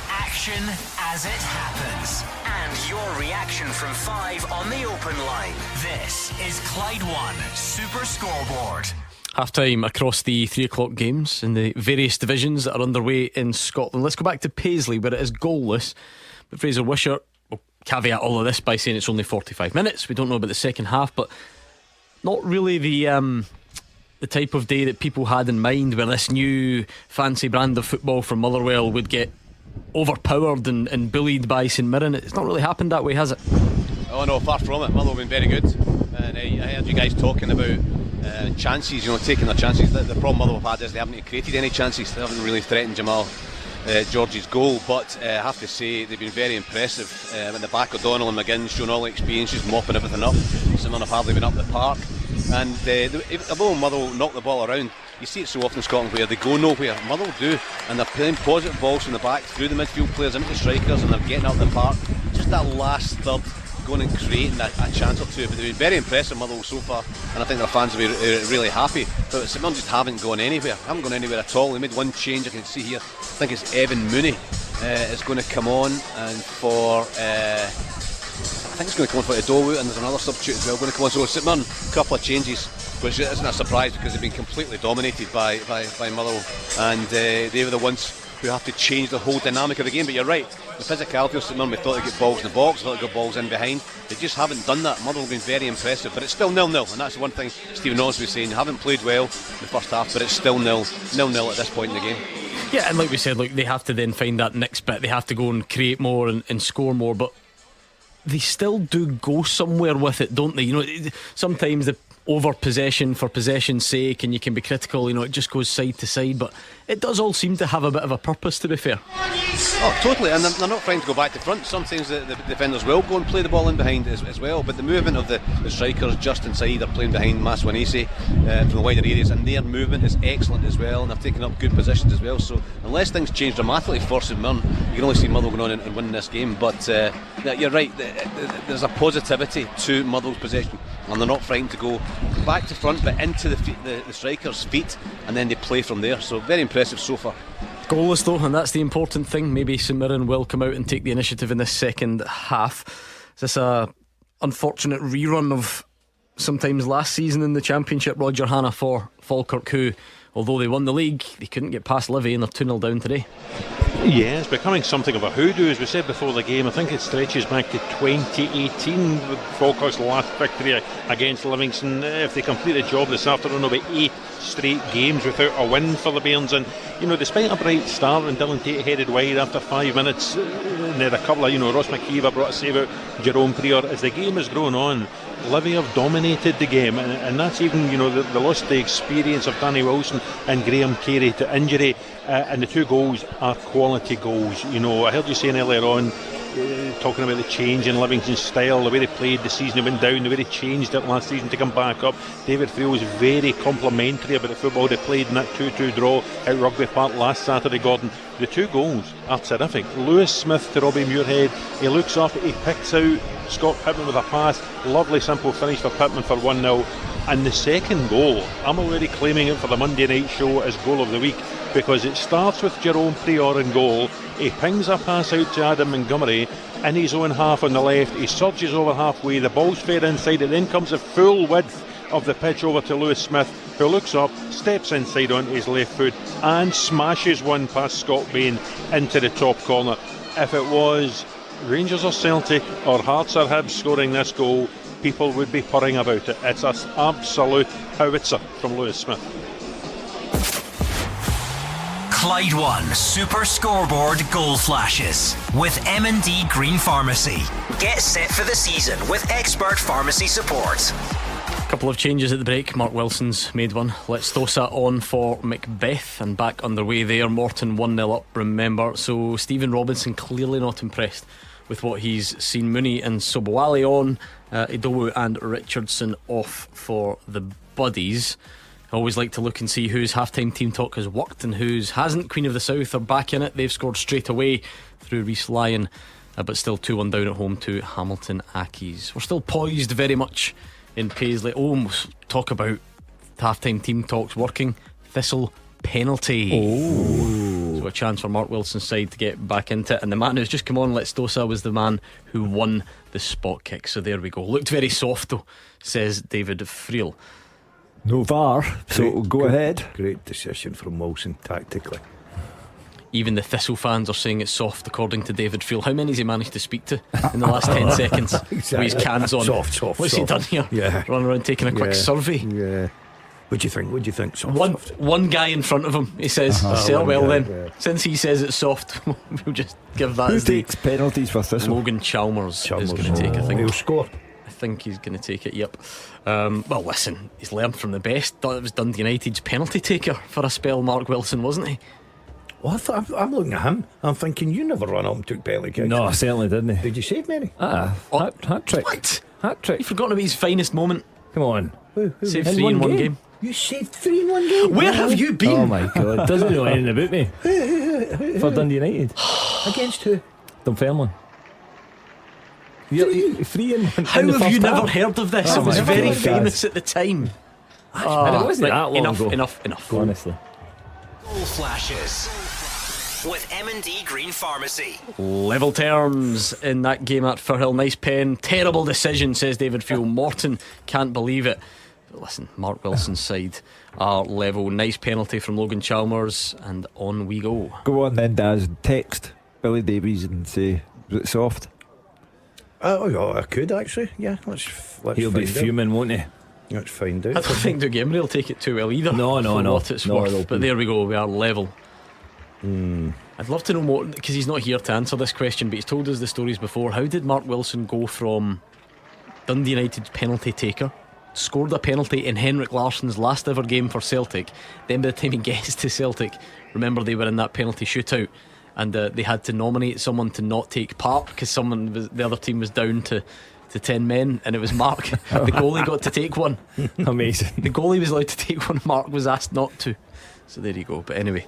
Action as it happens, and your reaction from 5 on the open line. This is Clyde One Super Scoreboard. Half-time across the 3 o'clock games in the various divisions that are underway in Scotland. Let's go back to Paisley, where it is goalless, but Fraser Wishart will caveat all of this by saying it's only 45 minutes. We don't know about the second half, but not really the type of day that people had in mind, where this new fancy brand of football from Motherwell would get overpowered and bullied by St Mirren. It's not really happened that way, has it? Oh no, far from it. Motherwell have been very good, and I heard you guys talking about chances, taking their chances. The problem Motherwell have had is they haven't created any chances. They haven't really threatened Jamal George's goal, but I have to say they've been very impressive. In the back, O'Donnell and McGinn showing all the experience, just mopping everything up. St Mirren have hardly been up the park, and although Motherwell knock the ball around, you see it so often in Scotland where they go nowhere. Motherwell do, and they're playing positive balls from the back through the midfield players into the strikers, and they're getting up the park. Just that last third, going and creating a chance or two. But they've been very impressive, Motherwell, so far, and I think their fans will be really happy. But St Mirren just haven't gone anywhere. Haven't gone anywhere at all. They made one change I can see here. I think it's Evan Mooney is going to come on, and for I think it's going to come on for Idowu, and there's another substitute as well going to come on. So St Mirren, a couple of changes which isn't a surprise because they've been completely dominated by Motherwell, and they were the ones who have to change the whole dynamic of the game. But you're right, the physicality of St Mirren, we thought they'd get balls in the box, we thought they'd get balls in behind. They just haven't done that. Motherwell have been very impressive, but it's still 0-0, and that's the one thing Stephen Osborne was saying. They haven't played well in the first half, but it's still 0-0 at this point in the game. Yeah, and like we said, they have to then find that next bit. They have to go and create more and score more, but they still do go somewhere with it, don't they? You know, sometimes the over possession for possession's sake, and you can be critical, you know, it just goes side to side, but it does all seem to have a bit of a purpose, to be fair. Oh, totally, and they're not trying to go back to front. Sometimes the defenders will go and play the ball in behind as well, but the movement of the strikers just inside are playing behind Maswanese from the wider areas, and their movement is excellent as well, and they've taken up good positions as well. So unless things change dramatically for St Mirren, you can only see Motherwell going on and winning this game. But you're right, there's a positivity to Motherwell's possession, and they're not frightened to go back to front but into the strikers' feet, and then they play from there. So very impressive so far. Goalless though, and that's the important thing. Maybe St Mirren will come out and take the initiative in this second half. Is this a unfortunate rerun of sometimes last season in the Championship, Roger Hannah, for Falkirk, who, although they won the league, they couldn't get past Livy, and they're 2-0 down today? Yeah, it's becoming something of a hoodoo, as we said before the game. I think it stretches back to 2018 with Falkirk's last victory against Livingston. If they complete the job this afternoon, it'll be 8 straight games without a win for the Bairns. And you know, despite a bright start and Dylan Tate headed wide after 5 minutes, and they had a couple of, you know, Ross McKeever brought a save out, Jerome Prior. As the game has grown on, Livy have dominated the game, and that's even, you know, they lost the experience of Danny Wilson and Graham Carey to injury, and the 2 goals are quality goals. You know, I heard you saying earlier on, talking about the change in Livingston's style, the way they played the season, they went down, the way they changed it last season to come back up. David Friel was very complimentary about the football they played in that 2-2 draw at Rugby Park last Saturday, Gordon. The 2 goals are terrific. Lewis Smith to Robbie Muirhead, he looks up, he picks out Scott Pittman with a pass, lovely simple finish for Pittman for 1-0. And the second goal, I'm already claiming it for the Monday night show as goal of the week, because it starts with Jerome Prior in goal. He pings a pass out to Adam Montgomery in his own half on the left. He surges over halfway, the ball's fair inside, it then comes the full width of the pitch over to Lewis Smith, who looks up, steps inside onto his left foot and smashes one past Scott Bain into the top corner. If it was Rangers or Celtic or Hearts or Hibs scoring this goal, people would be purring about it. It's an absolute howitzer from Lewis Smith. Clyde One Super Scoreboard Goal Flashes with M&D Green Pharmacy. Get set for the season with expert pharmacy support. Couple of changes at the break. Mark Wilson's made one. Let's Stosa on for Macbeth, and back underway there. Morton 1-0 up, remember. So Stephen Robinson clearly not impressed with what he's seen. Mooney and Sobowale on, Idowu and Richardson off for the Buddies. I always like to look and see whose halftime team talk has worked and whose hasn't. Queen of the South are back in it. They've scored straight away through Reece Lyon, but still 2-1 down at home to Hamilton Accies. We're still poised very much in Paisley. Talk about halftime team talks working. Thistle penalty. So a chance for Mark Wilson's side to get back into it, and the man who's just come on, Let's Stosa, was the man who won the spot kick. So there we go. Looked very soft though, says David Friel. No VAR, so go ahead. Great decision from Wilson tactically. Even the Thistle fans are saying it's soft, according to David Friel. How many has he managed to speak to in the last 10 seconds? Exactly. With his cans on. Soft. What's he done here? Yeah. Running around taking a quick survey. Yeah. What do you think? Soft. One guy in front of him, he says, since he says it's soft, we'll just give that. Who as takes penalties for Thistle? Logan Chalmers is going to take, I think. He'll score. I think he's going to take it, yep. Well, listen, he's learned from the best. Thought it was Dundee United's penalty taker for a spell, Mark Wilson, wasn't he? Well, I'm looking at him, I'm thinking, you never run up and took penalty kicks. No, I certainly didn't. Did you save many? Hat trick. What? Hat trick. You've forgotten about his finest moment. Come on. Saved 3 in one game. You saved 3 in one game? Where have you been? Oh my God, doesn't know anything about me. For Dundee United. Against who? Dunfermline. 3 in one. How have you never heard of this? It was very famous at the time. It wasn't that long ago. Enough. Honestly. Goal Flashes with M&D Green Pharmacy. Level terms in that game at Firhill. Nice pen. Terrible decision, says David Friel. Morton can't believe it. But listen, Mark Wilson's side are level. Nice penalty from Logan Chalmers, and on we go. Go on then, Daz. Text Billy Davies and say, was it soft? Oh, yeah, I could actually. Yeah, let's He'll be fuming, won't he? Let's find out. I don't think Dougie Emery will take it too well either. No. What it's worth. But there we go, we are level. I'd love to know more, because he's not here to answer this question, but he's told us the stories before. How did Mark Wilson go from Dundee United's penalty taker, scored a penalty in Henrik Larsson's last ever game for Celtic, then by the time he gets to Celtic, remember they were in that penalty shootout, and they had to nominate someone to not take part because the other team was down to 10 men, and it was Mark. The goalie got to take one. Amazing. The goalie was allowed to take one, Mark was asked not to. So there you go. But anyway,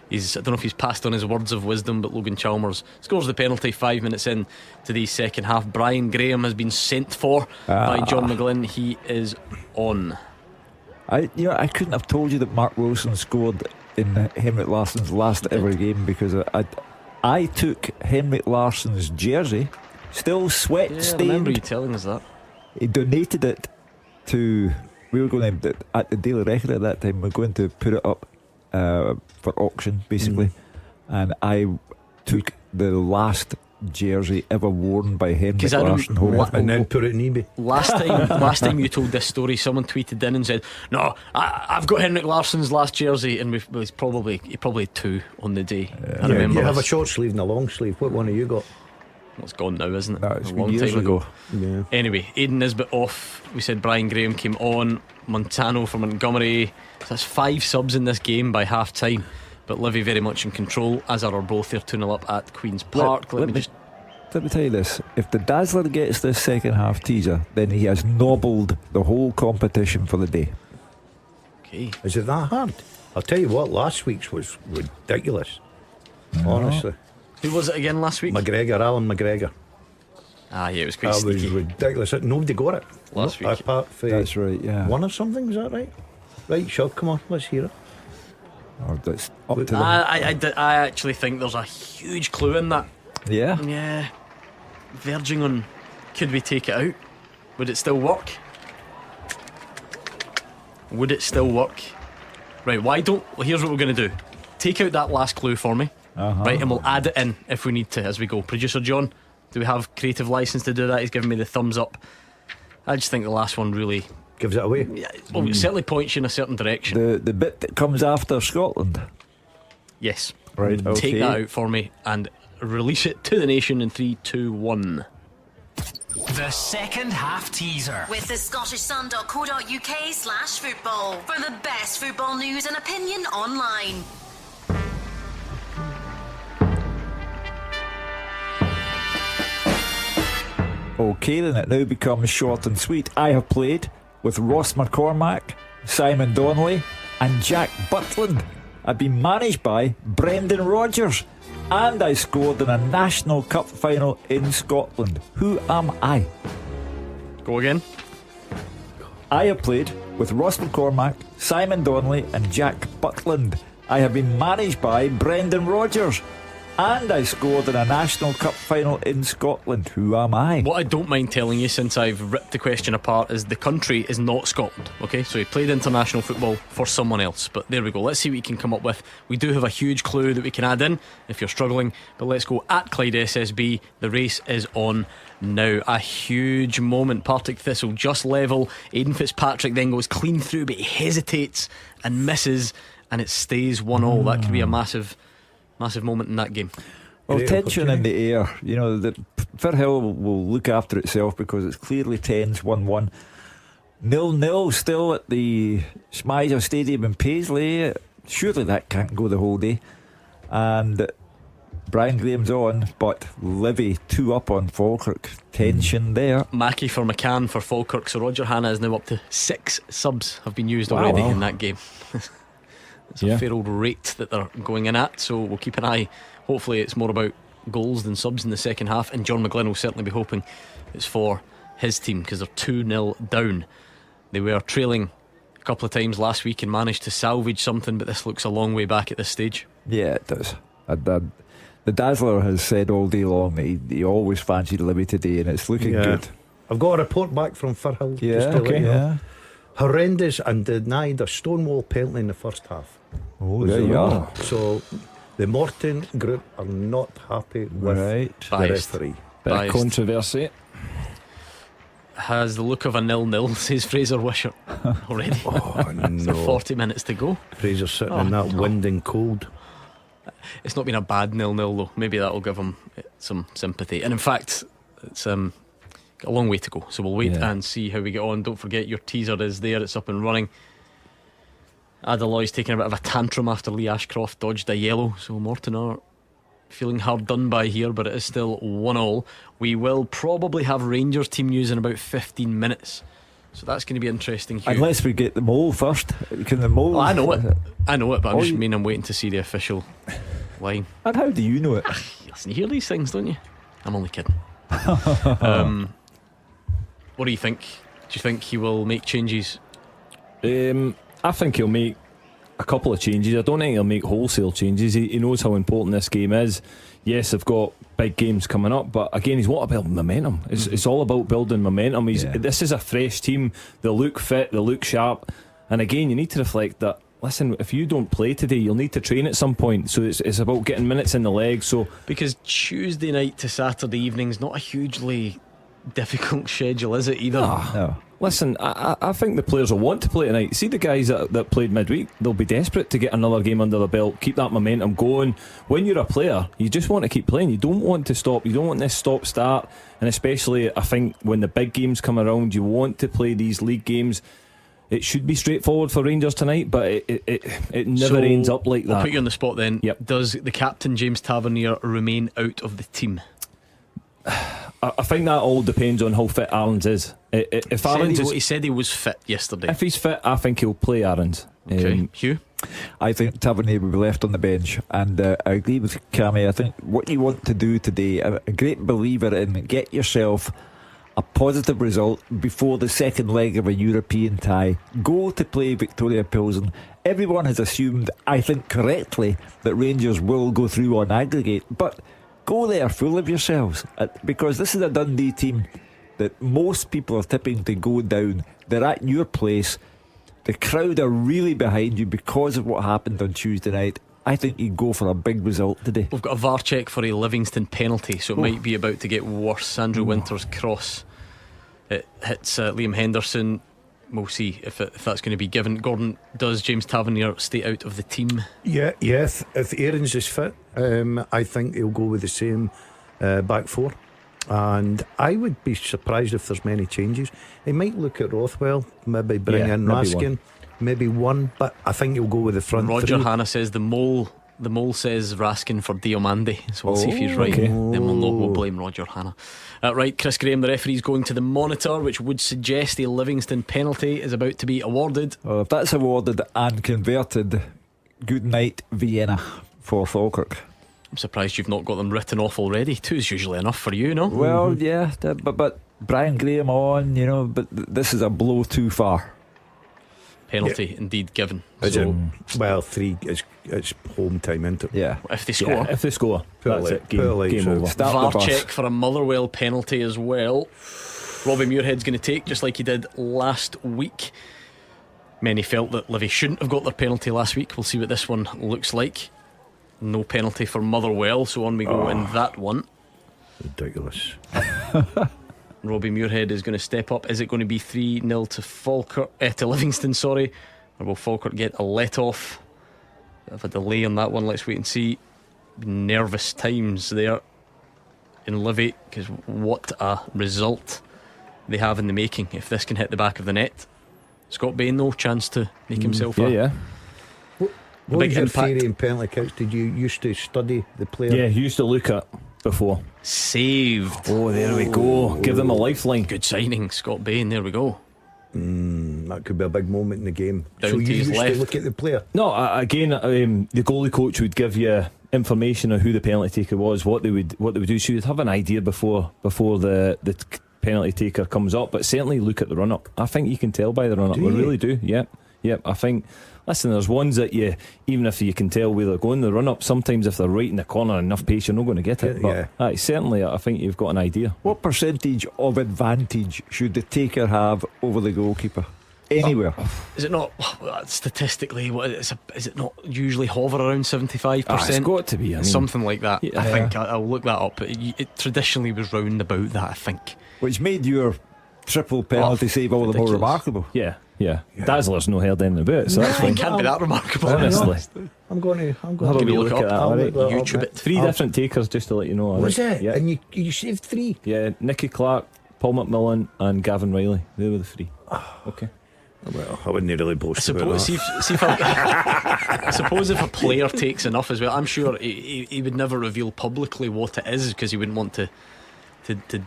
I don't know if he's passed on his words of wisdom, but Logan Chalmers scores the penalty 5 minutes in to the second half. Brian Graham has been sent for by John McGlynn. He is on. I couldn't have told you that Mark Wilson scored in Henrik Larsson's last ever game, because I took Henrik Larsson's jersey, still sweat stained. I remember you telling us that. He donated it to, we were going to, at the Daily Record at that time, we were going to put it up for auction basically, and I took the last jersey ever worn by Henrik Larsson home, and then put it in eBay. Last time you told this story, someone tweeted in and said, "No, I've got Henrik Larsson's last jersey," and he probably had two on the day. I remember. You have a short sleeve and a long sleeve. What one have you got? Well, it's gone now, isn't it? No, it's a long years time ago. Yeah. Anyway, Aidan Nisbet off. We said Brian Graham came on. Montano for Montgomery. So that's 5 subs in this game by half time. But Livy very much in control, as are both. They're 2-0 up at Queen's Park. Let me tell you this: if the Dazzler gets this second half teaser, then he has nobbled the whole competition for the day. Okay. Is it that hard? I'll tell you what, last week's was ridiculous. Honestly. Who was it again last week? Alan McGregor. Yeah, it was quite That sneaky. was ridiculous. Nobody got it last week. Apart from That's right, yeah. 1 or something, is that right? Right, sure, come on, let's hear it. That's up to them. I actually think there's a huge clue in that. Yeah. Verging on, could we take it out? Would it still work? Right, here's what we're going to do. Take out that last clue for me. Right, and we'll add it in if we need to as we go. Producer John, do we have creative license to do that? He's giving me the thumbs up. I just think the last one really gives it away. Yeah, well, it certainly points you in a certain direction. The bit that comes after Scotland. Yes. Right, okay. Take that out for me and release it to the nation in 3, 2, 1. The second half teaser with the scottishsun.co.uk/football for the best football news and opinion online. Okay, then it now becomes short and sweet. I have played with Ross McCormack, Simon Donnelly and Jack Butland. I've been managed by Brendan Rodgers, and I scored in a National Cup final in Scotland. Who am I? Go again. I have played with Ross McCormack, Simon Donnelly and Jack Butland. I have been managed by Brendan Rodgers, and I scored in a National Cup final in Scotland. Who am I? What I don't mind telling you, since I've ripped the question apart, is the country is not Scotland. Okay, so he played international football for someone else. But there we go. Let's see what you can come up with. We do have a huge clue that we can add in if you're struggling. But let's go at Clyde SSB. The race is on now. A huge moment. Partick Thistle just level. Aidan Fitzpatrick then goes clean through, but he hesitates and misses, and it stays 1-1. That could be a massive moment in that game. Well, tension in the air. You know, that Friel will look after itself because it's clearly tense. 1-1. 0-0 still at the Schmeiser Stadium in Paisley. Surely that can't go the whole day. And Brian Graham's on, but Livy 2 up on Falkirk. Tension there. Mackie for McCann for Falkirk. So Roger Hanna is now up to 6 subs have been used already in that game. It's a fair old rate that they're going in at, so we'll keep an eye. Hopefully it's more about goals than subs in the second half, and John McGlynn will certainly be hoping it's for his team because they're 2-0 down. They were trailing a couple of times last week and managed to salvage something, but this looks a long way back at this stage. Yeah, it does. The Dazzler has said all day long that he always fancied Livy today, and it's looking good. I've got a report back from Firhill. Yeah, okay. horrendous and denied a stonewall penalty in the first half. Oh, there you are. So the Morton group are not happy with the referee. Bit of controversy. Has the look of a 0-0, says Fraser Wishart already. Oh no, 40 minutes to go. Fraser's sitting in that wind and cold. It's not been a bad 0-0 though. Maybe that'll give him some sympathy. And in fact, it's got a long way to go, so we'll wait and see how we get on. Don't forget your teaser is there, it's up and running. Adeloy's taking a bit of a tantrum after Lee Ashcroft dodged a yellow, so Morton are feeling hard done by here, but it is still 1-1. We will probably have Rangers team news in about 15 minutes, so that's going to be interesting, Hugh. Unless we get the mole first. Can the mole? Oh, I know it, but I mean I'm waiting to see the official line. And how do you know it? Listen, you hear these things, don't you? I'm only kidding. What do you think? Do you think he will make changes? I think he'll make a couple of changes. I don't think he'll make wholesale changes. He knows how important this game is. Yes, they've got big games coming up, but again, he's what about momentum? It's all about building momentum. This is a fresh team. They look fit, they look sharp, and again, you need to reflect that. Listen, if you don't play today, you'll need to train at some point. So it's about getting minutes in the leg. So because Tuesday night to Saturday evening's not a hugely difficult schedule, is it either? No. Listen, I think the players will want to play tonight. See the guys that played midweek, they'll be desperate to get another game under the belt, keep that momentum going. When you're a player, you just want to keep playing. You don't want to stop. You don't want this stop-start. And especially, I think, when the big games come around, you want to play these league games. It should be straightforward for Rangers tonight, but it never ends up like that. I'll put you on the spot then. Yep. Does the captain, James Tavernier, remain out of the team? I think that all depends on how fit Aarons is. If Aarons he said he was fit yesterday. If he's fit, I think he'll play Aarons. Okay, Hugh? I think Tavernier will be left on the bench, and I agree with Cammy. I think what you want to do today, I'm a great believer in get yourself a positive result before the second leg of a European tie. Go to play Victoria Pilsen. Everyone has assumed, I think correctly, that Rangers will go through on aggregate, but go there full of yourselves, because this is a Dundee team that most people are tipping to go down. They're at your place. The crowd are really behind you because of what happened on Tuesday night. I think you go for a big result today. We've got a VAR check for a Livingston penalty, so it might be about to get worse. Andrew Winter's cross, it hits Liam Henderson. We'll see if that's going to be given. Gordon, does James Tavernier stay out of the team? Yes. If Aarons is fit, I think he'll go with the same back four, and I would be surprised if there's many changes. He might look at Rothwell, maybe bring in Raskin, maybe one, but I think he'll go with the front Roger three. Hanna says the mole says Raskin for Diomande, so we'll see if he's right. Then we'll know. We'll blame Roger Hanna. Right, Chris Graham, the referee's going to the monitor, which would suggest a Livingston penalty is about to be awarded. Well, if that's awarded and converted, good night Vienna for Falkirk. I'm surprised you've not got them written off already. 2 is usually enough for you, no? Well, yeah, but Brian Graham on, but this is a blow too far. Penalty indeed given. Well, 3 it's home time, isn't it? Yeah. If they score, if they score, that's it. Game over. VAR check for a Motherwell penalty as well. Robbie Muirhead's going to take, just like he did last week. Many felt that Livy shouldn't have got their penalty last week. We'll see what this one looks like. No penalty for Motherwell, so on we go in that one. Ridiculous. Robbie Muirhead is going to step up. Is it going to be 3-0 to Falkirk, to Livingston, sorry, or will Falkirk get a let off? Bit of a delay on that one. Let's wait and see. Nervous times there in Livy, because what a result they have in the making if this can hit the back of the net. Scott Bain, though, chance to make himself What big was your impact. theory in penalty kicks? Did you used to study the player? Yeah, he used to look at before. Saved. Oh, there we go. Give them a lifeline. Good signing, Scott Bain. There we go. That could be a big moment in the game. Down so to you his used left. to look at the player. No, again, the goalie coach would give you information on who the penalty taker was, what they would do. So you'd have an idea before the penalty taker comes up. But certainly look at the run up. I think you can tell by the run up. We really do. Yep. I think. Listen, there's ones that even if you can tell where they're going, the run up, sometimes if they're right in the corner enough pace, you're not going to get it. But certainly, I think you've got an idea. What percentage of advantage should the taker have over the goalkeeper? anywhere. Is it not statistically? Is it not usually hover around 75%? It's got to be. I mean, something like that. Yeah. I think I'll look that up. It traditionally was round about that, I think. Which made your triple penalty save all the more remarkable. Yeah. Dazzler's no heard anything about it, so that's It fine. can't be that remarkable. Honestly, I'm going to have a wee look at that. I'll Alright, look that YouTube up, it. 3 different takers, just to let you know. Was it? Yeah. And you saved 3? Yeah, Nicky Clark, Paul McMillan, and Gavin Riley. They were the 3. Okay. Well, I wouldn't really boast about that. I suppose if a player takes enough as well, I'm sure he would never reveal publicly what it is because he wouldn't want to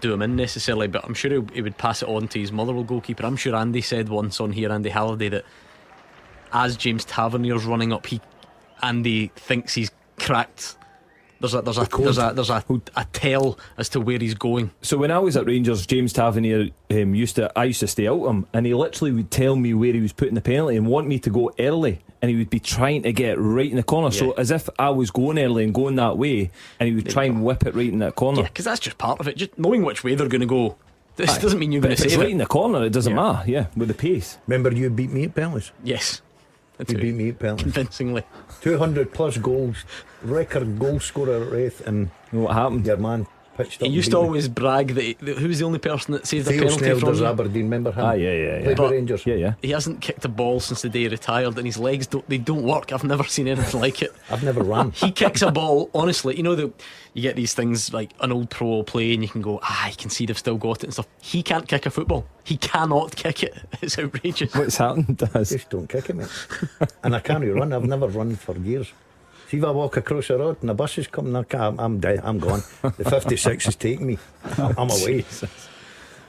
do him in necessarily, but I'm sure he would pass it on to his Motherwell goalkeeper. I'm sure Andy said once on here, Andy Halliday, that as James Tavernier's running up, Andy thinks he's cracked. There's a tell as to where he's going. So when I was at Rangers, James Tavernier I used to stay out him, and he literally would tell me where he was putting the penalty and want me to go early, and he would be trying to get right in the corner, so as if I was going early and going that way, and he would try and whip it right in that corner. Yeah, because that's just part of it. Just knowing which way they're going to go. This doesn't mean you're going to save save it. it In the corner, it doesn't matter. Yeah, with the pace. Remember, you beat me at penalties. Yes, You beat me at penalties convincingly. 200 plus goals, record goal scorer at Wraith, and what happened? Your man pitched up. He used to always brag that who was the only person that saved a Theo penalty from Snelders, him? Aberdeen, remember him? Yeah. Played with Rangers. Yeah. He hasn't kicked a ball since the day he retired, and his legs don't work. I've never seen anything like it. I've never run. He kicks a ball, honestly. You know you get these things like an old pro will play, and you can go, you can see they've still got it and stuff. He can't kick a football. He cannot kick it. It's outrageous. What's happened to us? Just don't kick it, mate. And I can't run. I've never run for years. See if I walk across the road and the bus is coming, I'm dead. I'm gone. The 56 is taking me. I'm away.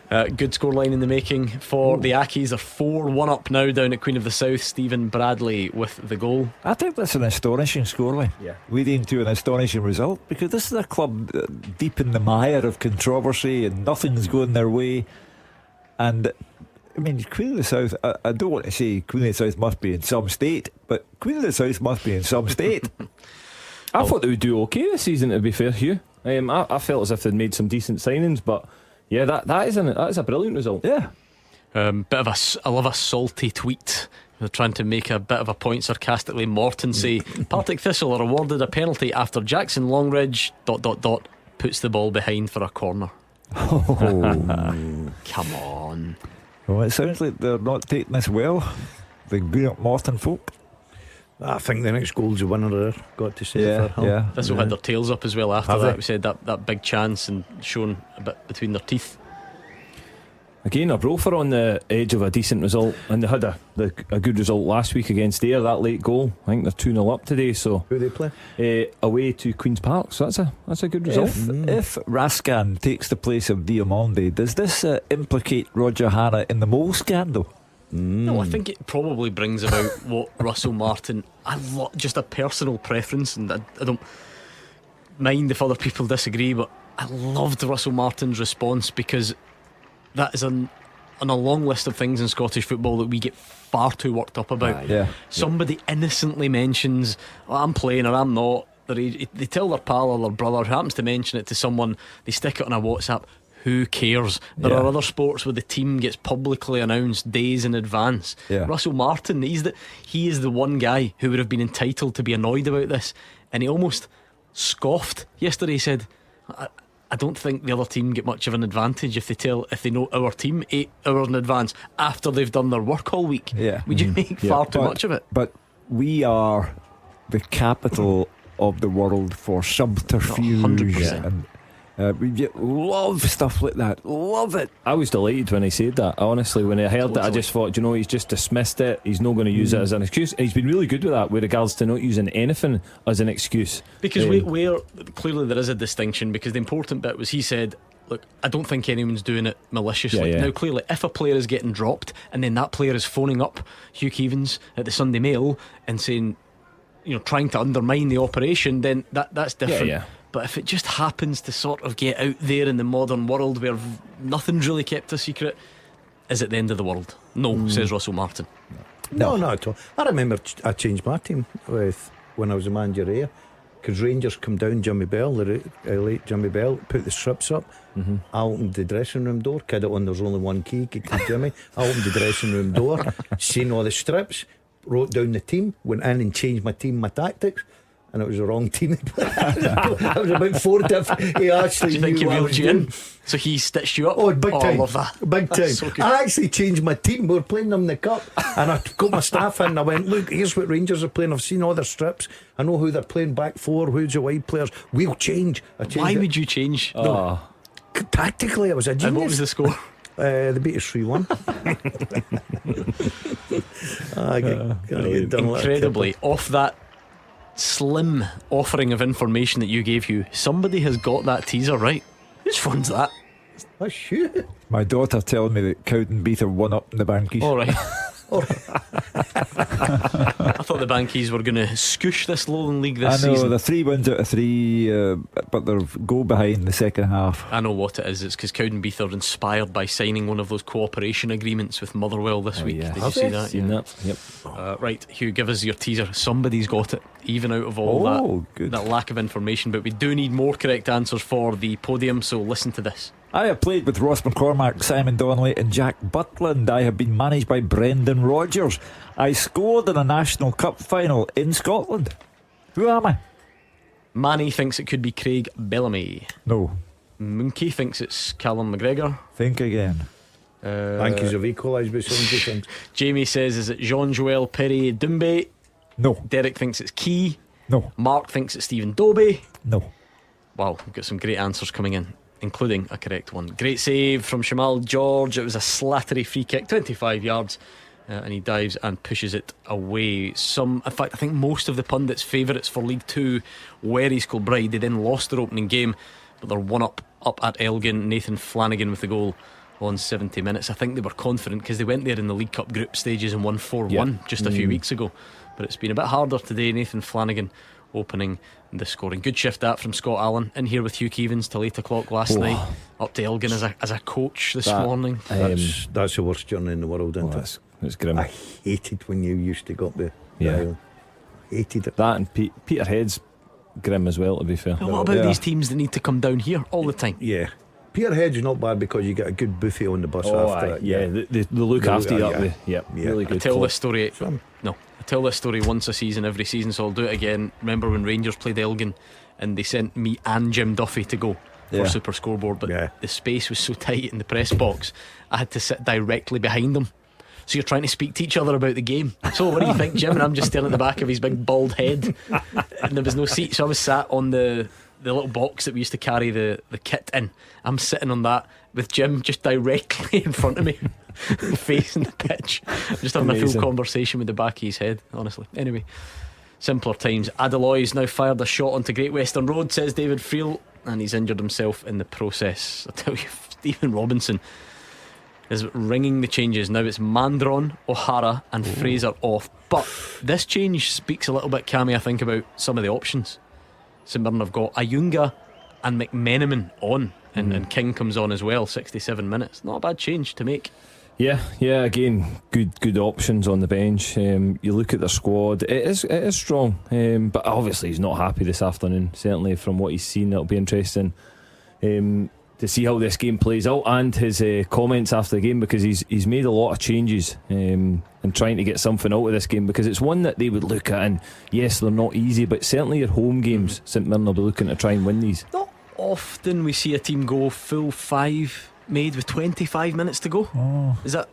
Good scoreline in the making for the Ackies. They're 4-1 up now down at Queen of the South. Stephen Bradley with the goal. I think that's an astonishing scoreline. Yeah. Leading to an astonishing result, because this is a club deep in the mire of controversy and nothing's going their way. And I mean, Queen of the South, I don't want to say Queen of the South must be in some state, but Queen of the South must be in some state. I thought they would do okay this season, to be fair, Hugh. I felt as if they'd made some decent signings, but yeah, that is a brilliant result. Yeah. I love a salty tweet. They're trying to make a bit of a point sarcastically. Morton say Partick Thistle are awarded a penalty after Jackson Longridge ... puts the ball behind for a corner. Come on. Well, it sounds like they're not taking this well, the Greenock Morton folk. I think the next goal's the winner there. Got to say Yeah. Thistle had their tails up as well after Have that. they? We said that big chance and shown a bit between their teeth. Again, Arbroath are on the edge of a decent result, and they had a good result last week against Ayr, that late goal. I think they're 2-0 up today. So who they play? Away to Queen's Park. So that's a good result. If Rascan takes the place of Diamonde, does this implicate Roger Hannah in the mole scandal? No, I think it probably brings about what Russell Martin. Just a personal preference, and I don't mind if other people disagree, but I loved Russell Martin's response, because that is on a long list of things in Scottish football that we get far too worked up about. Somebody innocently mentions, I'm playing or I'm not. They tell their pal or their brother who happens to mention it to someone, they stick it on a WhatsApp. Who cares? There are other sports where the team gets publicly announced days in advance. Russell Martin, he is the one guy who would have been entitled to be annoyed about this, and he almost scoffed yesterday. He said, I don't think the other team get much of an advantage if they know our team 8 hours in advance after they've done their work all week. Would you make far too much of it? But we are the capital of the world for subterfuge. 100%. And we love stuff like that. Love it. I was delighted when he said that. Honestly, when I heard that, I just thought, he's just dismissed it. He's not going to use it as an excuse. And he's been really good with that, with regards to not using anything as an excuse. Because we're clearly there is a distinction, because the important bit was he said, look, I don't think anyone's doing it maliciously. Now clearly, if a player is getting dropped and then that player is phoning up Hugh Keevins at the Sunday Mail and saying, trying to undermine the operation, then that's different. But if it just happens to sort of get out there in the modern world where nothing's really kept a secret, is it the end of the world? No, says Russell Martin. No, not at all. I remember I changed my team when I was a manager here. because Rangers come down, Jimmy Bell, the late Jimmy Bell, put the strips up. I opened the dressing room door, kid it on there's only one key, key Jimmy. I opened the dressing room door, seen all the strips, wrote down the team, went in and changed my team, my tactics. And it was the wrong team. I was about 4 different. He actually Do you think he knew what I reeled was you doing. in? So he stitched you up? Oh, big time. I love that. Big time. That's so good. I actually changed my team. We were playing them in the cup. And I got my staff in and I went, look, here's what Rangers are playing. I've seen all their strips. I know who they're playing back for, who's the wide players. We'll change. Why would you change? No. Tactically, I was a genius. And what was the score? They beat us 3-1. Incredibly, off that slim offering of information that you gave, Hugh, somebody has got that teaser right. Whose phone's that? That's Hugh. My daughter telling me that Cowdenbeath are 1-up in the Bankies. All right. I thought the Bankies were going to scoosh this Lowland League this season. they're 3 wins out of 3, but they're go behind the second half. I know what it is. It's because Cowdenbeath are inspired by signing one of those cooperation agreements with Motherwell this week. Yeah. Did you see that? Seen that? Yep. Right, Hugh, give us your teaser. Somebody's got it, even out of all that lack of information. But we do need more correct answers for the podium, so listen to this. I have played with Ross McCormack, Simon Donnelly and Jack Butland. I have been managed by Brendan Rodgers. I scored in a National Cup final in Scotland. Who am I? Manny thinks it could be Craig Bellamy. No. Monkey thinks it's Callum McGregor. Think again. Yankees have equalised by 70 things. Jamie says, is it Jean-Joel Perry Doumbé? No. Derek thinks it's Key. No. Mark thinks it's Stephen Dobie. No. Wow, we've got some great answers coming in, including a correct one. Great save from Shamal George. It was a slattery free kick, 25 yards, and he dives and pushes it away. In fact, I think most of the pundits' favourites for League 2 were East Kilbride. They then lost their opening game, but they're 1-up at Elgin. Nathan Flanagan with the goal on 70 minutes. I think they were confident because they went there in the League Cup group stages and won 4-1 just a few weeks ago. But it's been a bit harder today. Nathan Flanagan opening the scoring. Good shift that from Scott Allen. In here with Hugh Keevins till 8 o'clock last night. Up to Elgin as a coach this morning. That's the worst journey in the world, isn't it? It's grim. I hated when you used to go up the island. Hated it. That and Peterhead's grim as well, to be fair. What about these teams that need to come down here all the time? Yeah. Peterhead's not bad because you get a good buffet on the bus after it. Yeah, they look after you up there. Yeah, really good. I tell this story. I tell this story once a season, every season, so I'll do it again. Remember when Rangers played Elgin and they sent me and Jim Duffy to go for Super Scoreboard, but the space was so tight in the press box, I had to sit directly behind them. So you're trying to speak to each other about the game. So what do you think, Jim? And I'm just staring at the back of his big bald head, and there was no seat, so I was sat on the little box that we used to carry the kit in. I'm sitting on that with Jim just directly in front of me, facing the pitch, just having a full conversation with the back of his head, honestly. Anyway, simpler times. Adeloy's now fired a shot onto Great Western Road, says David Friel, and he's injured himself in the process. I tell you, Stephen Robinson is ringing the changes. Now it's Mandron, O'Hara and Fraser off. But this change speaks a little bit, Cammy, I think, about some of the options. St Mirren have got Ayunga and McMenamin on, and King comes on as well. 67 minutes, not a bad change to make. Yeah, again, good options on the bench. You look at their squad, it is strong, but obviously he's not happy this afternoon. Certainly from what he's seen, it'll be interesting to see how this game plays out, and his comments after the game, because he's made a lot of changes and trying to get something out of this game, because it's one that they would look at, and yes, they're not easy, but certainly your home games, St Mirren will be looking to try and win these. Not often we see a team go full 5 made with 25 minutes to go. Is that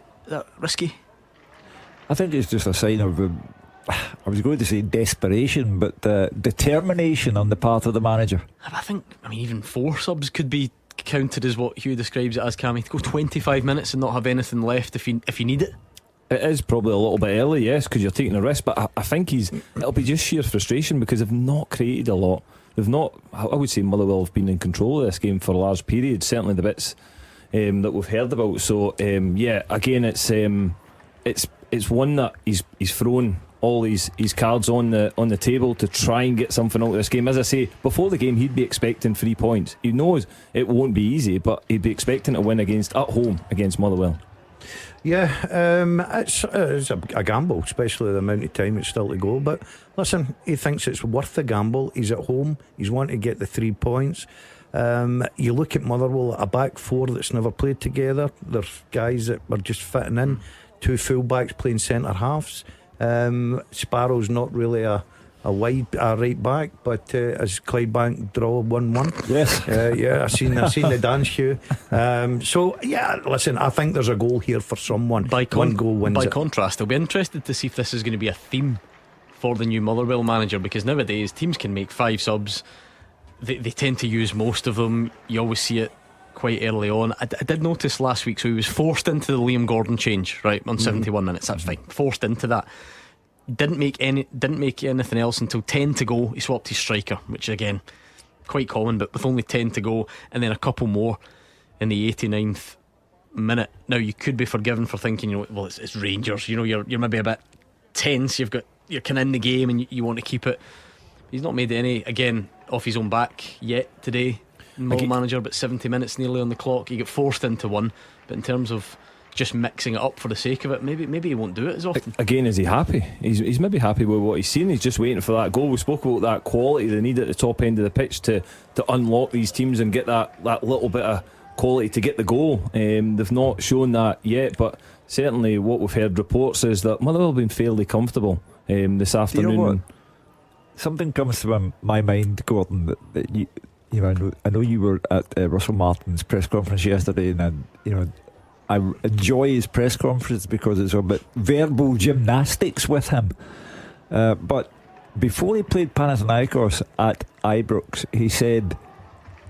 risky? I think it's just a sign of I was going to say desperation, but determination on the part of the manager. I mean even 4 subs could be counted as what Hugh describes it as, Cammy, to go 25 minutes and not have anything left if you need it. It is probably a little bit early, yes, because you're taking a risk, but I think it'll be just sheer frustration because they've not created a lot. They've not, I would say Motherwell have been in control of this game for large periods, certainly the bits that we've heard about. So again, it's one that he's thrown all his cards on the table to try and get something out of this game. As I say, before the game he'd be expecting 3 points. He knows it won't be easy, but he'd be expecting to win at home against Motherwell. Yeah, it's a gamble, especially the amount of time it's still to go. But listen, he thinks it's worth the gamble. He's at home. He's wanting to get the 3 points. You look at Motherwell, a back four that's never played together. There's guys that were just fitting in. 2 full-backs playing centre halves. Sparrow's not really a right back, but as Clydebank draw 1-1. Yes. Yeah, I've seen the dance, Hugh. So yeah, listen, I think there's a goal here for someone. One goal wins. By it. contrast, I'll be interested to see if this is going to be a theme for the new Motherwell manager, because nowadays teams can make 5 subs. They tend to use most of them. You always see it quite early on. I did notice last week, so he was forced into the Liam Gordon change, right, on 71 minutes. That's fine. Forced into that. Didn't make anything else until 10 to go. He swapped his striker, which again, quite common, but with only 10 to go, and then a couple more in the 89th minute. Now you could be forgiven for thinking, well, it's Rangers. You're maybe a bit tense. You're kind of in the game and you want to keep it. He's not made any, again, off his own back yet today. Manager, but 70 minutes nearly on the clock. You get forced into one, but in terms of just mixing it up for the sake of it, maybe he won't do it as often. Again, is he happy? He's maybe happy with what he's seen. He's just waiting for that goal. We spoke about that quality they need at the top end of the pitch to unlock these teams and get that little bit of quality to get the goal. They've not shown that yet, but certainly what we've heard reports is that Motherwell have been fairly comfortable this afternoon. Do you know what? Something comes to my mind, Gordon, that I know you were at Russell Martin's press conference yesterday, and I enjoy his press conference because it's a bit verbal gymnastics with him. But before he played Panathinaikos at Ibrox, he said,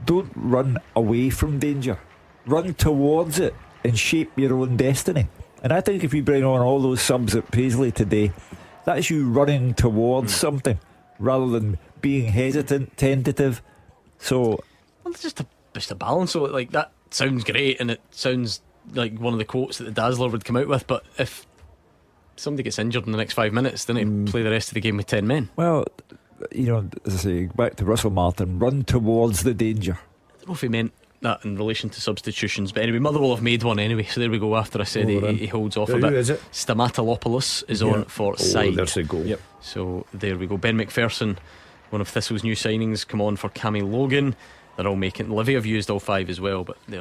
"Don't run away from danger, run towards it and shape your own destiny." And I think if you bring on all those subs at Paisley today, that's you running towards something rather than being hesitant, tentative. So, well, it's just a balance. So, like, that sounds great, and it sounds like one of the quotes that the Dazzler would come out with. But if somebody gets injured in the next 5 minutes, then they play the rest of the game with 10 men. Well, as I say, back to Russell Martin, run towards the danger. I don't know if he meant that in relation to substitutions, but anyway, Motherwell have made one anyway, so there we go. After I said he holds off a bit. Who is it? Stamatopoulos is on for side. There's the goal. Yep. So there we go. Ben McPherson, one of Thistle's new signings, come on for Cammy Logan. They're all making. Livy have used all 5 as well, but they're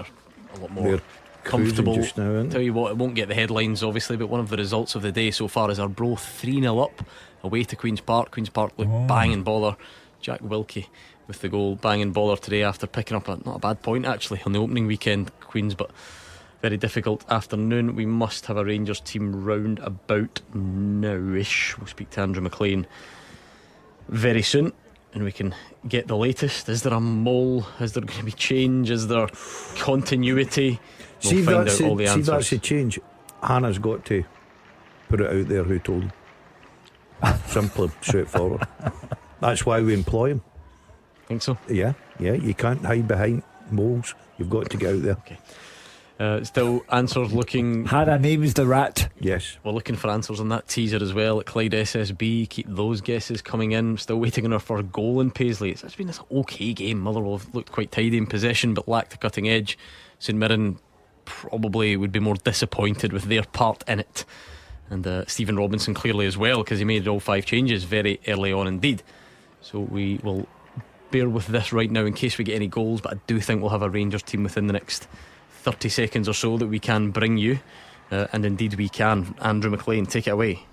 a lot more comfortable just now, Tell you what, it won't get the headlines obviously, but one of the results of the day so far is Arbroath 3-0 up away to Queen's Park. Queen's Park look bang and bother. Jack Wilkie with the goal, bang and bother today after picking up not a bad point actually on the opening weekend, Queen's, but very difficult afternoon. We must have a Rangers team round about now-ish. We'll speak to Andrew Maclean very soon and we can get the latest. Is there a mole? Is there going to be change? Is there continuity? We'll find out all the answers. See, that's the change. Hannah's got to put it out there who told him. Simple, straightforward. That's why we employ him. Think so? Yeah, you can't hide behind moles. You've got to get out there. Okay. Still answers looking. Hannah names the rat. Yes. We're looking for answers on that teaser as well at Clyde SSB. Keep those guesses coming in. Still waiting on our first goal in Paisley. It's been this okay game. Motherwell have looked quite tidy in possession but lacked a cutting edge. St Mirren probably would be more disappointed with their part in it, and Stephen Robinson clearly as well, because he made all 5 changes very early on indeed. So we will bear with this right now in case we get any goals, but I do think we'll have a Rangers team within the next 30 seconds or so that we can bring you, and indeed we can. Andrew Maclean, take it away.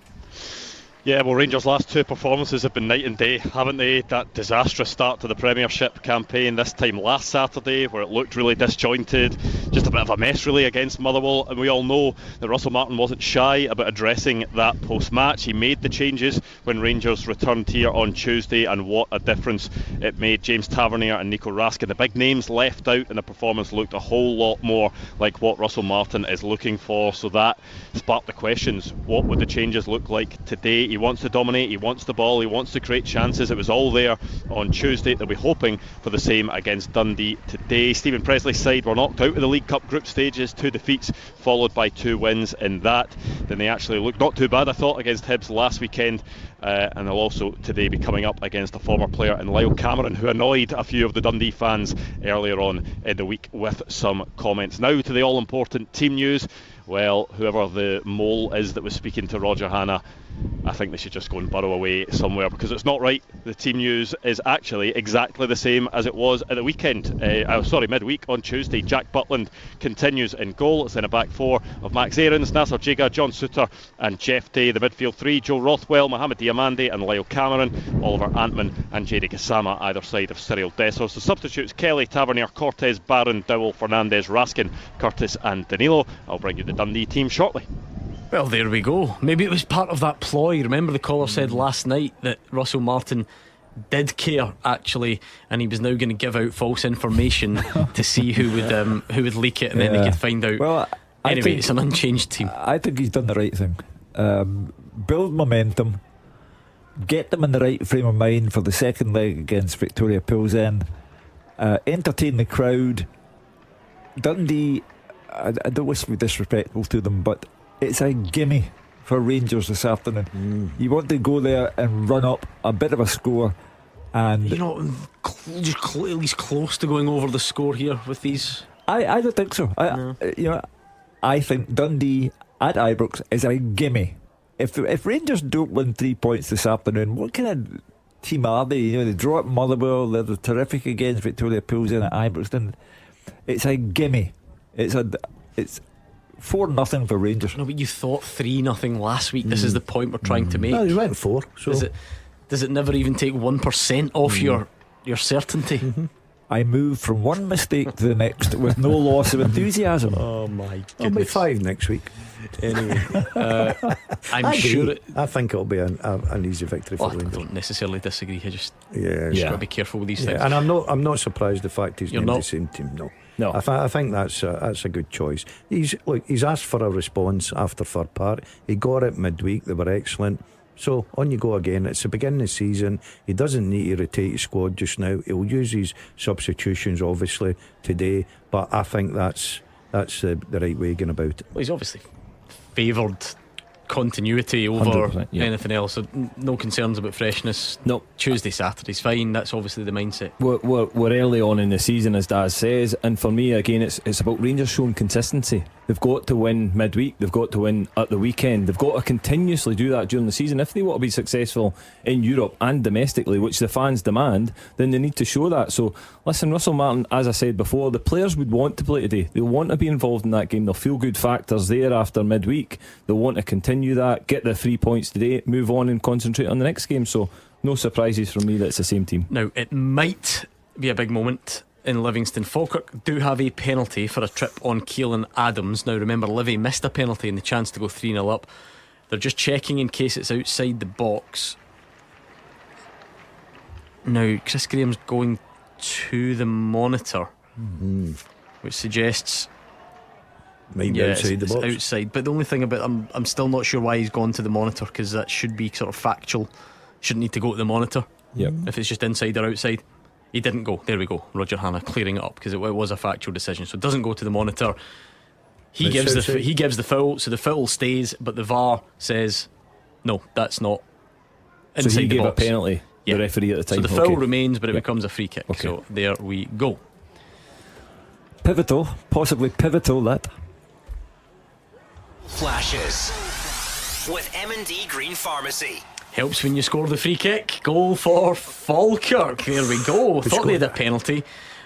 Yeah, well, Rangers' last 2 performances have been night and day, haven't they? That disastrous start to the Premiership campaign this time last Saturday, where it looked really disjointed, just a bit of a mess really against Motherwell, and we all know that Russell Martin wasn't shy about addressing that post-match. He made the changes when Rangers returned here on Tuesday, and what a difference it made. James Tavernier and Nico Raskin, the big names left out, and the performance looked a whole lot more like what Russell Martin is looking for, so that sparked the questions. What would the changes look like today? He wants to dominate, he wants the ball, he wants to create chances. It was all there on Tuesday. They'll be hoping for the same against Dundee today. Stephen Presley's side were knocked out of the League Cup group stages, 2 defeats followed by 2 wins in that. Then they actually looked not too bad, I thought, against Hibs last weekend. and they'll also today be coming up against a former player in Lyle Cameron, who annoyed a few of the Dundee fans earlier on in the week with some comments. Now to the all-important team news. Well, whoever the mole is that was speaking to Roger Hannah, I think they should just go and burrow away somewhere, because it's not right. The team news is actually exactly the same as it was at the weekend. Midweek on Tuesday. Jack Butland continues in goal. It's in a back four of Max Aarons, Nasser Jiga, John Souttar and Jeff Day. The midfield three: Joe Rothwell, Mohamed Diamande and Lyle Cameron, Oliver Antman and JD Gassama either side of Cyril Dessers. The substitutes: Kelly, Tavernier, Cortez, Barron, Dowell, Fernandez, Raskin, Curtis and Danilo. I'll bring you the Dundee team shortly. Well, there we go. Maybe it was part of that ploy. Remember the caller said last night that Russell Martin did care, actually, and he was now going to give out false information to see who would leak it, and then they could find out. Well, anyway, it's an unchanged team. I think he's done the right thing. Build momentum, get them in the right frame of mind for the second leg against Victoria Pilsen, entertain the crowd. Dundee, I don't wish to be disrespectful to them, but it's a gimme for Rangers this afternoon. You want to go there and run up a bit of a score, and you're not at least close to going over the score here with these. I don't think so. I think Dundee at Ibrox is a gimme. If Rangers don't win 3 points this afternoon, what kind of team are they? They draw at Motherwell, they're terrific against Victoria Pilsen at Ibrox. Then it's a gimme. It's 4-0 for Rangers. No, but you thought 3-0 last week. This is the point we're trying to make. No, you went 4. So does it never even take 1% off your certainty? I move from one mistake to the next with no loss of enthusiasm. Oh my goodness. I'll be 5 next week. Anyway, I think it'll be an easy victory for Rangers. I don't necessarily disagree. I just got to be careful with these things. And I'm not surprised the fact he's in the same team. No. I think that's a good choice. He's asked for a response after Fir Park. He got it midweek. They were excellent. So on you go again. It's the beginning of the season. He doesn't need to rotate his squad just now. He'll use his substitutions obviously today, but I think that's the right way going about it. Well, he's obviously favoured continuity over anything else, so no concerns about freshness. No, Tuesday, Saturday's fine. That's obviously the mindset. We're early on in the season, as Daz says, and for me again it's about Rangers showing consistency. They've got to win midweek, they've got to win at the weekend, they've got to continuously do that during the season if they want to be successful in Europe and domestically, which the fans demand. Then they need to show that. So listen, Russell Martin, as I said before, the players would want to play today. They'll want to be involved in that game. They'll feel good factors there after midweek. They'll want to continue that, get the 3 points today, move on and concentrate on the next game. So no surprises from me that it's the same team. Now it might be a big moment in Livingston. Falkirk do have a penalty for a trip on Keelan Adams. Now remember, Livy missed a penalty and the chance to go 3-0 up. They're just checking in case it's outside the box. Now Chris Graham's going to the monitor, which suggests might be outside the box. Outside. But the only thing about I'm still not sure why he's gone to the monitor, because that should be sort of factual. Shouldn't need to go to the monitor. If it's just inside or outside. He didn't go. There we go. Roger Hannah clearing it up, because it was a factual decision. So it doesn't go to the monitor. He gives the foul, so the foul stays, but the VAR says no, that's not inside so he the gave box. A penalty. The referee at the time. So the foul remains, but it becomes a free kick. So there we go. Pivotal, possibly pivotal. That Flashes with M&D Green Pharmacy. Helps when you score the free kick. Goal for Falkirk. There we go. Thought they had a penalty.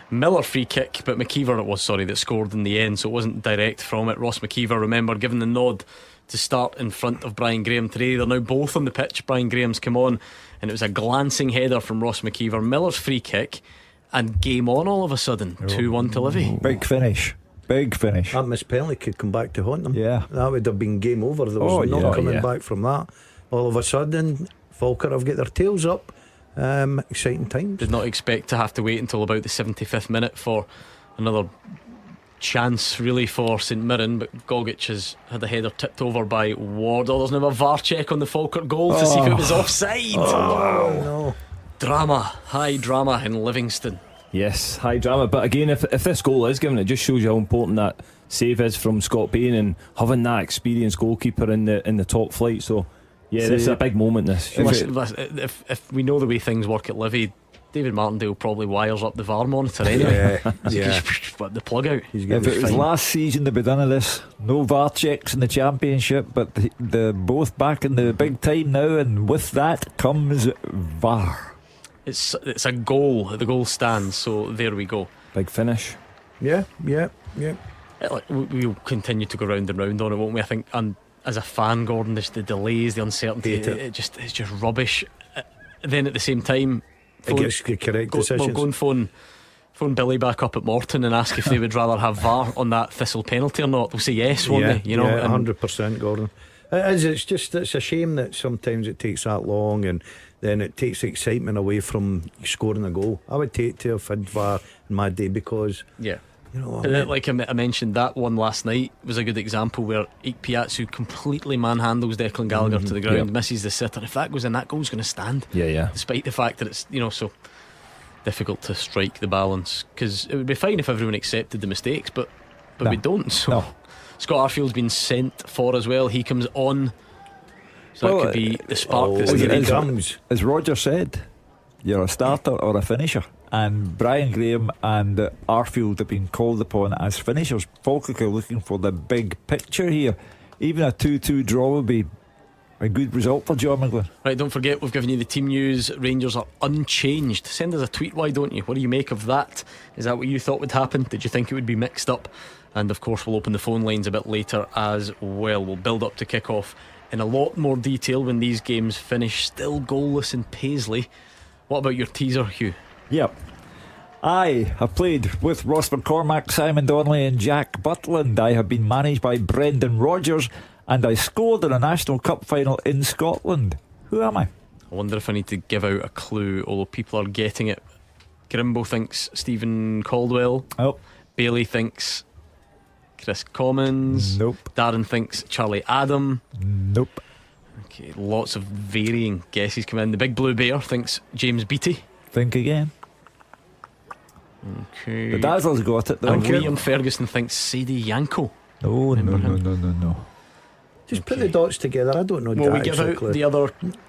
Miller free kick, but McKeever it was, that scored in the end, so it wasn't direct from it. Ross McKeever, remember, given the nod to start in front of Brian Graham today. They're now both on the pitch. Brian Graham's come on, and it was a glancing header from Ross McKeever. Miller's free kick, and game on all of a sudden. 2-1 to Livy. Big finish. That missed penalty could come back to haunt them. That would have been game over. There was coming back from that. All of a sudden Falkirk have got their tails up. Exciting times. Did not expect to have to wait until about the 75th minute for another chance really for St Mirren, but Gogic has had the header tipped over by Ward. There's now a VAR check on the Falkirk goal to see if it was offside. No. Drama, high drama in Livingston. Yes, high drama. But again, if this goal is given, it just shows you how important that save is from Scott Bain and having that experienced goalkeeper in the top flight. So Yeah, this is a big moment. This. If we know the way things work at Livy, David Martindale probably wires up the VAR monitor anyway. But the plug out. If it was last season they'd be done of this, no VAR checks in the Championship, but they're both back in the big time now, and with that comes VAR. It's a goal. The goal stands, so there we go. Big finish. Yeah. We'll continue to go round and round on it, won't we? I think, and as a fan, Gordon, the delays, the uncertainty, it's just rubbish. Then at the same time, it gets the correct decisions. Go and phone Billy back up at Morton and ask if they would rather have VAR on that Thistle penalty or not. They'll say yes, won't they? 100%, Gordon. It's a shame that sometimes it takes that long, and then it takes the excitement away from scoring a goal. I would take to have had VAR in my day, because like I mentioned, that one last night was a good example where Piazzu completely manhandles Declan Gallagher to the ground, misses the sitter. If that goes in, that goal's going to stand. Despite the fact that it's so difficult to strike the balance, because it would be fine if everyone accepted the mistakes, but we don't. So Scott Arfield's been sent for as well. He comes on, so that could be the spark that's as Roger said, you're a starter or a finisher, and Brian Graham and Arfield have been called upon as finishers. Falkirk are looking for the big picture here. Even a 2-2 draw would be a good result for John McGlynn. Right, don't forget, we've given you the team news. Rangers are unchanged. Send us a tweet, why don't you? What do you make of that? Is that what you thought would happen? Did you think it would be mixed up? And of course we'll open the phone lines a bit later as well. We'll build up to kick off in a lot more detail when these games finish. Still goalless in Paisley. What about your teaser, Hugh? Yep. I have played with Ross McCormack, Simon Donnelly and Jack Butland. I have been managed by Brendan Rodgers, and I scored in a National Cup final in Scotland. Who am I? I wonder if I need to give out a clue, although people are getting it. Grimbo thinks Stephen Caldwell. Bailey thinks Chris Commons. Nope. Darren thinks Charlie Adam. Nope. Okay, lots of varying guesses come in. The Big Blue Bear thinks James Beattie. Think again. Okay. The Dazzle's got it though. And William Ferguson thinks Sadie Yanko. No. Just put the dots together. I don't know. Will we give out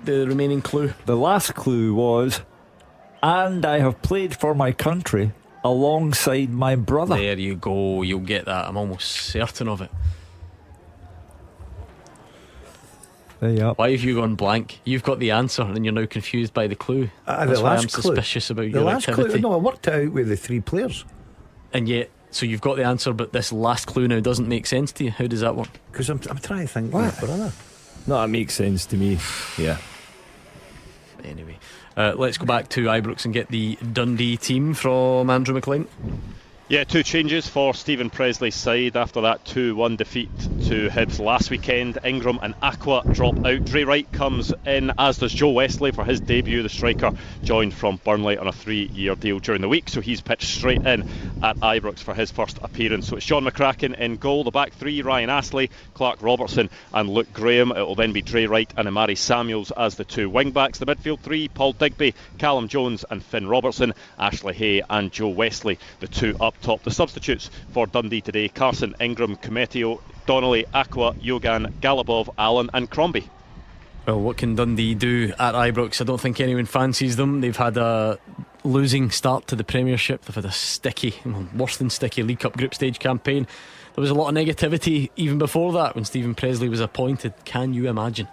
the remaining clue? The last clue was, and I have played for my country alongside my brother. There you go, you'll get that. I'm almost certain of it. Why have you gone blank? You've got the answer and you're now confused by the clue. That's why I'm suspicious about your activity. Clue, no, I worked it out with the 3 players. And yet, so you've got the answer, but this last clue now doesn't make sense to you. How does that work? Because I'm trying to think. What? Brother? No, that makes sense to me. Yeah. Anyway, let's go back to Ibrox and get the Dundee team from Andrew Maclean. Yeah, 2 changes for Stephen Presley's side after that 2-1 defeat to Hibs last weekend. Ingram and Aqua drop out. Dre Wright comes in, as does Joe Wesley for his debut. The striker joined from Burnley on a 3-year deal during the week, so he's pitched straight in at Ibrox for his first appearance. So it's John McCracken in goal. The back 3, Ryan Astley, Clark Robertson and Luke Graham. It will then be Dre Wright and Amari Samuels as the 2 wing-backs. The midfield 3, Paul Digby, Callum Jones and Finn Robertson, Ashley Hay and Joe Wesley, the 2 up top. The substitutes for Dundee today: Carson, Ingram, Cometio, Donnelly, Aqua, Yogan, Galabov, Allen and Crombie. Well, what can Dundee do at Ibrox? I don't think anyone fancies them. They've had a losing start to the Premiership. They've had a sticky, worse than sticky League Cup group stage campaign. There was a lot of negativity even before that when Stephen Presley was appointed. Can you imagine?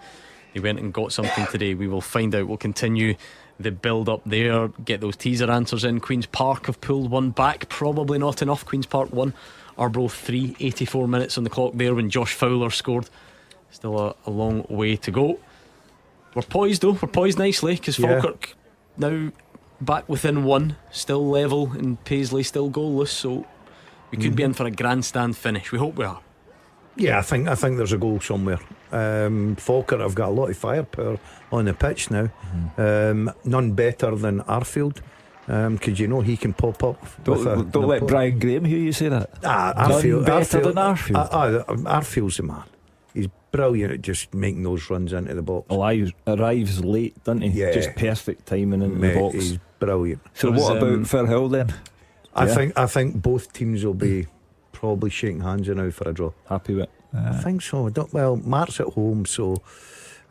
They went and got something today. We will find out. We'll continue the build up there, get those teaser answers in. Queen's Park have pulled one back, probably not enough. Queen's Park 1, Arbroath 3, 84 minutes on the clock there when Josh Fowler scored. Still a long way to go. We're poised though, we're poised nicely, because Falkirk now back within 1, still level, and Paisley still goalless, so we could be in for a grandstand finish. We hope we are. Yeah, I think there's a goal somewhere. Falkirk have got a lot of firepower on the pitch now. None better than Arfield, because he can pop up. Don't let Brian Graham hear you say that. Arfield, none better than Arfield. Arfield's the man. He's brilliant at just making those runs into the box. Arrives late, doesn't he? Yeah. Just perfect timing into the box. He's brilliant. So what about Friel then? I think both teams will be probably shaking hands now for a draw. Happy with it? I think so. Mark's at home, so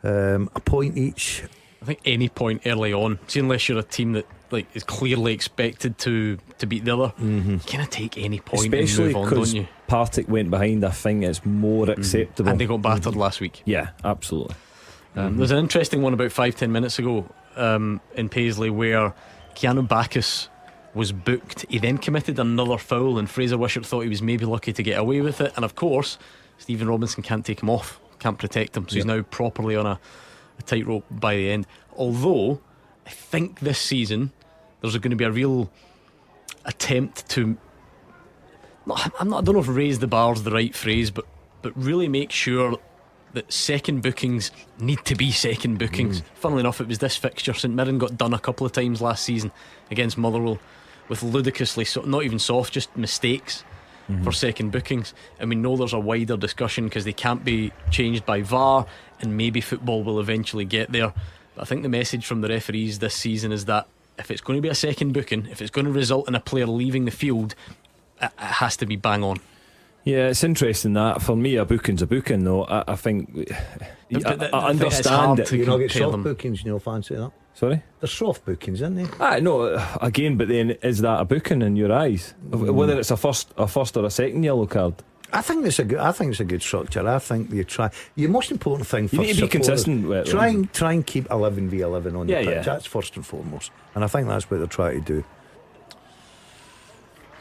A point each. I think any point early on, see, unless you're a team that is clearly expected to beat the other, you kind of take any point, especially and move on, don't you? Partick went behind. I think it's more acceptable, and they got battered last week. Yeah, absolutely. There's an interesting one about 5-10 minutes ago in Paisley where Keanu Bacchus was booked. He then committed another foul, and Fraser Wishart thought he was maybe lucky to get away with it, and of course Stephen Robinson can't take him off, can't protect him, so he's now properly on a tightrope by the end. Although I think this season there's going to be a real attempt to I don't know if raise the bar is the right phrase, but really make sure that second bookings need to be second bookings. Funnily enough, it was this fixture. St Mirren got done a couple of times last season against Motherwell with ludicrously not even soft, just mistakes for second bookings, and we know there's a wider discussion because they can't be changed by VAR, and maybe football will eventually get there. But I think the message from the referees this season is that if it's going to be a second booking, if it's going to result in a player leaving the field, it has to be bang on. Yeah, it's interesting that for me a booking's a booking though. I think I understand it. You know, get soft bookings, you know, fancy that. Sorry? They're soft bookings, aren't they? No, again, but then is that a booking in your eyes? Whether it's a first or a second yellow card? I think it's a good structure. I think you try. Your most important thing for you need to be consistent with it. Try and keep 11v11 on the pitch. Yeah. That's first and foremost, and I think that's what they're trying to do.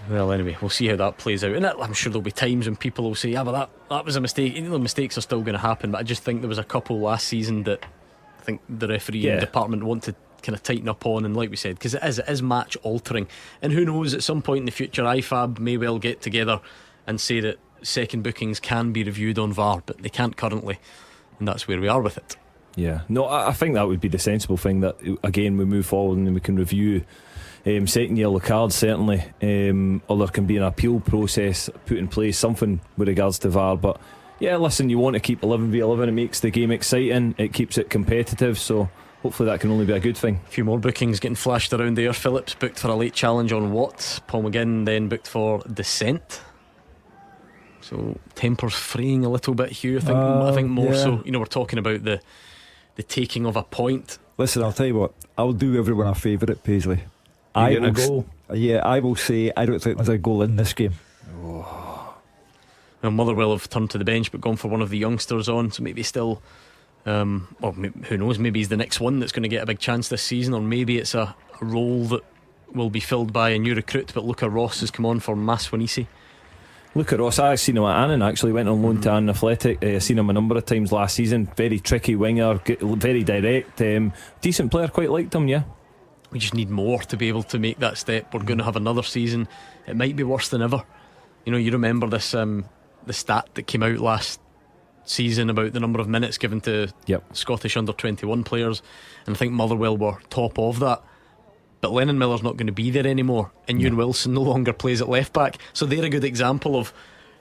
Well, anyway, we'll see how that plays out, and I'm sure there'll be times when people will say, "Yeah, but that was a mistake." You know, mistakes are still going to happen, but I just think there was a couple last season that I think the referee department want to kind of tighten up on, and like we said, because it is match altering, and who knows, at some point in the future IFAB may well get together and say that second bookings can be reviewed on VAR, but they can't currently, and that's where we are with it. Yeah, no, I think that would be the sensible thing, that again we move forward and we can review second yellow cards certainly, or there can be an appeal process put in place, something with regards to VAR. But yeah, listen, you want to keep 11v11, it makes the game exciting, it keeps it competitive, so hopefully that can only be a good thing. A few more bookings getting flashed around there. Phillips booked for a late challenge on Watt. Paul McGinn then booked for dissent. So tempers fraying a little bit, Hugh. I think more so. You know, we're talking about the taking of a point. Listen, I'll tell you what, I'll do everyone a favour at Paisley. I will say I don't think there's a goal in this game. Well, Motherwell have turned to the bench but gone for one of the youngsters on, so maybe still who knows, maybe he's the next one that's going to get a big chance this season, or maybe it's a role that will be filled by a new recruit. But Luca Ross has come on for Maswanisi. Luca Ross, I've seen him at Annan, actually went on loan to Annan Athletic. I've seen him a number of times last season. Very tricky winger, very direct, decent player, quite liked him. Yeah, we just need more to be able to make that step. We're going to have another season, it might be worse than ever. You know, you remember this the stat that came out last season about the number of minutes given to Scottish under-21 players, and I think Motherwell were top of that. But Lennon Miller's not going to be there anymore, and Ewan Wilson no longer plays at left back, so they're a good example of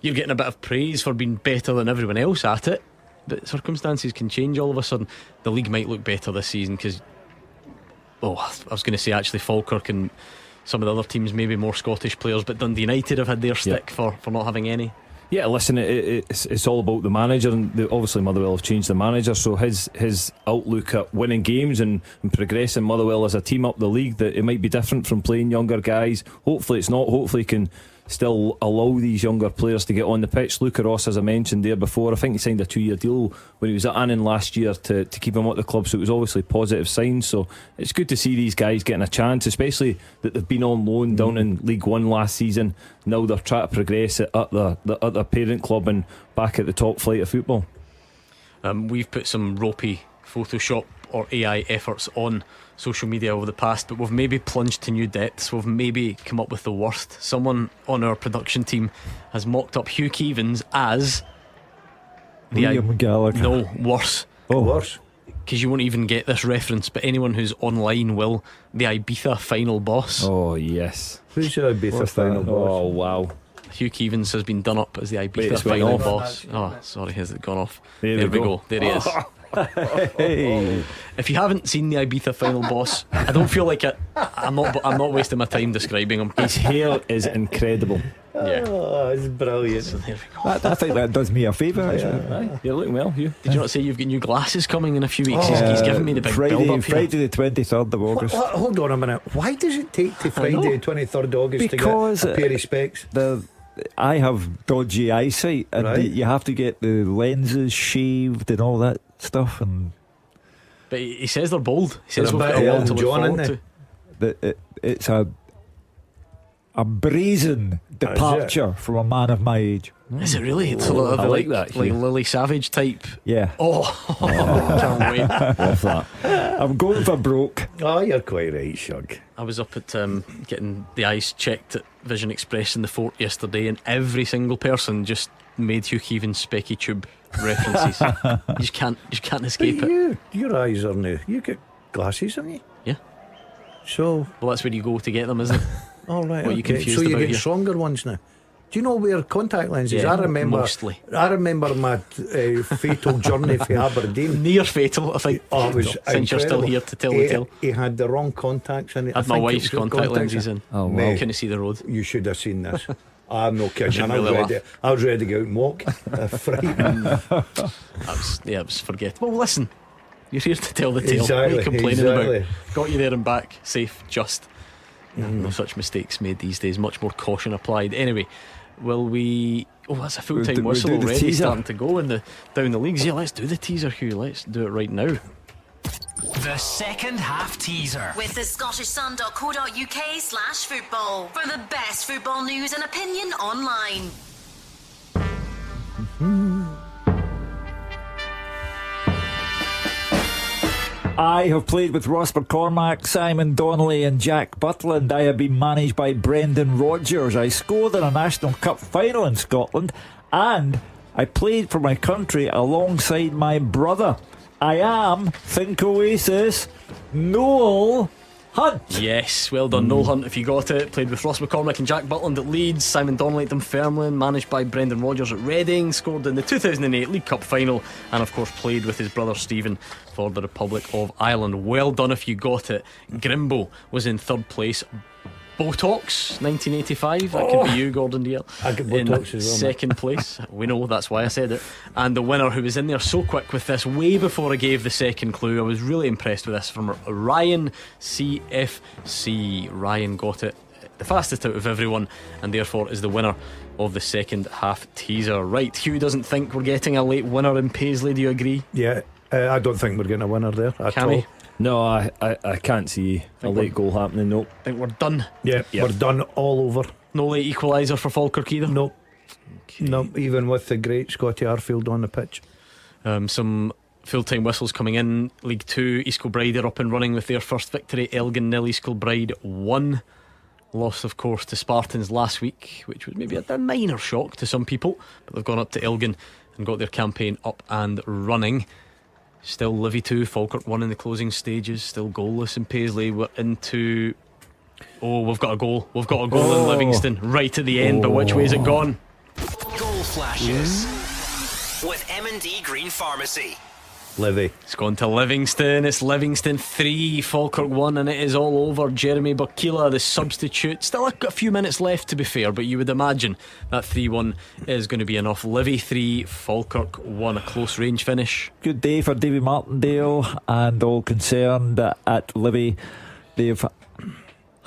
you're getting a bit of praise for being better than everyone else at it, but circumstances can change all of a sudden. The league might look better this season because I was going to say actually Falkirk and some of the other teams maybe more Scottish players, but Dundee United have had their stick for not having any. Yeah, listen, it's all about the manager, and obviously Motherwell have changed the manager, so his outlook at winning games and progressing Motherwell as a team up the league, that it might be different from playing younger guys. Hopefully it's not. Hopefully he can still allow these younger players to get on the pitch. Luca Ross, as I mentioned there before, I think he signed a 2-year deal when he was at Annan last year to keep him at the club, so it was obviously positive signs. So it's good to see these guys getting a chance, especially that they've been on loan down in League One last season. Now they're trying to progress it at their parent club and back at the top flight of football. We've put some ropey Photoshop or AI efforts on social media over the past, but we've maybe plunged to new depths. We've maybe come up with the worst. Someone on our production team has mocked up Hugh Keevins as William Gallagher. No, worse. Worse, because you won't even get this reference, but anyone who's online will. The Ibiza final boss. Oh yes. Who's the Ibiza final boss? Oh wow. Hugh Keevins has been done up as the Ibiza final boss. Oh, sorry, has it gone off? There we go. There he is. Hey. If you haven't seen the Ibiza final boss, I don't feel like it. I'm not wasting my time describing him. His hair is incredible. Oh, it's brilliant. So there we go. I think that does me a favour. Aye, you're looking well, Hugh. Did you not say you've got new glasses coming in a few weeks? He's giving me the big build up here. Friday the 23rd of August. Hold on a minute. Why does it take to Friday the 23rd of August because to get a pair of specs? I have dodgy eyesight, and you have to get the lenses shaved and all that stuff. And but he says they're bold. He says They're we've a got bit a lot to Elton look John, forward to. it's a brazen departure from a man of my age. Is it really? It's a lot of I like that, like Hugh. Lily Savage type. Yeah. Can't wait. Love that. I'm going for broke. Oh, you're quite right, Shug. I was up at getting the eyes checked at Vision Express in the fort yesterday, and every single person just made Hugh Keevins Specky Tube references. you just can't escape it. Your eyes are new. You get glasses, haven't you? Yeah. So, well, that's where you go to get them, isn't it? all right. What you confused so you about get here? stronger ones now. Do you know where contact lenses? Yeah, I remember. mostly. I remember my fatal journey for Aberdeen. Near fatal, I think. Oh, it was since you're still incredible. here to tell the tale. He had the wrong contacts in it. Had my wife's contact lenses in. Oh, wow. Mate, Couldn't see the road. you should have seen this. I'm not kidding. shouldn't I was, really ready, I was ready to go out and walk. Frightened. It was forgettable. Well, listen, you're here to tell the tale. What are Exactly, you complaining exactly. about? Got you there and back, safe, just. No such mistakes made these days. Much more caution applied. Anyway, will we? Oh, that's a full-time We'll whistle do the already teaser. starting to go in down the leagues. Yeah, let's do the teaser, Hugh. Let's do it right now. The second half teaser. With the scottishsun.co.uk/football for the best football news and opinion online. I have played with Ross McCormack, Simon Donnelly and Jack Butland. I have been managed by Brendan Rodgers. I scored in a National Cup final in Scotland, and I played for my country alongside my brother. I am, think Oasis, Noel Hunt. Yes, well done, Noel Hunt, if you got it. Played with Ross McCormack and Jack Butland at Leeds, Simon Donnelly at Dunfermline, managed by Brendan Rodgers at Reading, scored in the 2008 League Cup final, and of course played with his brother Stephen for the Republic of Ireland. Well done if you got it. Grimbo was in third place. Botox 1985, that could be you, Gordon Dalziel. I get in Botox as well, second place. We know, that's why I said it. And the winner, who was in there so quick with this way before I gave the second clue, I was really impressed with this, from Ryan CFC. Ryan got it the fastest out of everyone, and therefore is the winner of the second half teaser. Right, Hugh doesn't think we're getting a late winner in Paisley, do you agree? Yeah, I don't think we're getting a winner there at Cammy? all. No, I can't see a late goal happening. Nope. I think we're done. Yeah, we're done all over. No late equaliser for Falkirk either? No. No, even with the great Scotty Arfield on the pitch. Some full-time whistles coming in. League 2, East Kilbride are up and running with their first victory. Elgin 0, East Kilbride 1. Loss, of course, to Spartans last week, which was maybe a minor shock to some people, but they've gone up to Elgin and got their campaign up and running. Still Livy 2, Falkirk 1 in the closing stages. Still goalless in Paisley. We're into... Oh, we've got a goal. We've got a goal in Livingston right at the end, but which way is it gone? Goal flashes with M&D Green Pharmacy. Livy. It's gone to Livingston. It's Livingston 3, Falkirk 1, and it is all over. Jeremy Burkila, the substitute. Still a few minutes left, to be fair, but you would imagine that 3-1 is going to be enough. Livy 3, Falkirk 1, a close range finish. Good day for Davy Martindale and all concerned at Livy. They've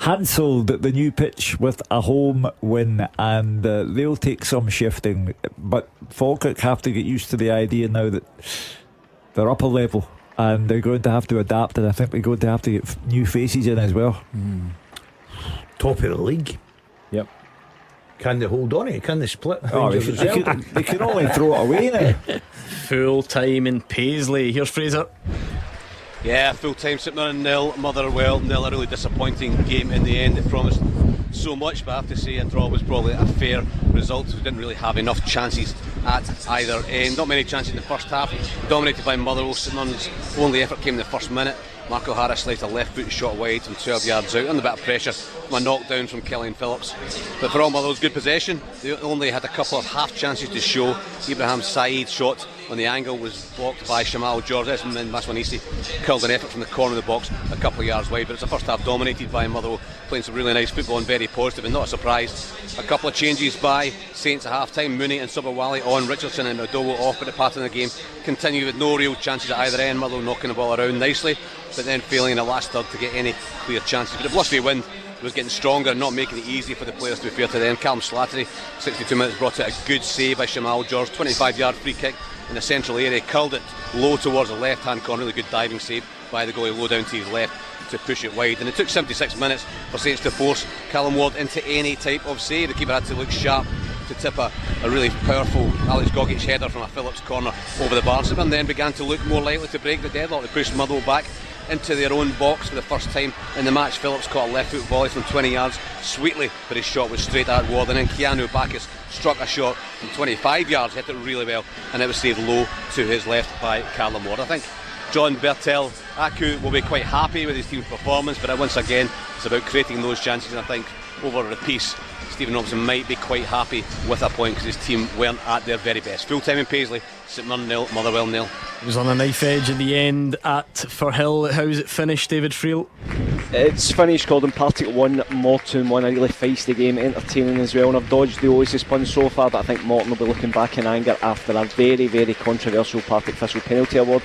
Hanselled the new pitch with a home win, and they'll take some shifting, but Falkirk have to get used to the idea now that they're up a level and they're going to have to adapt, and I think they're going to have to get new faces in as well. Top of the league. Yep. Can they hold on it? Can they split? They can only throw it away now. Full time in Paisley. Here's Fraser. Yeah, full time, sitting on 0, Motherwell 0. A really disappointing game in the end. It promised so much, but I have to say a draw was probably a fair result. We didn't really have enough chances at either end. Not many chances in the first half. Dominated by Motherwell. Simmons' only effort came in the first minute. Marco Harris sliced a left foot shot wide from 12 yards out. Under a bit of pressure from a knockdown from Killian Phillips. But for all Motherwell's good possession, they only had a couple of half chances to show. Ibrahim Saeed shot on the angle was blocked by Shamal George, and then Maswanisi curled an effort from the corner of the box a couple of yards wide. But it's the first half dominated by Motherwell, playing some really nice football and very positive, and not a surprise. A couple of changes by Saints at half time. Mooney and Subawali on, Richardson and Odowo off, but the pattern of the game continued with no real chances at either end. Motherwell knocking the ball around nicely, but then failing in the last third to get any clear chances. But the blustery wind was getting stronger and not making it easy for the players, to be fair to them. Callum Slattery, 62 minutes, brought out a good save by Shamal George, 25-yard free kick in the central area, curled it low towards the left hand corner. Really good diving save by the goalie, low down to his left to push it wide. And it took 76 minutes for Saints to force Callum Ward into any type of save. The keeper had to look sharp to tip a really powerful Alex Gogic header from a Phillips corner over the bar, and then began to look more likely to break the deadlock. They pushed Motherwell back into their own box for the first time in the match. Phillips caught a left foot volley from 20 yards sweetly, but his shot was straight at Ward, and then Keanu Bacchus struck a shot from 25 yards, hit it really well, and it was saved low to his left by Callum Ward. I think John Bertel Aku will be quite happy with his team's performance, but once again it's about creating those chances, and I think over the piece Stephen Robinson might be quite happy with a point because his team weren't at their very best. Full time in Paisley, St Mirren 0, Motherwell 0. It was on a knife edge at the end at Friel. How's it finished, David Friel? It's finished, Gordon. Partick 1, Morton 1. A really feisty game, entertaining as well, and I've dodged the Oasis pun so far, but I think Morton will be looking back in anger after a very, very controversial Partick Thistle penalty award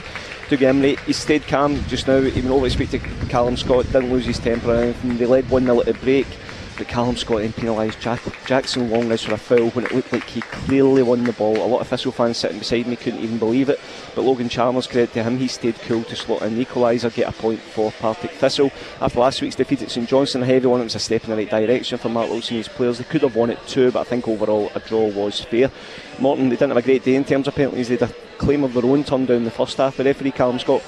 to Emery. He stayed calm just now. He went over to speak to Callum Scott, didn't lose his temper or anything. They led 1-0 at the break, but Callum Scott then penalised Jackson Longridge for a foul when it looked like he clearly won the ball. A lot of Thistle fans sitting beside me couldn't even believe it, but Logan Chalmers, credit to him, he stayed cool to slot in the equaliser, get a point for Partick Thistle. After last week's defeat at St Johnstone, a heavy one, it was a step in the right direction for Mark Wilson and his players. They could have won it too, but I think overall a draw was fair. Morton, they didn't have a great day in terms of penalties. They had a claim of their own turned down the first half. The referee Callum Scott,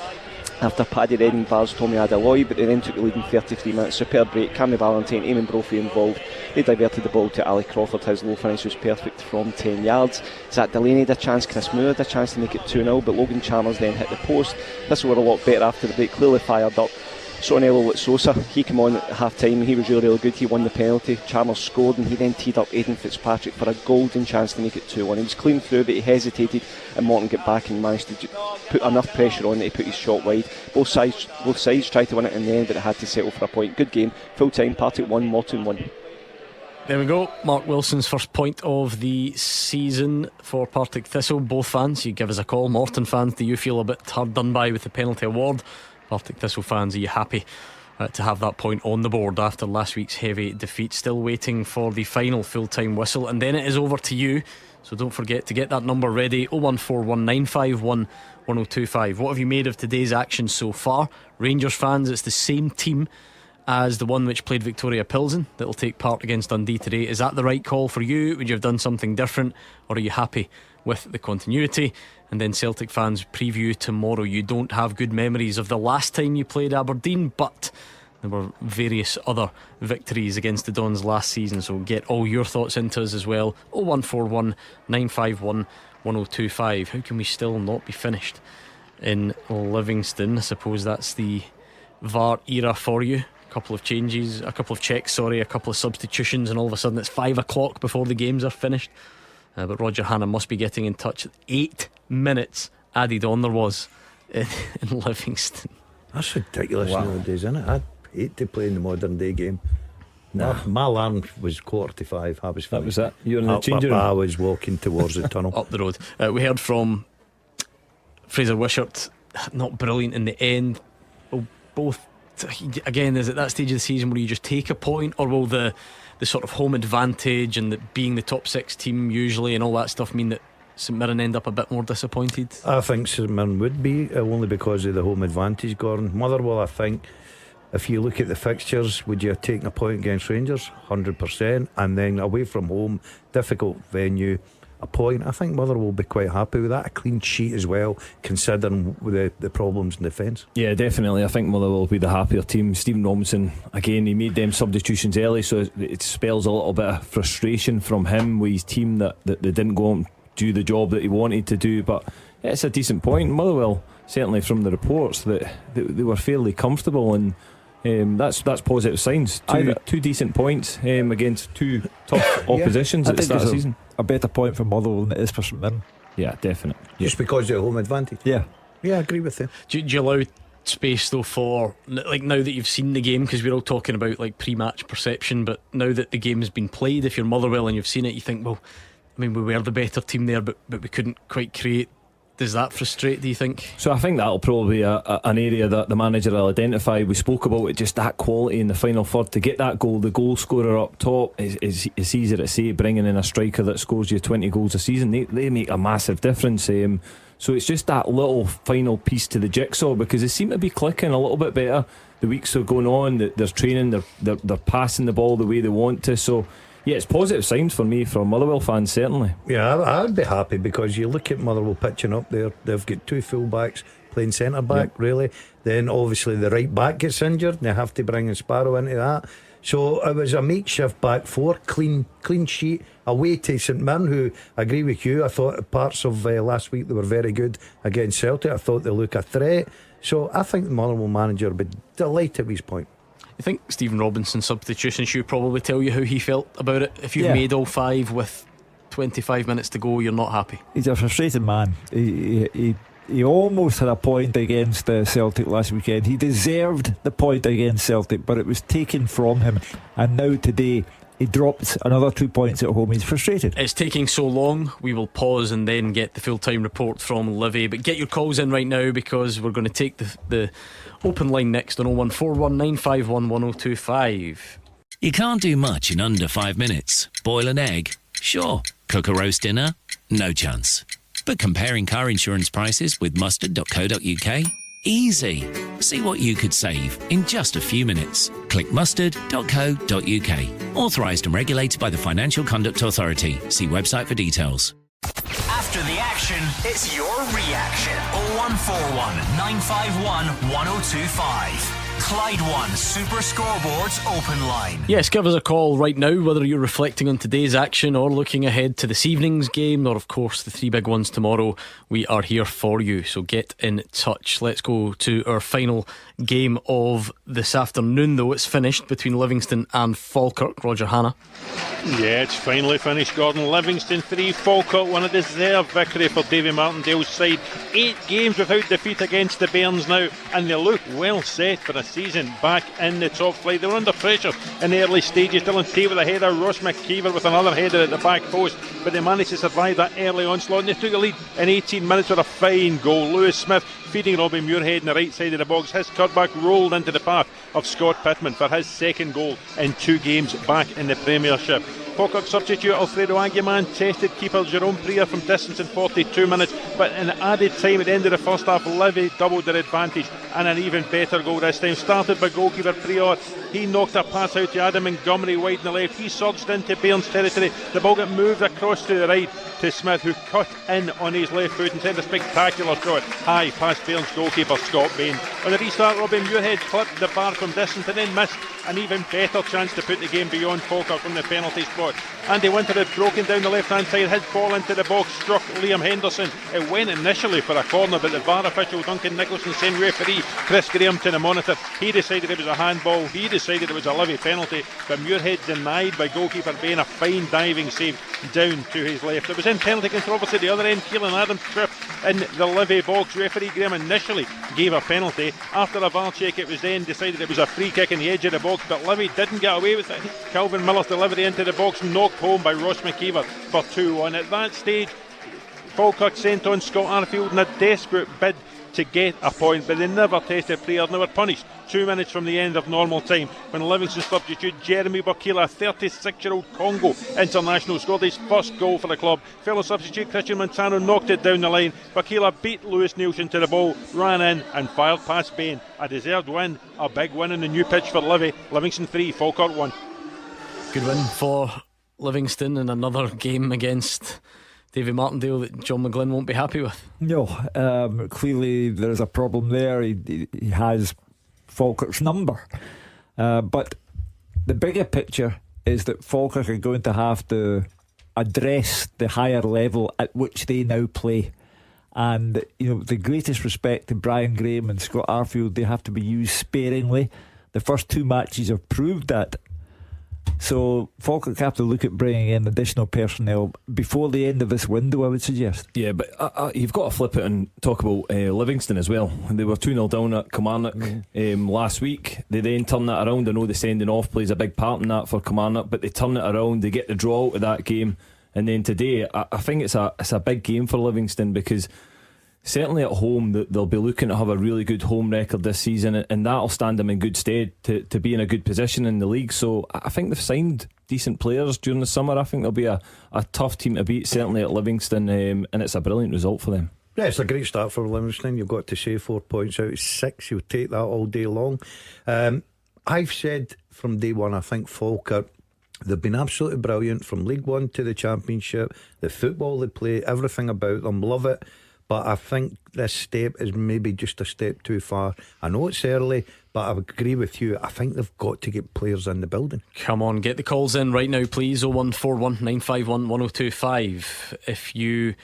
after Paddy Redding bars Tommy Adeloy, but they then took the lead in 33 minutes. Superb break, Cammy Valentine, Eamon Brophy involved. They diverted the ball to Ali Crawford. His low finish was perfect from 10 yards. Zach Delaney had a chance, Chris Moore had a chance to make it 2-0, but Logan Chalmers then hit the post. This were a lot better after the break, clearly fired up. Sonello at Sosa, he came on at half time, he was really good, he won the penalty. Chalmers scored and he then teed up Aidan Fitzpatrick for a golden chance to make it 2-1. He was clean through, but he hesitated, and Morton got back and managed to put enough pressure on that he put his shot wide. Both sides tried to win it in the end, but it had to settle for a point. Good game, full time, Partick 1, Morton 1. There we go, Mark Wilson's first point of the season for Partick Thistle. Both fans, you give us a call. Morton fans, do you feel a bit hard done by with the penalty award? Partick Thistle fans, are you happy to have that point on the board after last week's heavy defeat? Still waiting for the final full-time whistle, and then it is over to you, so don't forget to get that number ready. 01419511025. What have you made of today's action so far? Rangers fans, it's the same team as the one which played Victoria Pilsen that will take part against Dundee today. Is that the right call for you? Would you have done something different, or are you happy with the continuity? And then Celtic fans, preview tomorrow. You don't have good memories of the last time you played Aberdeen, but there were various other victories against the Dons last season, so get all your thoughts into us as well. 01419511025. How can we still not be finished in Livingston? I suppose that's the VAR era for you. A couple of changes, a couple of checks, a couple of substitutions, and all of a sudden it's 5 o'clock before the games are finished. But Roger Hanna must be getting in touch. 8 minutes added on there was in Livingston. That's ridiculous nowadays, isn't it? I'd hate to play in the modern day game. My alarm was 4:45. I was fine. That was it. You were in the changing room? I was walking towards the tunnel. Up the road. We heard from Fraser Wishart. Not brilliant in the end. Both, again, is it that stage of the season where you just take a point, or will the sort of home advantage and being the top 6 team usually and all that stuff mean that St Mirren end up a bit more disappointed? I think St Mirren would be, only because of the home advantage, Gordon. Motherwell, I think, if you look at the fixtures, would you have taken a point against Rangers? 100%. And then away from home, difficult venue, a point. I think Motherwell will be quite happy with that. A clean sheet as well, considering the problems in defence. Yeah, definitely. I think Motherwell will be the happier team. Stephen Robinson, again, he made them substitutions early, so it spells a little bit of frustration from him with his team that they didn't go and do the job that he wanted to do. But it's a decent point. Motherwell, certainly from the reports, that they were fairly comfortable, and That's positive signs. Two decent points against two tough oppositions at the start of the season. A better point for Motherwell than it is for St Mirren. Yeah, definitely. Just because of the home advantage. Yeah, I agree with you. Do you allow space though for, like, now that you've seen the game, because we're all talking about like pre-match perception, but now that the game's been played, if you're Motherwell and you've seen it, you think, well, I mean, we were the better team there, but we couldn't quite create. Does that frustrate, do you think? So I think that'll probably be an area that the manager will identify. We spoke about it, just that quality in the final third to get that goal. The goal scorer up top is easier to say. Bringing in a striker that scores you 20 goals a season, they make a massive difference. So it's just that little final piece to the jigsaw, because they seem to be clicking a little bit better. The weeks are going on, they're training, they're passing the ball the way they want to. So yeah, it's positive signs for me, for Motherwell fans, certainly. Yeah, I'd be happy, because you look at Motherwell pitching up there, they've got two full backs playing centre back, really. Then obviously the right back gets injured and they have to bring in Sparrow into that. So it was a makeshift back four, clean sheet away to St Mirren, who, I agree with you, I thought parts of last week they were very good against Celtic. I thought they look a threat. So I think the Motherwell manager would be delighted with his point. I think Stephen Robinson's substitution should probably tell you how he felt about it. If you've made all five with 25 minutes to go, you're not happy. He's a frustrated man. He almost had a point against Celtic last weekend. He deserved the point against Celtic, but it was taken from him. And now today he dropped another 2 points at home. He's frustrated. It's taking so long. We will pause and then get the full-time report from Livy. But get your calls in right now, because we're going to take the open line next on 01419511025. You can't do much in under 5 minutes. Boil an egg? Sure. Cook a roast dinner? No chance. But comparing car insurance prices with mustard.co.uk? Easy. See what you could save in just a few minutes. Click mustard.co.uk. Authorised and regulated by the Financial Conduct Authority. See website for details. After the action, it's your reaction. 0141 951 1025. Clyde One Super Scoreboard's open line. Yes, give us a call right now, whether you're reflecting on today's action or looking ahead to this evening's game, or of course the three big ones tomorrow. We are here for you, so get in touch. Let's go to our final game of this afternoon, though. It's finished between Livingston and Falkirk. Roger Hannah. Yeah, it's finally finished, Gordon. Livingston 3, Falkirk 1. A deserved victory for Davy Martindale's side. 8 games without defeat against the Bairns now, and they look well set for a season back in the top flight. They were under pressure in the early stages. Dylan Tay with a header, Ross McKeever with another header at the back post, but they managed to survive that early onslaught, and they took the lead in 18 minutes with a fine goal. Lewis Smith feeding Robbie Muirhead in the right side of the box. His cutback rolled into the path of Scott Pittman for his second goal in 2 games back in the Premiership. Falkirk substitute Alfredo Aguiman tested keeper Jerome Priya from distance in 42 minutes, but in added time at the end of the first half, Livy doubled their advantage, and an even better goal this time, started by goalkeeper Priya. He knocked a pass out to Adam Montgomery wide on the left. He surged into Bairns territory. The ball got moved across to the right to Smith, who cut in on his left foot and sent a spectacular shot high past Bairns goalkeeper Scott Bain. On the restart, Robin Muirhead clipped the bar from distance and then missed an even better chance to put the game beyond Falkirk from the penalty spot. Andy Winter had broken down the left hand side. His ball into the box struck Liam Henderson. It went initially for a corner, but the VAR official Duncan Nicholson sent referee Chris Graham to the monitor. He decided it was a handball. He decided it was a Livy penalty, but Muirhead denied by goalkeeper Bain a fine diving save down to his left. It was in penalty controversy at the other end. Keelan Adams tripped in the Livy box. Referee Graham initially gave a penalty. After a VAR check, it was then decided it was a free kick in the edge of the box, but Livy didn't get away with it. Calvin Miller's delivery into the box knocked home by Ross McKeever for 2-1. At that stage, Falkirk sent on Scott Arfield in a desperate bid to get a point, but they never tasted prayer and they were punished 2 minutes from the end of normal time when Livingston substitute Jeremy Bakila, a 36-year-old Congo international, scored his first goal for the club. Fellow substitute Christian Montano knocked it down the line. Bakila beat Lewis Nielsen to the ball, ran in and fired past Bain. A deserved win, a big win in the new pitch for Livy. Livingston 3, Falkirk 1. Good win for Livingston in another game against Davy Martindale that John McGlynn won't be happy with. No, clearly there's a problem there. He has Falkirk's number, but the bigger picture is that Falkirk are going to have to address the higher level at which they now play. And you know, the greatest respect to Brian Graham and Scott Arfield, they have to be used sparingly. The first 2 matches have proved that. So Falkirk have to look at bringing in additional personnel before the end of this window, I would suggest. Yeah, but you've got to flip it and talk about Livingston as well. They were 2-0 down at Kilmarnock last week. They then turn that around. I know the sending off plays a big part in that for Kilmarnock, but they turn it around. They get the draw out of that game, and then today I think it's a big game for Livingston, because certainly at home they'll be looking to have a really good home record this season, and that'll stand them in good stead to be in a good position in the league. So I think they've signed decent players during the summer. I think they'll be a tough team to beat, certainly at Livingston, and it's a brilliant result for them. Yeah, it's a great start for Livingston. You've got to say 4 points out of 6. You'll take that all day long. I've said from day one, I think Falkirk, they've been absolutely brilliant from League One to the Championship. The football they play, everything about them, love it. But I think this step is maybe just a step too far. I know it's early, but I agree with you. I think they've got to get players in the building. Come on, get the calls in right now, please. 0141 951 1025. If you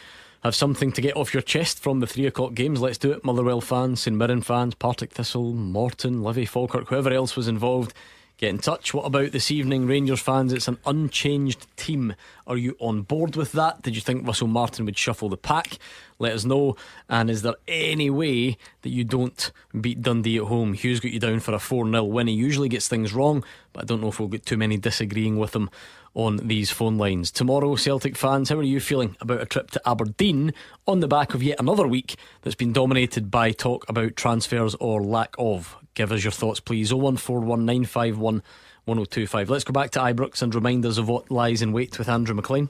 have something to get off your chest from the 3 o'clock games, let's do it. Motherwell fans, St Mirren fans, Partick, Thistle, Morton, Livy, Falkirk, whoever else was involved, get in touch. What about this evening? Rangers fans, it's an unchanged team. Are you on board with that? Did you think Russell Martin would shuffle the pack? Let us know. And is there any way that you don't beat Dundee at home? Hugh's got you down for a 4-0 win. He usually gets things wrong, but I don't know if we'll get too many disagreeing with him on these phone lines. Tomorrow, Celtic fans, how are you feeling about a trip to Aberdeen on the back of yet another week that's been dominated by talk about transfers or lack of? Give us your thoughts, please. 0141 951 1025. Let's go back to Ibrox and remind us of what lies in wait with Andrew Maclean.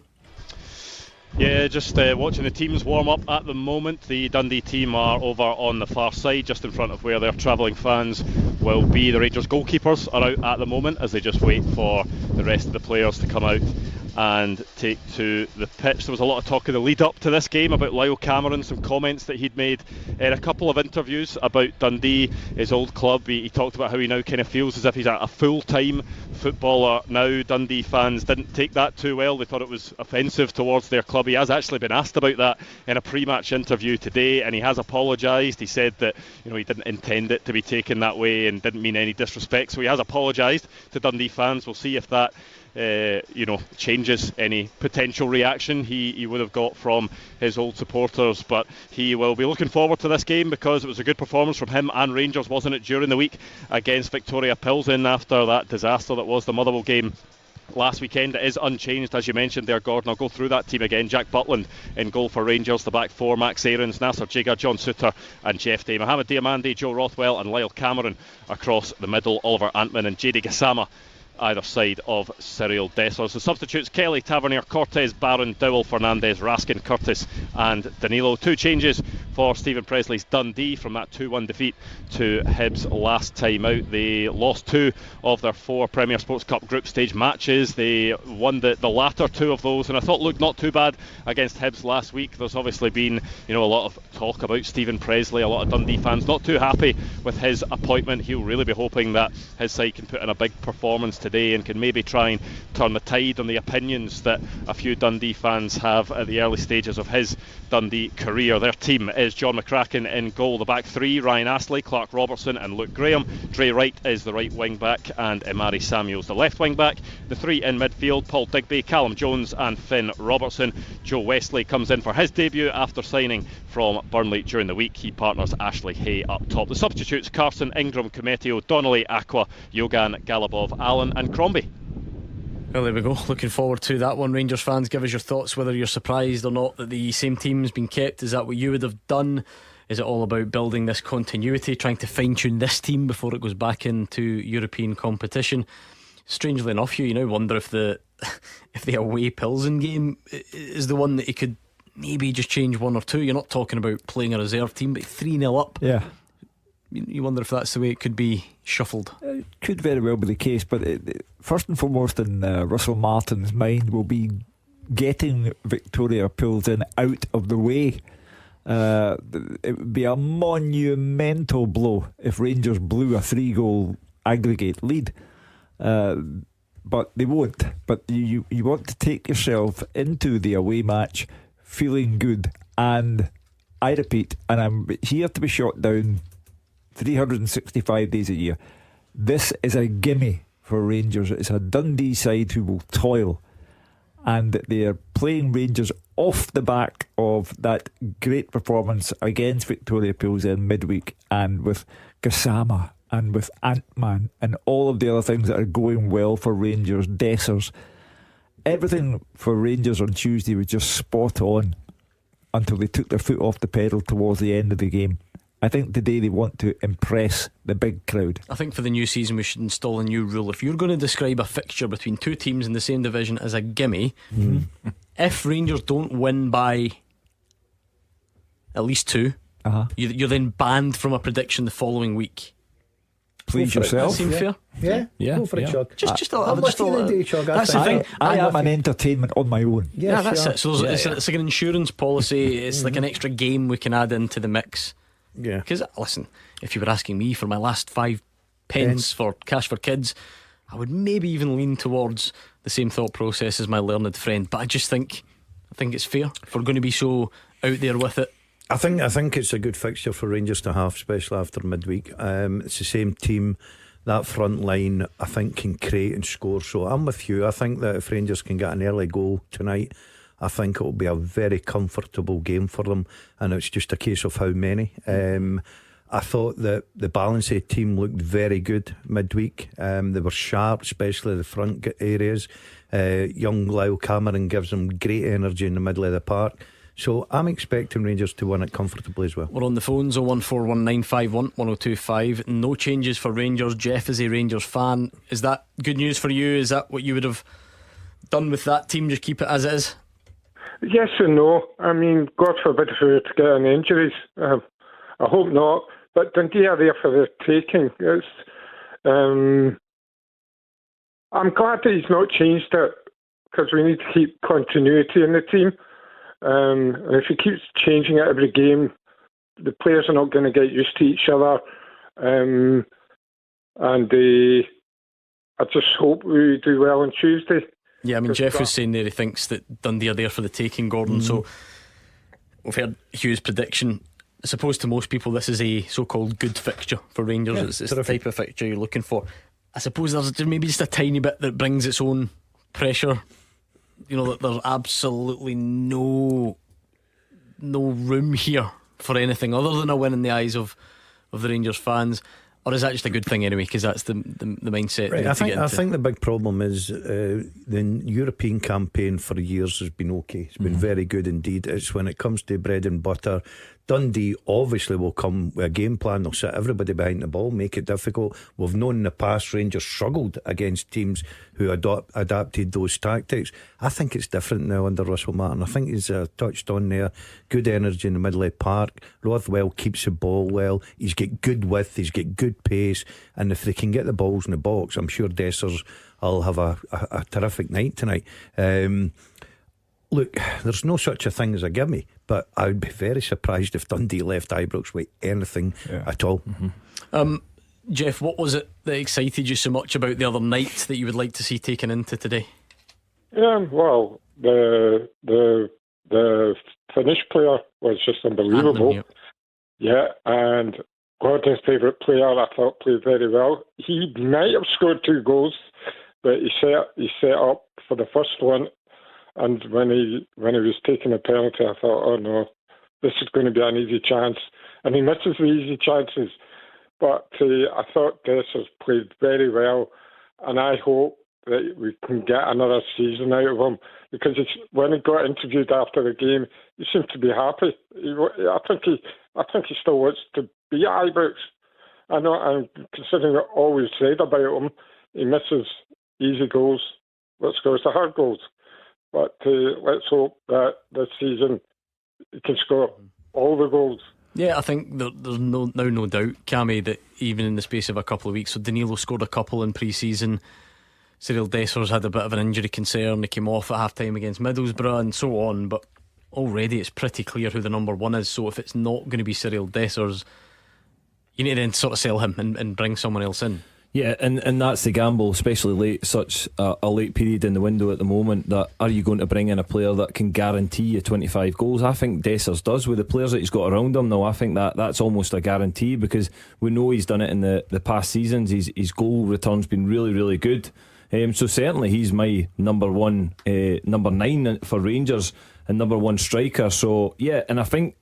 Yeah, just watching the teams warm up at the moment. The Dundee team are over on the far side, just in front of where their travelling fans will be. The Rangers goalkeepers are out at the moment as they just wait for the rest of the players to come out and take to the pitch. There was a lot of talk in the lead up to this game about Lyle Cameron, some comments that he'd made in a couple of interviews about Dundee, his old club. He talked about how he now kind of feels as if he's a full-time footballer now. Dundee fans didn't take that too well. They thought it was offensive towards their club. He has actually been asked about that in a pre-match interview today, and he has apologised. He said that he didn't intend it to be taken that way and didn't mean any disrespect, so he has apologised to Dundee fans. We'll see if that changes any potential reaction he would have got from his old supporters. But he will be looking forward to this game because it was a good performance from him and Rangers, wasn't it, during the week against Victoria Pilsen after that disaster that was the Motherwell game last weekend. It is unchanged, as you mentioned there, Gordon. I'll go through that team again. Jack Butland in goal for Rangers. The back four: Max Aarons, Nasser Jigga, John Suter and Jeff Day. Mohamed Diamande, Joe Rothwell and Lyle Cameron across the middle. Oliver Antman and JD Gassama either side of Cyril Dessers. The substitutes: Kelly, Tavernier, Cortez, Barron, Dowell, Fernandez, Raskin, Curtis and Danilo. 2 changes for Stephen Presley's Dundee from that 2-1 defeat to Hibs last time out. They lost 2 of their 4 Premier Sports Cup group stage matches. They won the latter 2 of those, and I thought looked not too bad against Hibs last week. There's obviously been a lot of talk about Stephen Presley. A lot of Dundee fans not too happy with his appointment. He'll really be hoping that his side can put in a big performance today and can maybe try and turn the tide on the opinions that a few Dundee fans have at the early stages of his Dundee career. Their team is John McCracken in goal. The back 3: Ryan Astley, Clark Robertson and Luke Graham. Dre Wright is the right wing back and Imari Samuels the left wing back. The 3 in midfield: Paul Digby, Callum Jones and Finn Robertson. Joe Wesley comes in for his debut after signing from Burnley during the week. He partners Ashley Hay up top. The substitutes: Carson, Ingram, Cometio, Donnelly, Aqua, Yogan, Galabov, Allen and Crombie. Well, there we go. Looking forward to that one. Rangers fans, give us your thoughts, whether you're surprised or not that the same team's been kept. Is that what you would have done? Is it all about building this continuity, trying to fine-tune this team before it goes back into European competition? Strangely enough, you now wonder if the away Pilsen game is the one that he could maybe just change 1 or 2. You're not talking about playing a reserve team, but 3-0 up. Yeah. You wonder if that's the way it could be shuffled. It could very well be the case, but first and foremost in Russell Martin's mind will be getting Victoria Pilsen out of the way. It would be a monumental blow if Rangers blew a 3-goal aggregate lead, but they won't. But you want to take yourself into the away match feeling good, and I repeat, and I'm here to be shot down 365 days a year. This is a gimme for Rangers. It's a Dundee side who will toil, and they are playing Rangers off the back of that great performance against Victoria Pools in midweek, and with Gassama and with Ant-Man and all of the other things that are going well for Rangers. Dessers, everything for Rangers on Tuesday was just spot on until they took their foot off the pedal towards the end of the game. I think today they want to impress the big crowd. I think for the new season we should install a new rule. If you're going to describe a fixture between two teams in the same division as a gimme, if Rangers don't win by at least two, you're then banned from a prediction the following week. Please yourself. That seem fair? Yeah. Go for a chug. I'm with you on the day, Chug. That's the thing. I am an entertainment on my own. Yeah, that's it. So it's like an insurance policy. It's like an extra game we can add into the mix. Yeah. Because listen, if you were asking me for my last 5 pence for Cash for Kids, I would maybe even lean towards the same thought process as my learned friend. But I think it's fair if we're going to be so out there with it. I think it's a good fixture for Rangers to have, especially after midweek. It's the same team. That front line, I think, can create and score. So I'm with you. I think that if Rangers can get an early goal tonight, I think it will be a very comfortable game for them, and it's just a case of how many. I thought that the Balancey team looked very good midweek. They were sharp, especially the front areas. Young Lyle Cameron gives them great energy in the middle of the park. So I'm expecting Rangers to win it comfortably as well. We're on the phones, 01419511025. No changes for Rangers. Jeff is a Rangers fan. Is that good news for you? Is that what you would have done with that team? Just keep it as it is? Yes and no. I mean, God forbid if we were to get any injuries. I hope not. But Dundee are there for the taking. I'm glad that he's not changed it, because we need to keep continuity in the team. And if he keeps changing it every game, the players are not going to get used to each other. I just hope we do well on Tuesday. Yeah, I mean, Jeff was saying there he thinks that Dundee are there for the taking, Gordon. So we've heard Hugh's prediction. I suppose to most people this is a so-called good fixture for Rangers. It's the type of fixture you're looking for. I suppose there's maybe just a tiny bit that brings its own pressure. You know, that there's absolutely no room here for anything other than a win in the eyes of the Rangers fans. Or is that just a good thing anyway? Because that's the mindset. Right, I think the big problem is the European campaign for years has been okay. It's been very good indeed. It's when it comes to bread and butter, Dundee obviously will come with a game plan. They'll sit everybody behind the ball, make it difficult. We've known in the past Rangers struggled against teams who adapted those tactics. I think it's different now under Russell Martin. I think he's touched on there. Good energy in the middle of the park. Rothwell keeps the ball well. He's got good width, he's got good pace, and if they can get the balls in the box, I'm sure Dessers will have a terrific night tonight. Look, there's no such a thing as a gimme, but I would be very surprised if Dundee left Ibrox with anything at all. Jeff, what was it that excited you so much about the other night that you would like to see taken into today? Well, the Finnish player was just unbelievable. And Gordon's favourite player, I thought, played very well. He might have scored 2 goals, but he set up for the first one. And when he was taking a penalty, I thought, oh no, this is going to be an easy chance. And he misses the easy chances. But I thought Dessers played very well. And I hope that we can get another season out of him. Because when he got interviewed after the game, he seemed to be happy. I think he still wants to be at Ibrox. I know, and considering all we've said about him, he misses easy goals. Let's go to hard goals. But let's hope that this season he can score all the goals. Yeah, I think there's no doubt, Cammy, that even in the space of a couple of weeks, so Danilo scored a couple in pre-season. Cyril Dessers had a bit of an injury concern. He came off at half-time against Middlesbrough and so on. But already it's pretty clear who the number one is. So if it's not going to be Cyril Dessers, you need to then sort of sell him and bring someone else in. Yeah, and that's the gamble, especially late, such a late period in the window at the moment, that are you going to bring in a player that can guarantee you 25 goals? I think Dessers does with the players that he's got around him now. I think that's almost a guarantee, because we know he's done it in the past seasons. His goal return's been really, really good. So certainly he's my number 9 for Rangers and number 1 striker. So yeah, and I think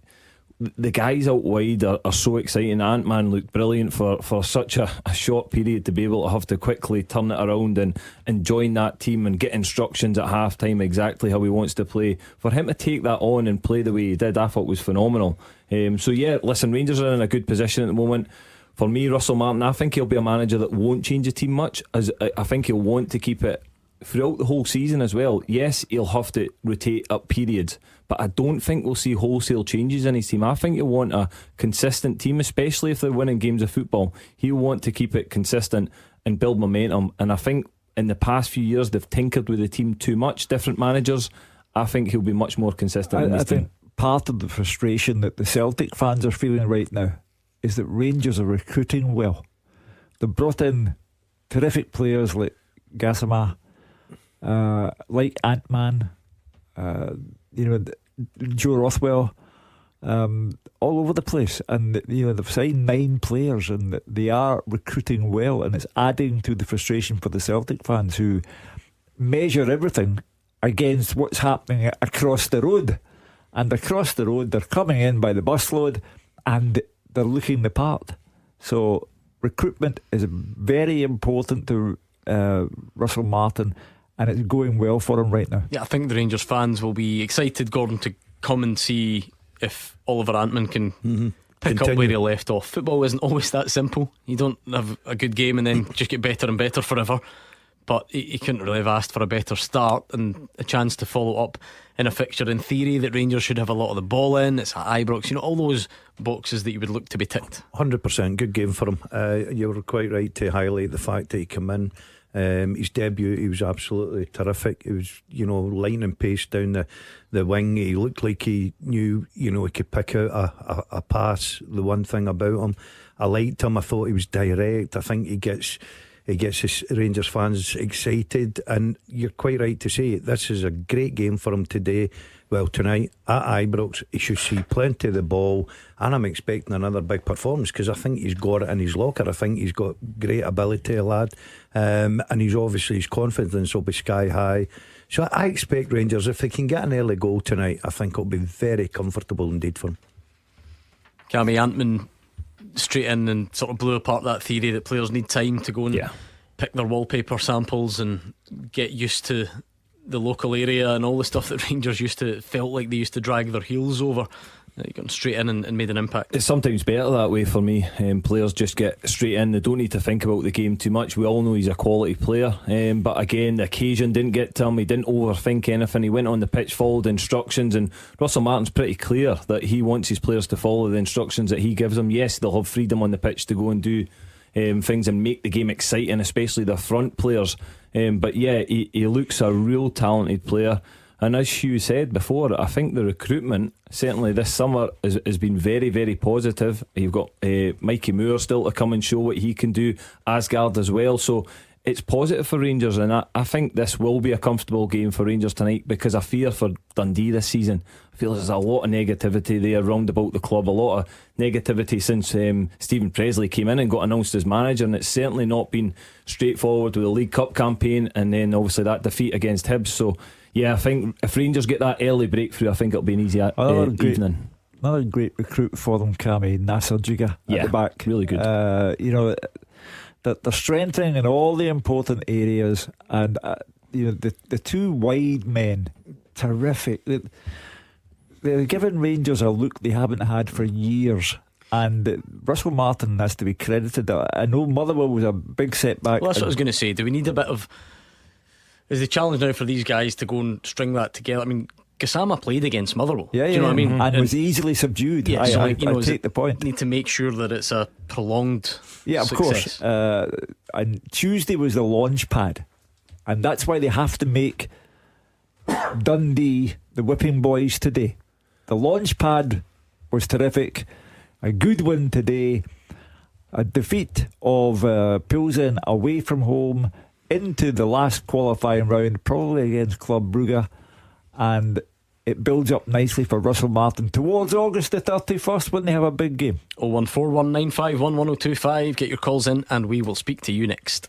the guys out wide are so exciting. Ant-Man looked brilliant for such a short period to be able to have to quickly turn it around and join that team and get instructions at half time exactly how he wants to play. For him to take that on and play the way he did, I thought was phenomenal. So yeah, listen, Rangers are in a good position at the moment. For me, Russell Martin, I think he'll be a manager that won't change the team much, as I think he'll want to keep it throughout the whole season as well. Yes, he'll have to rotate up periods, but I don't think we'll see wholesale changes in his team. I think he'll want a consistent team, especially if they're winning games of football. He'll want to keep it consistent and build momentum. And I think in the past few years they've tinkered with the team too much, different managers. I think he'll be much more consistent in his team. Part of the frustration that the Celtic fans are feeling right now is that Rangers are recruiting well. They've brought in terrific players like Gassama, like Ant-Man, Joe Rothwell, all over the place, and they've signed 9 players, and they are recruiting well, and it's adding to the frustration for the Celtic fans who measure everything against what's happening across the road. And across the road, they're coming in by the busload and they're looking the part. So recruitment is very important to Russell Martin, and it's going well for him right now. Yeah, I think the Rangers fans will be excited, Gordon, to come and see if Oliver Ant-Man can pick up where he left off. Football isn't always that simple. You don't have a good game and then just get better and better forever. But he couldn't really have asked for a better start and a chance to follow up in a fixture in theory that Rangers should have a lot of the ball in. It's at Ibrox, all those boxes that you would look to be ticked. 100% good game for him. You were quite right to highlight the fact that he came in. His debut, he was absolutely terrific. He was, lightning pace down the wing. He looked like he knew, he could pick out a pass. The one thing about him, I liked him. I thought he was direct. I think he gets his Rangers fans excited, and you're quite right to say this is a great game for him today. Well, tonight at Ibrox, he should see plenty of the ball, and I'm expecting another big performance because I think he's got it in his locker. I think he's got great ability, a lad, and his confidence will be sky high. So I expect Rangers, if they can get an early goal tonight, I think it'll be very comfortable indeed for him. Cammy, Ant-Man straight in and sort of blew apart that theory that players need time to go and pick their wallpaper samples and get used to the local area and all the stuff that Rangers felt like they used to drag their heels over. They got straight in and made an impact. It's sometimes better that way for me. Players just get straight in. They don't need to think about the game too much. We all know he's a quality player, but again, the occasion didn't get to him. He didn't overthink anything. He went on the pitch, followed instructions, and Russell Martin's pretty clear that he wants his players to follow the instructions that he gives them. Yes, they'll have freedom on the pitch to go and do things and make the game exciting, especially the front players, but yeah, he looks a real talented player. And as Hugh said before, I think the recruitment certainly this summer has been very, very positive. You've got Mikey Moore still to come and show what he can do, Asgard as well. So it's positive for Rangers, and I think this will be a comfortable game for Rangers tonight, because I fear for Dundee this season. I feel there's a lot of negativity there round about the club, a lot of negativity since Stephen Presley came in and got announced as manager, and it's certainly not been straightforward with the League Cup campaign and then obviously that defeat against Hibs. So yeah, I think if Rangers get that early breakthrough, I think it'll be an easy evening. Another great recruit for them, Cammy, Nasser Jiga at the back. Really good. That they're strengthening in all the important areas, and the two wide men, terrific. They're giving Rangers a look they haven't had for years. And Russell Martin has to be credited. I know Motherwell was a big setback. Well, that's what I was going to say. Do we need a bit of... Is the challenge now for these guys to go and string that together? I mean, Gassama played against Motherwell. Do you know what I mean? And was easily subdued. Yeah, I take the point. Need to make sure that it's a prolonged success. Of course. And Tuesday was the launch pad, and that's why they have to make Dundee the whipping boys today. The launch pad was terrific. A good win today. A defeat of Pilsen away from home into the last qualifying round, probably against Club Brugge, and it builds up nicely for Russell Martin towards August the 31st when they have a big game. 01419511025. Get your calls in and we will speak to you next.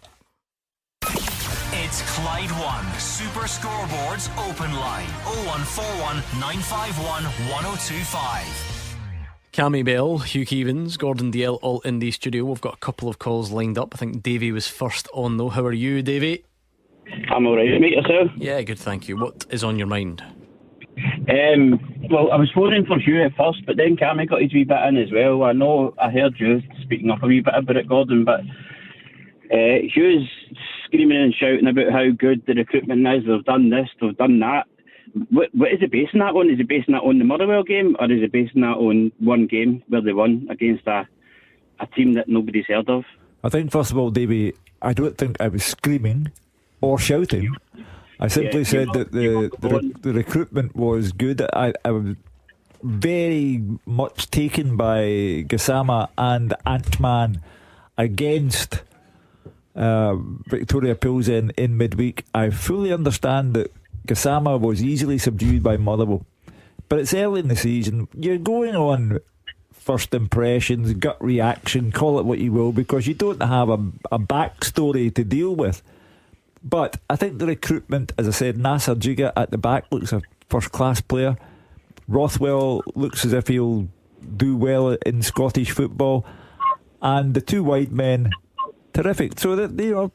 It's Clyde One Super Scoreboard's open line 0141 951 1025. Cammy Bell, Hugh Keevins, Gordon Dalziel all in the studio. We've got a couple of calls lined up. I think Davey was first on though. How are you, Davey? I'm alright, mate. Yourself? Yeah, good, thank you. What is on your mind? Well, I was phoning for Hugh at first, but then Cammy got his wee bit in as well. I know I heard you speaking up a wee bit about it, Gordon, but Hugh's screaming and shouting about how good the recruitment is. They've done this, they've done that. What is he basing that on? Is he basing that on the Motherwell game, or is he basing that on one game where they won against a team that nobody's heard of? I think, first of all, Davey, I don't think I was screaming or shouting. I simply said that the recruitment was good. I was very much taken by Gassama and Antman against Victoria Pilsen in midweek. I fully understand that Gassama was easily subdued by Motherwell, but it's early in the season. You're going on first impressions, gut reaction, call it what you will, because you don't have a backstory to deal with. But I think the recruitment, as I said, Nasser Jiga at the back looks a first class player. Rothwell looks as if he'll do well in Scottish football, and the two wide men, terrific. So that, you know,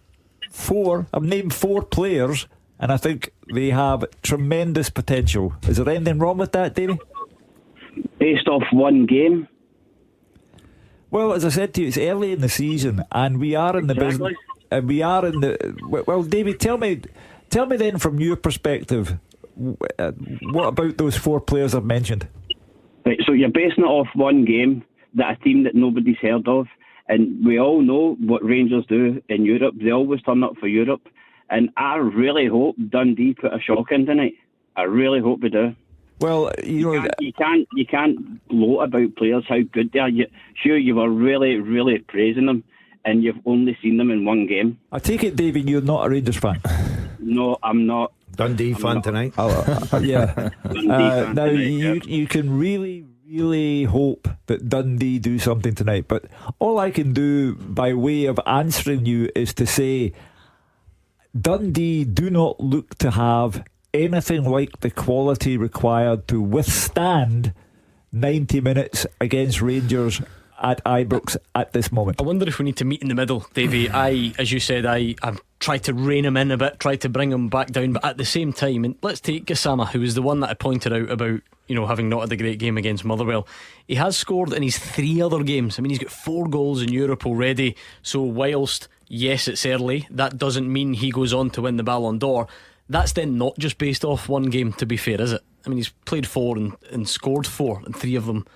I've named four players, and I think they have tremendous potential. Is there anything wrong with that, Davey? Based off one game? Well, as I said to you, it's early in the season, and we are in the business. And we are in the. Well, Davey, tell me then from your perspective, what about those four players I've mentioned? Right, so you're basing it off one game, that a team that nobody's heard of, and we all know what Rangers do in Europe. They always turn up for Europe, and I really hope Dundee put a shock in tonight. I really hope they do. Well, you can't gloat about players how good they are. Sure, you were really, really praising them, and you've only seen them in one game. I take it, David, you're not a Rangers fan. No, I'm not. Dundee fan tonight. Yeah. Now you can really hope that Dundee do something tonight, but all I can do by way of answering you is to say Dundee do not look to have anything like the quality required to withstand 90 minutes against Rangers at Ibrox at this moment. I wonder if we need to meet in the middle, Davey. As you said, I tried to rein him in a bit, tried to bring him back down, but at the same time, and let's take Gassama, who was the one that I pointed out about, having not had a great game against Motherwell. He has scored in his 3 other games. I mean, he's got 4 goals in Europe already. So whilst, yes, it's early, that doesn't mean he goes on to win the Ballon d'Or. That's then not just based off one game, to be fair, is it? I mean, he's played 4 and scored 4, and 3 of them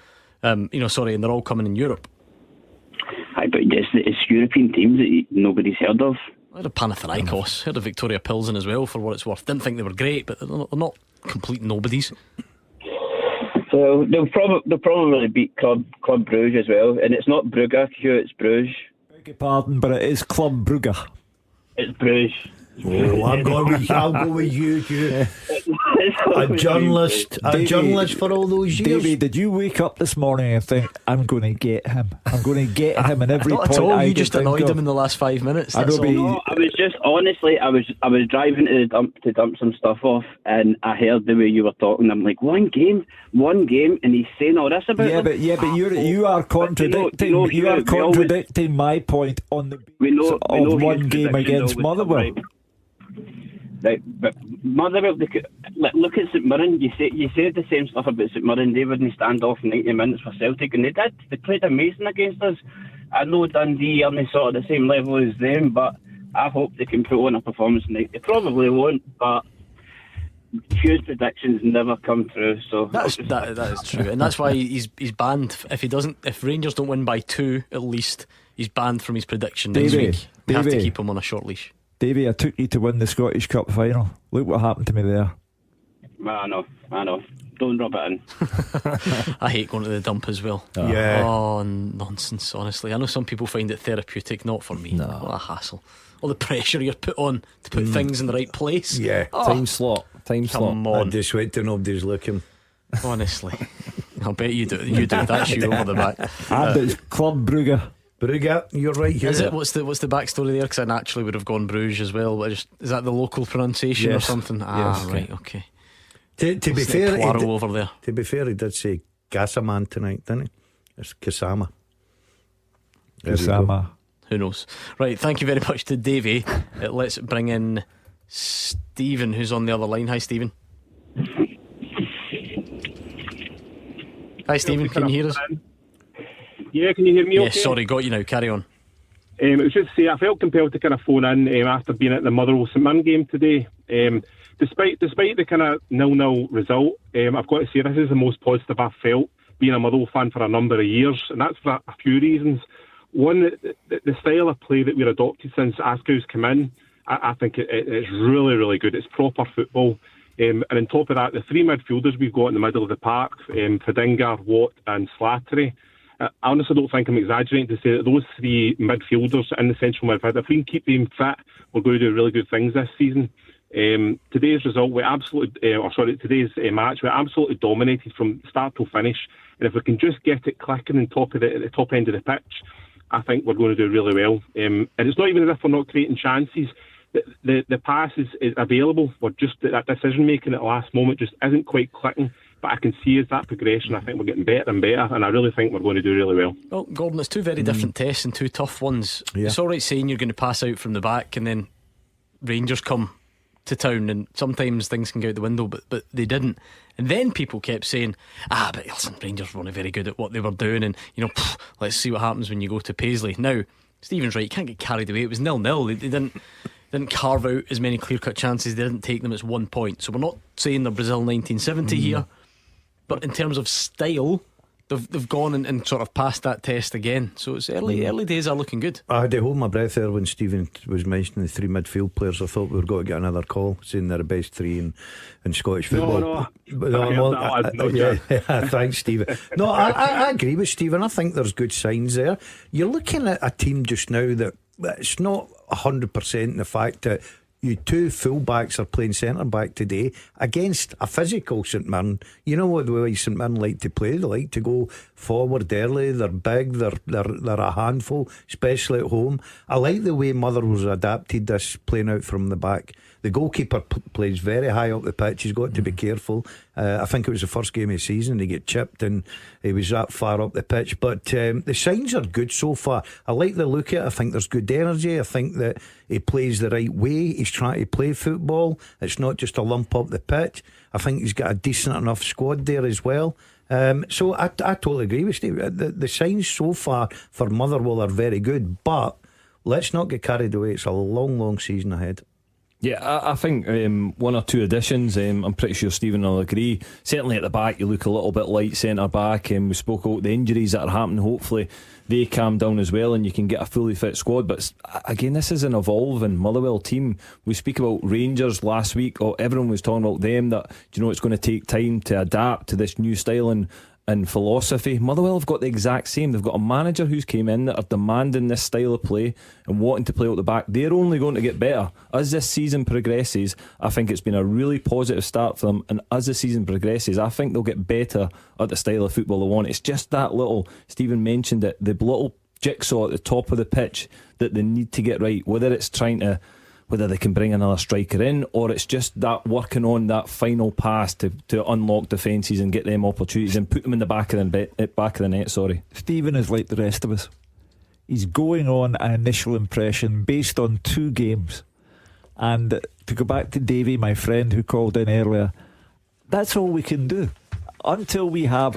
and they're all coming in Europe. Aye, but it's European teams that nobody's heard of. I had a Panathinaikos, heard of Victoria Pilsen as well, for what it's worth. Didn't think they were great, but they're not complete nobodies. So they'll probably beat Club Brugge as well, and it's not Brugge, Hugh, it's Bruges. Beg your pardon, but it is Club Brugge. It's Bruges. Oh, I'll go with you, Hugh. A journalist for all those years. Davey, did you wake up this morning and think, I'm going to get him in every not point? At all. You just annoyed him in the last 5 minutes. I was just honestly, I was driving to the dump to dump some stuff off, and I heard the way you were talking. I'm like, one game, and he's saying all this about but you are contradicting. You are contradicting my point on the basis of one game against Motherwell. Right, but Motherwell, look at St Mirren. You said the same stuff about St Mirren. They wouldn't stand off 90 minutes for Celtic, and they did. They played amazing against us. I know Dundee aren't sort of the same level as them, but I hope they can put on a performance tonight. They probably won't, but Hugh's predictions never come true. So that is true, and that's why he's banned. If Rangers don't win by 2 at least, he's banned from his prediction next week. We have to keep him on a short leash. Davey, I took you to win the Scottish Cup final. Look what happened to me there. I know. Don't rub it in. I hate going to the dump as well. Yeah. Oh, nonsense, honestly. I know some people find it therapeutic, not for me. No. What a hassle. All the pressure you're put on to put things in the right place. Yeah. Time slot. Come on. I just wait till nobody's looking. Honestly. I'll bet you do. That's you over the back. And it's Club Brugge. Brugge, you're right here. Is it? What's the backstory there? Because I naturally would have gone Bruges as well. But is that the local pronunciation or something? Yes. Right, okay. To be fair, over there. To be fair, he did say Gasaman tonight, didn't he? It's Kasama. Kasama. Who knows? Right, thank you very much to Davey. Let's bring in Stephen, who's on the other line. Hi, Stephen. Hi, Stephen. Can you hear us? Yeah, can you hear me? Yes, okay? sorry, got you now. Carry on. It was just to say I felt compelled to kind of phone in after being at the Motherwell St Mirren game today. Despite the kind of 0-0 result, I've got to say this is the most positive I've felt being a Motherwell fan for a number of years, and that's for a few reasons. One, the style of play that we've adopted since Askew's come in, I think it's really, really good. It's proper football. And on top of that, the three midfielders we've got in the middle of the park, Fadinger, Watt and Slattery, I honestly don't think I'm exaggerating to say that those three midfielders in the central midfield, if we can keep them fit, we're going to do really good things this season. Today's result, today's match, we absolutely dominated from start to finish. And if we can just get it clicking at the top end of the pitch, I think we're going to do really well. And it's not even as if we're not creating chances. The pass is available. We're just that decision making at the last moment just isn't quite clicking. But I can see as that progression, I think we're getting better and better, and I really think we're going to do really well. Well, Gordon, it's two very different tests and two tough ones. Yeah. It's alright saying you're going to pass out from the back and then Rangers come to town and sometimes things can go out the window, but they didn't. And then people kept saying, but listen, Rangers weren't very good at what they were doing, and let's see what happens when you go to Paisley. Now, Stephen's right, you can't get carried away. It was 0-0. They didn't carve out as many clear-cut chances. They didn't take them. It's 1 point. So we're not saying they're Brazil 1970 here. But in terms of style, they've gone and sort of passed that test again. So it's early days are looking good. I had to hold my breath there when Stephen was mentioning the three midfield players. I thought we were going to get another call saying they're the best three in Scottish football. Thanks, Stephen. No, I agree with Stephen. I think there's good signs there. You're looking at a team just now that it's not 100% in the fact that you two full-backs are playing centre-back today against a physical St Mirren. You know what the way St Mirren like to play? They like to go forward early. They're big. They're a handful, especially at home. I like the way Motherwell's adapted this, playing out from the back. The goalkeeper plays very high up the pitch. He's got to be careful. I think it was the first game of the season. He got chipped and he was that far up the pitch. But the signs are good so far. I like the look at it. I think there's good energy. I think that he plays the right way. He's trying to play football. It's not just a lump up the pitch. I think he's got a decent enough squad there as well. So I totally agree with Steve. The signs so far for Motherwell are very good. But let's not get carried away. It's a long season ahead. Yeah, I think one or two additions. I'm pretty sure Stephen will agree. Certainly at the back, you look a little bit light centre back. We spoke about the injuries that are happening. Hopefully, they calm down as well, and you can get a fully fit squad. But again, this is an evolving Motherwell team. We speak about Rangers last week. Everyone was talking about them. That it's going to take time to adapt to this new style and philosophy. Motherwell have got the exact same. They've got a manager who's came in that are demanding this style of play and wanting to play out the back. They're only going to get better as this season progresses. I think it's been a really positive start for them, and as the season progresses, I think they'll get better at the style of football they want. It's just that little, Stephen mentioned it, the little jigsaw at the top of the pitch that they need to get right, whether they can bring another striker in, or it's just that working on that final pass to unlock defences and get them opportunities and put them in the back of the net. Stephen is like the rest of us. He's going on an initial impression based on 2 games. And to go back to Davey, my friend who called in earlier, that's all we can do until we have.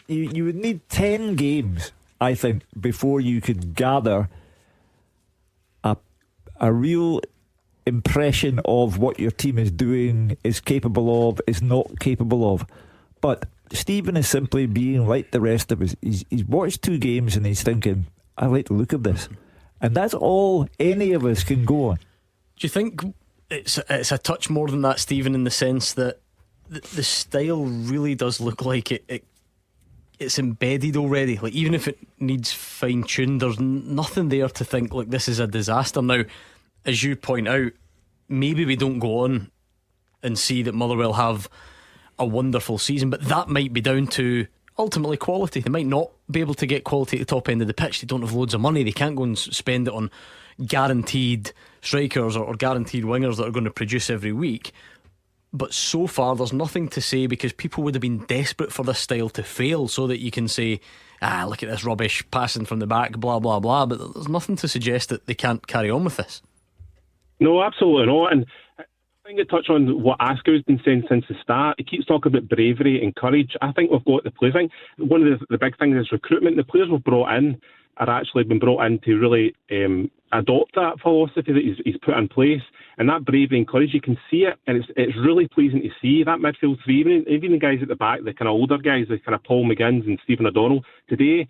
You would need 10 games, I think, before you could gather a real impression of what your team is doing, is capable of, is not capable of. But Stephen is simply being like the rest of us. He's watched 2 games and he's thinking, I like the look of this. And that's all any of us can go on. Do you think it's a touch more than that, Stephen, in the sense that the style really does look like it's embedded already. Like, even if it needs fine-tuned, there's nothing there to think, like, this is a disaster. Now, as you point out, maybe we don't go on and see that Motherwell have a wonderful season, but that might be down to ultimately quality. They might not be able to get quality at the top end of the pitch. They don't have loads of money. They can't go and spend it on guaranteed strikers or guaranteed wingers that are going to produce every week. But so far there's nothing to say, because people would have been desperate for this style to fail so that you can say, look at this rubbish passing from the back, blah blah blah. But there's nothing to suggest that they can't carry on with this. No, absolutely not. And I think it touched on what Askew's been saying since the start. He keeps talking about bravery and courage. I think we've got the players. I think one of the big things is recruitment. The players we've brought in are actually been brought in to really adopt that philosophy that he's put in place. And that bravery and courage, you can see it, and it's really pleasing to see that midfield three, even the guys at the back, the kind of older guys, the kind of Paul McGinns and Stephen O'Donnell. Today,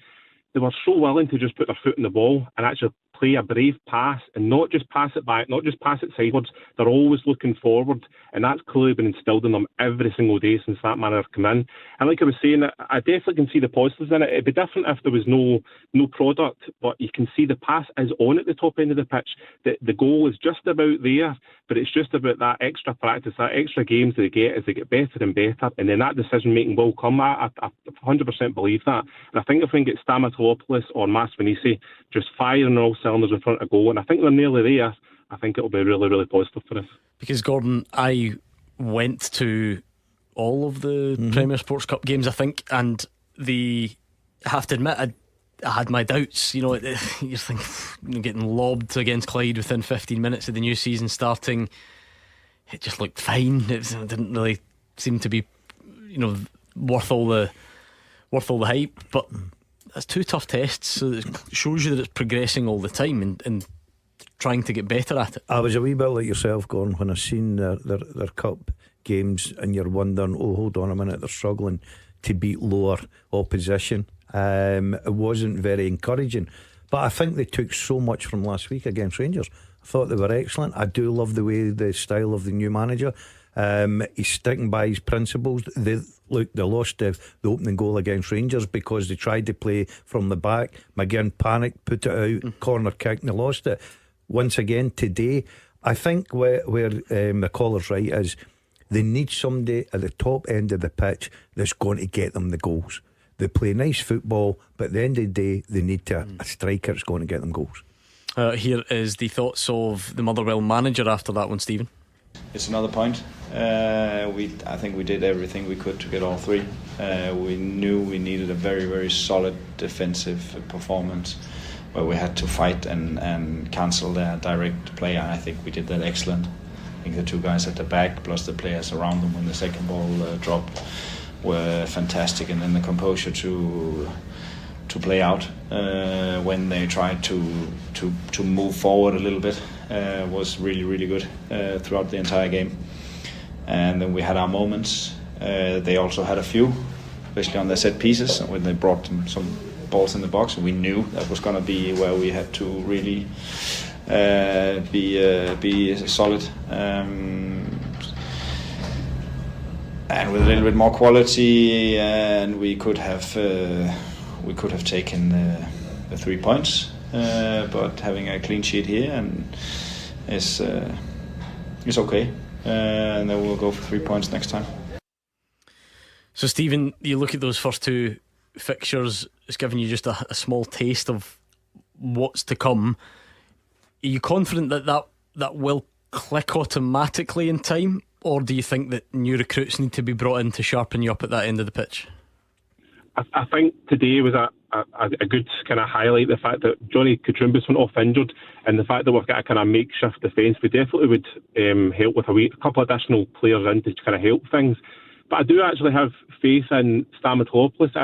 they were so willing to just put their foot in the ball and actually play a brave pass, and not just pass it back, not just pass it sideways. They're always looking forward, and that's clearly been instilled in them every single day since that man have come in. And like I was saying, I definitely can see the positives in it. It'd be different if there was no product, but you can see the pass is on at the top end of the pitch. The goal is just about there, but it's just about that extra practice, that extra games they get as they get better and better, and then that decision making will come. I 100% believe that. And I think if we can get Stamatopoulos or Masvanisi just firing all cylinders in front of goal, and I think they're nearly there, I think it'll be really, really positive for us. Because, Gordon, I went to all of the Premier Sports Cup games, I think, and I have to admit, I had my doubts. You think getting lobbed against Clyde within 15 minutes of the new season starting, it just looked fine. It didn't really seem to be, worth all the hype. But that's two tough tests, so it shows you that it's progressing all the time and trying to get better at it. I was a wee bit like yourself, Gordon, when I seen their cup games, and you're wondering, hold on a minute, they're struggling to beat lower opposition. It wasn't very encouraging, but I think they took so much from last week against Rangers. I thought they were excellent. I do love the style of the new manager. He's sticking by his principles. They lost the opening goal against Rangers because they tried to play from the back. McGinn panicked, put it out, corner kick, and they lost it. Once again today, I think where the caller's right is they need somebody at the top end of the pitch that's going to get them the goals. They play nice football, but at the end of the day, they need a striker that's going to get them goals. Here is the thoughts of the Motherwell manager after that one, Stephen. It's another point. I think we did everything we could to get all three. We knew we needed a very, very solid defensive performance where we had to fight and cancel their direct play. I think we did that excellent. I think the two guys at the back plus the players around them when the second ball dropped were fantastic, and then the composure to play out when they tried to move forward a little bit was really, really good throughout the entire game. And then we had our moments. They also had a few, especially on their set pieces when they brought them some balls in the box, and we knew that was going to be where we had to really be solid. And with a little bit more quality, and we could have taken the 3 points, but having a clean sheet here and is okay, and then we'll go for 3 points next time. So Stephen, you look at those first two fixtures, it's given you just a small taste of what's to come. Are you confident that will click automatically in time? Or do you think that new recruits need to be brought in to sharpen you up at that end of the pitch? I think today was a good kind of highlight, the fact that Johnny Katrumbis went off injured, and the fact that we've got a kind of makeshift defence. We definitely would help with a couple of additional players in to kind of help things. But I do actually have faith in Stamatopoulos.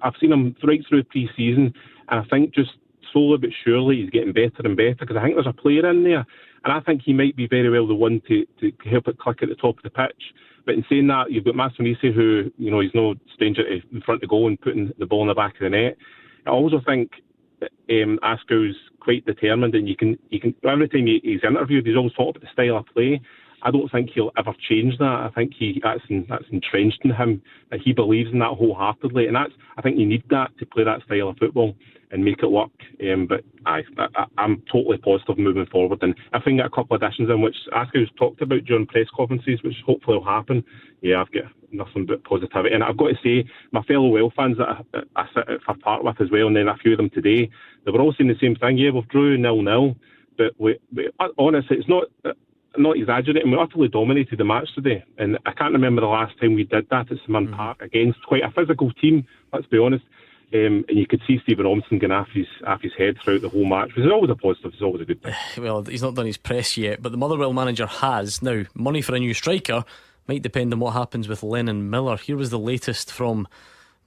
I've seen him right through pre-season, and I think just slowly but surely he's getting better and better, because I think there's a player in there. And I think he might be very well the one to help it click at the top of the pitch. But in saying that, you've got Masvanisi, who, he's no stranger to in front of goal and putting the ball in the back of the net. I also think Askew's quite determined, and you can every time he's interviewed, he's always talked about the style of play. I don't think he'll ever change that. I think that's entrenched in him, that he believes in that wholeheartedly, and I think you need that to play that style of football and make it work. But I'm totally positive moving forward, and I think a couple of additions in which Askew's talked about during press conferences, which hopefully will happen. Yeah, I've got nothing but positivity, and I've got to say, my fellow Well fans that I sit at for part with as well, and then a few of them today, they were all saying the same thing. Yeah, we've drew 0-0, but we honestly, it's not exaggerating, we utterly dominated the match today, and I can't remember the last time we did that at St Park against quite a physical team, let's be honest. And you could see Stephen Robinson going off his head throughout the whole match, which is always a positive, it's always a good thing. Well, he's not done his press yet, but the Motherwell manager has. Now, money for a new striker might depend on what happens with Lennon Miller. Here was the latest from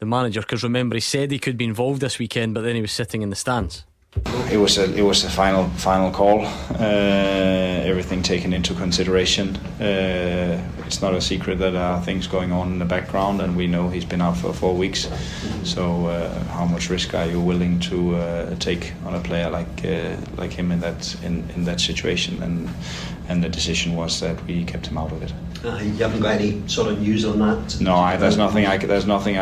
the manager, because remember, he said he could be involved this weekend, but then he was sitting in the stands. It was a final call. Everything taken into consideration. It's not a secret that there are things going on in the background, and we know he's been out for 4 weeks. So, how much risk are you willing to take on a player like him in that situation? And the decision was that we kept him out of it. You haven't got any sort of news on that? No, there's nothing I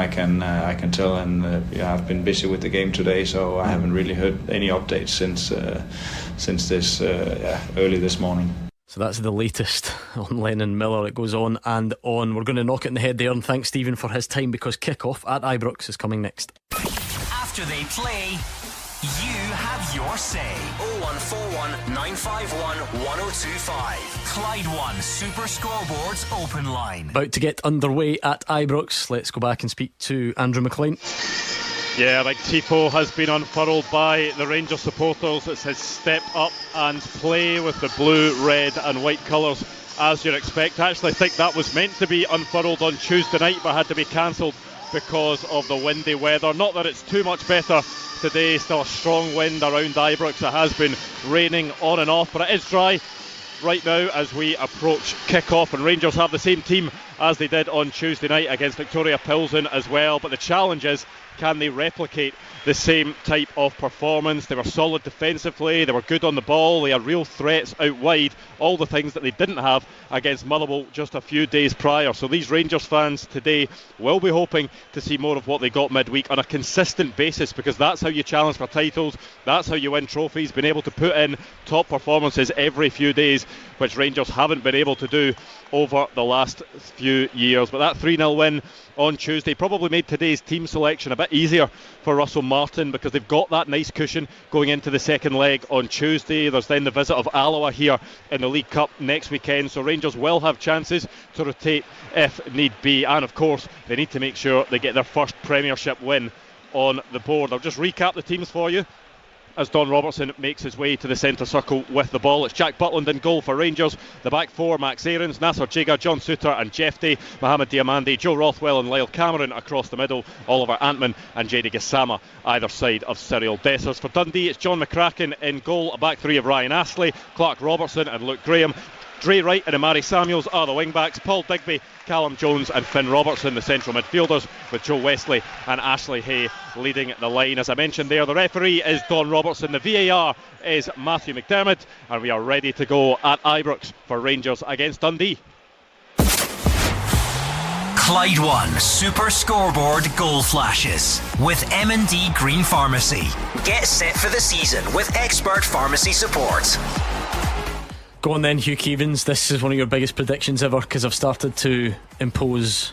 can tell, and I've been busy with the game today, so I haven't really heard any updates since this early this morning. So that's the latest on Lennon Miller. It goes on and on. We're going to knock it in the head there and thank Stephen for his time, because kick-off at Ibrox is coming next. After they play, you have your say. 0141 951 1025. Clyde One Super Scoreboard's open line. About to get underway at Ibrox. Let's go back and speak to Andrew Maclean. Yeah, like tifo has been unfurled by the Rangers supporters. It says step up and play with the blue, red and white colours, as you'd expect. I actually think that was meant to be unfurled on Tuesday night, but had to be cancelled because of the windy weather. Not that it's too much better today. Still a strong wind around Ibrox. It has been raining on and off, but it is dry right now as we approach kick-off, and Rangers have the same team as they did on Tuesday night against Victoria Pilsen as well. But the challenge is, can they replicate the same type of performance? They were solid defensively, they were good on the ball, they had real threats out wide, all the things that they didn't have against Motherwell just a few days prior. So these Rangers fans today will be hoping to see more of what they got midweek on a consistent basis, because that's how you challenge for titles, that's how you win trophies, being able to put in top performances every few days, which Rangers haven't been able to do over the last few years. But that 3-0 win on Tuesday probably made today's team selection a bit easier for Russell Martin, because they've got that nice cushion going into the second leg on Tuesday. There's then the visit of Alloa here in the League Cup next weekend, so Rangers will have chances to rotate if need be, and of course they need to make sure they get their first Premiership win on the board. I'll just recap the teams for you as Don Robertson makes his way to the centre circle with the ball. It's Jack Butland in goal for Rangers. The back four: Max Aarons, Nasser Jiga, John Suter and Jeff Day, Mohamed Diamandi, Joe Rothwell and Lyle Cameron across the middle, Oliver Antman and JD Gassama either side of Cyril Dessers. For Dundee, it's John McCracken in goal, a back three of Ryan Astley, Clark Robertson and Luke Graham. Dre Wright and Amari Samuels are the wing-backs. Paul Digby, Callum Jones and Finn Robertson the central midfielders, with Joe Wesley and Ashley Hay leading the line. As I mentioned there, the referee is Don Robertson, the VAR is Matthew McDermott, and we are ready to go at Ibrox for Rangers against Dundee. Clyde One Super Scoreboard Goal Flashes with M&D Green Pharmacy. Get set for the season with expert pharmacy support. Go on then, Hugh Keevins. This is one of your biggest predictions ever, because I've started to impose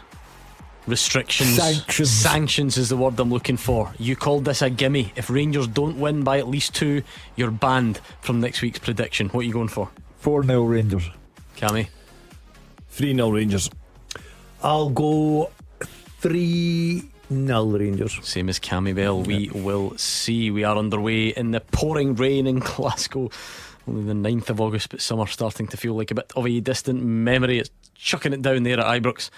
restrictions. Sanctions is the word I'm looking for. You called this a gimme. If Rangers don't win by at least 2, you're banned from next week's prediction. What are you going for? 4-0 Rangers. Cammy? 3-0 Rangers. I'll go 3-0 Rangers. Same as Cammy Bell. We will see. We are underway in the pouring rain in Glasgow. Only the 9th of August, but summer starting to feel like a bit of a distant memory. It's chucking it down there at Ibrox.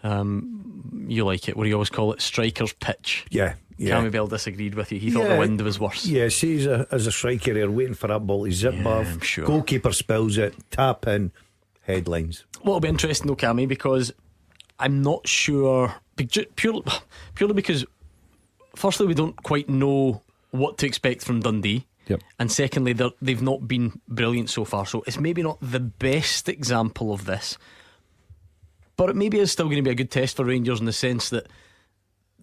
You like it, what do you always call it? Striker's pitch. Yeah. Cammy Bell disagreed with you. He thought the wind was worse. Yeah, see, as a striker, you're waiting for that ball to zip off. I'm sure. Goalkeeper spills it, tap in, headlines. Well, it'll be interesting though, Cammy, because I'm not sure, purely because firstly we don't quite know what to expect from Dundee. And secondly, they've not been brilliant so far. So it's maybe not the best example of this, but it maybe is still going to be a good test for Rangers in the sense that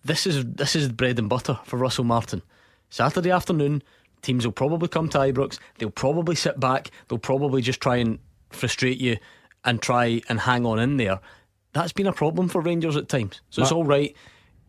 this is bread and butter for Russell Martin. Saturday afternoon, teams will probably come to Ibrox. They'll probably sit back. They'll probably just try and frustrate you and try and hang on in there. That's been a problem for Rangers at times. So it's all right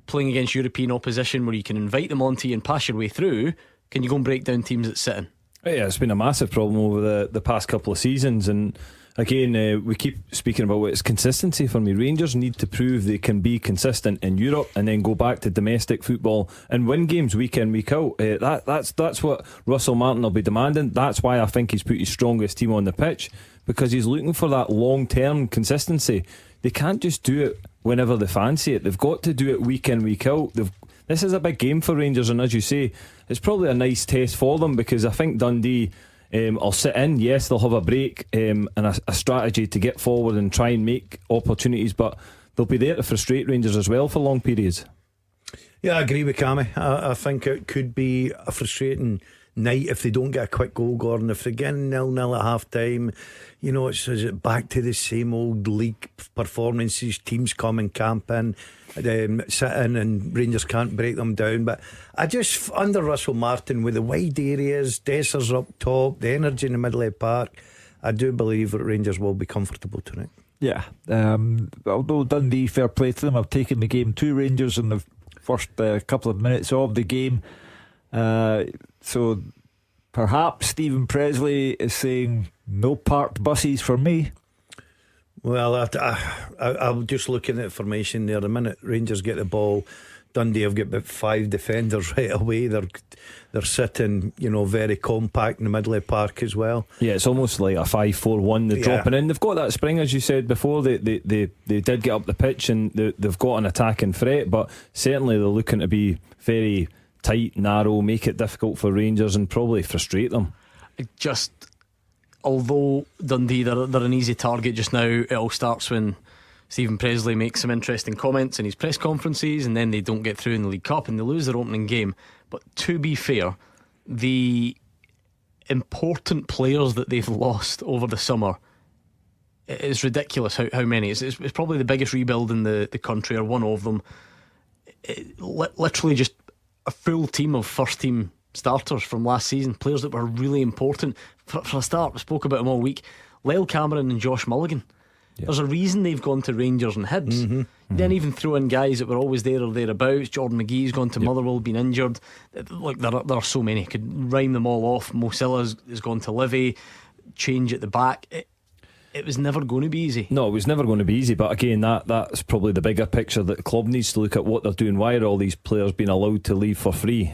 playing against European opposition where you can invite them onto you and pass your way through. Can you go and break down teams that's sitting? Yeah, it's been a massive problem over the past couple of seasons. And again, we keep speaking about it's consistency for me. Rangers need to prove they can be consistent in Europe and then go back to domestic football and win games week in, week out. That's what Russell Martin will be demanding. That's why I think he's put his strongest team on the pitch, because he's looking for that long-term consistency. They can't just do it whenever they fancy it. They've got to do it week in, week out. This is a big game for Rangers, and as you say, it's probably a nice test for them, because I think Dundee will sit in. Yes, they'll have a break and a strategy to get forward and try and make opportunities, but they'll be there to frustrate Rangers as well for long periods. Yeah, I agree with Cammy. I think it could be a frustrating night if they don't get a quick goal, Gordon. If they're getting 0-0 at half time, you know, is it back to the same old league performances? Teams come and camp in, sit in, and Rangers can't break them down. But I just, under Russell Martin, with the wide areas, Dessers up top, the energy in the middle of the park, I do believe that Rangers will be comfortable tonight. Yeah, although Dundee, fair play to them, have taken the game to Rangers in the first couple of minutes of the game. So perhaps Stephen Presley is saying no parked buses for me. Well, I'm just looking at formation there. The minute Rangers get the ball, Dundee have got about 5 defenders right away. They're sitting, you know, very compact in the middle of the park as well. Yeah, it's almost like a 5-4-1. They're dropping in. They've got that spring, as you said before. They did get up the pitch and they've got an attacking threat, but certainly they're looking to be very tight, narrow, make it difficult for Rangers and probably frustrate them. Although Dundee, they're an easy target just now, it all starts when Stephen Presley makes some interesting comments in his press conferences, and then they don't get through in the League Cup and they lose their opening game. But to be fair, the important players that they've lost over the summer, it's ridiculous how many. It's probably the biggest rebuild in the country, or one of them. Literally just a full team of first team starters from last season, players that were really important. For a start, we spoke about them all week. Lyle Cameron and Josh Mulligan. There's a reason they've gone to Rangers and Hibs. Then even throw in guys that were always there or thereabouts. Jordan McGee's gone to Motherwell, been injured. Look, there are so many. Could rhyme them all off. Mo Silla's has gone to Livy. Change at the back. It was never going to be easy. No, it was never going to be easy. But again, that's probably the bigger picture that the club needs to look at what they're doing. Why are all these players being allowed to leave for free?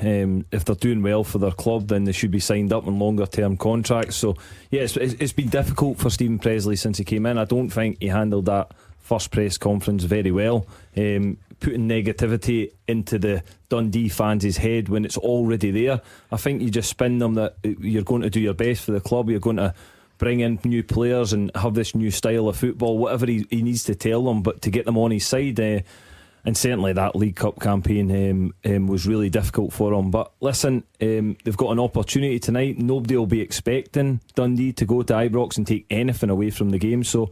If they're doing well for their club, then they should be signed up on longer term contracts. So yeah, it's been difficult for Stephen Presley since he came in. I don't think he handled that first press conference very well, putting negativity into the Dundee fans' head when it's already there. I think you just spin them that you're going to do your best for the club, you're going to bring in new players and have this new style of football, whatever he needs to tell them, but to get them on his side. And certainly that League Cup campaign was really difficult for him. But listen, they've got an opportunity tonight. Nobody will be expecting Dundee to go to Ibrox and take anything away from the game, so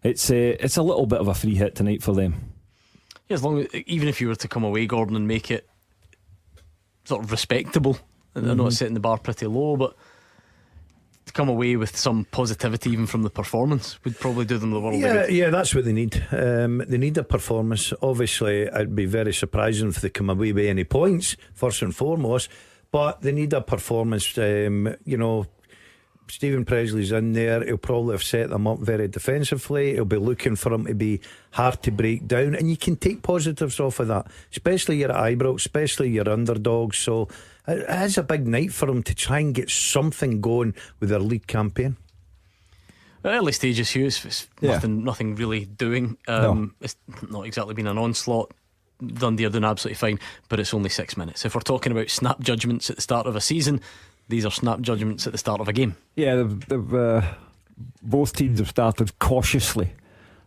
it's a little bit of a free hit tonight for them. Yeah, as long as, even if you were to come away, Gordon, and make it sort of respectable. I know it's setting the bar pretty low, but to come away with some positivity even from the performance would probably do them the world of good. Yeah, that's what they need. They need a performance. Obviously, it'd be very surprising if they come away with any points, first and foremost, but they need a performance. You know, Stephen Presley's in there. He'll probably have set them up very defensively. He'll be looking for them to be hard to break down, and you can take positives off of that, especially you're at Ibrox, especially your underdogs. So it is a big night for them to try and get something going with their league campaign. Early stages, Hugh, it's nothing really doing. It's not exactly been an onslaught. Dundee are doing absolutely fine, but it's only 6 minutes. If we're talking about snap judgments at the start of a season, these are snap judgments at the start of a game. Yeah, both teams have started cautiously,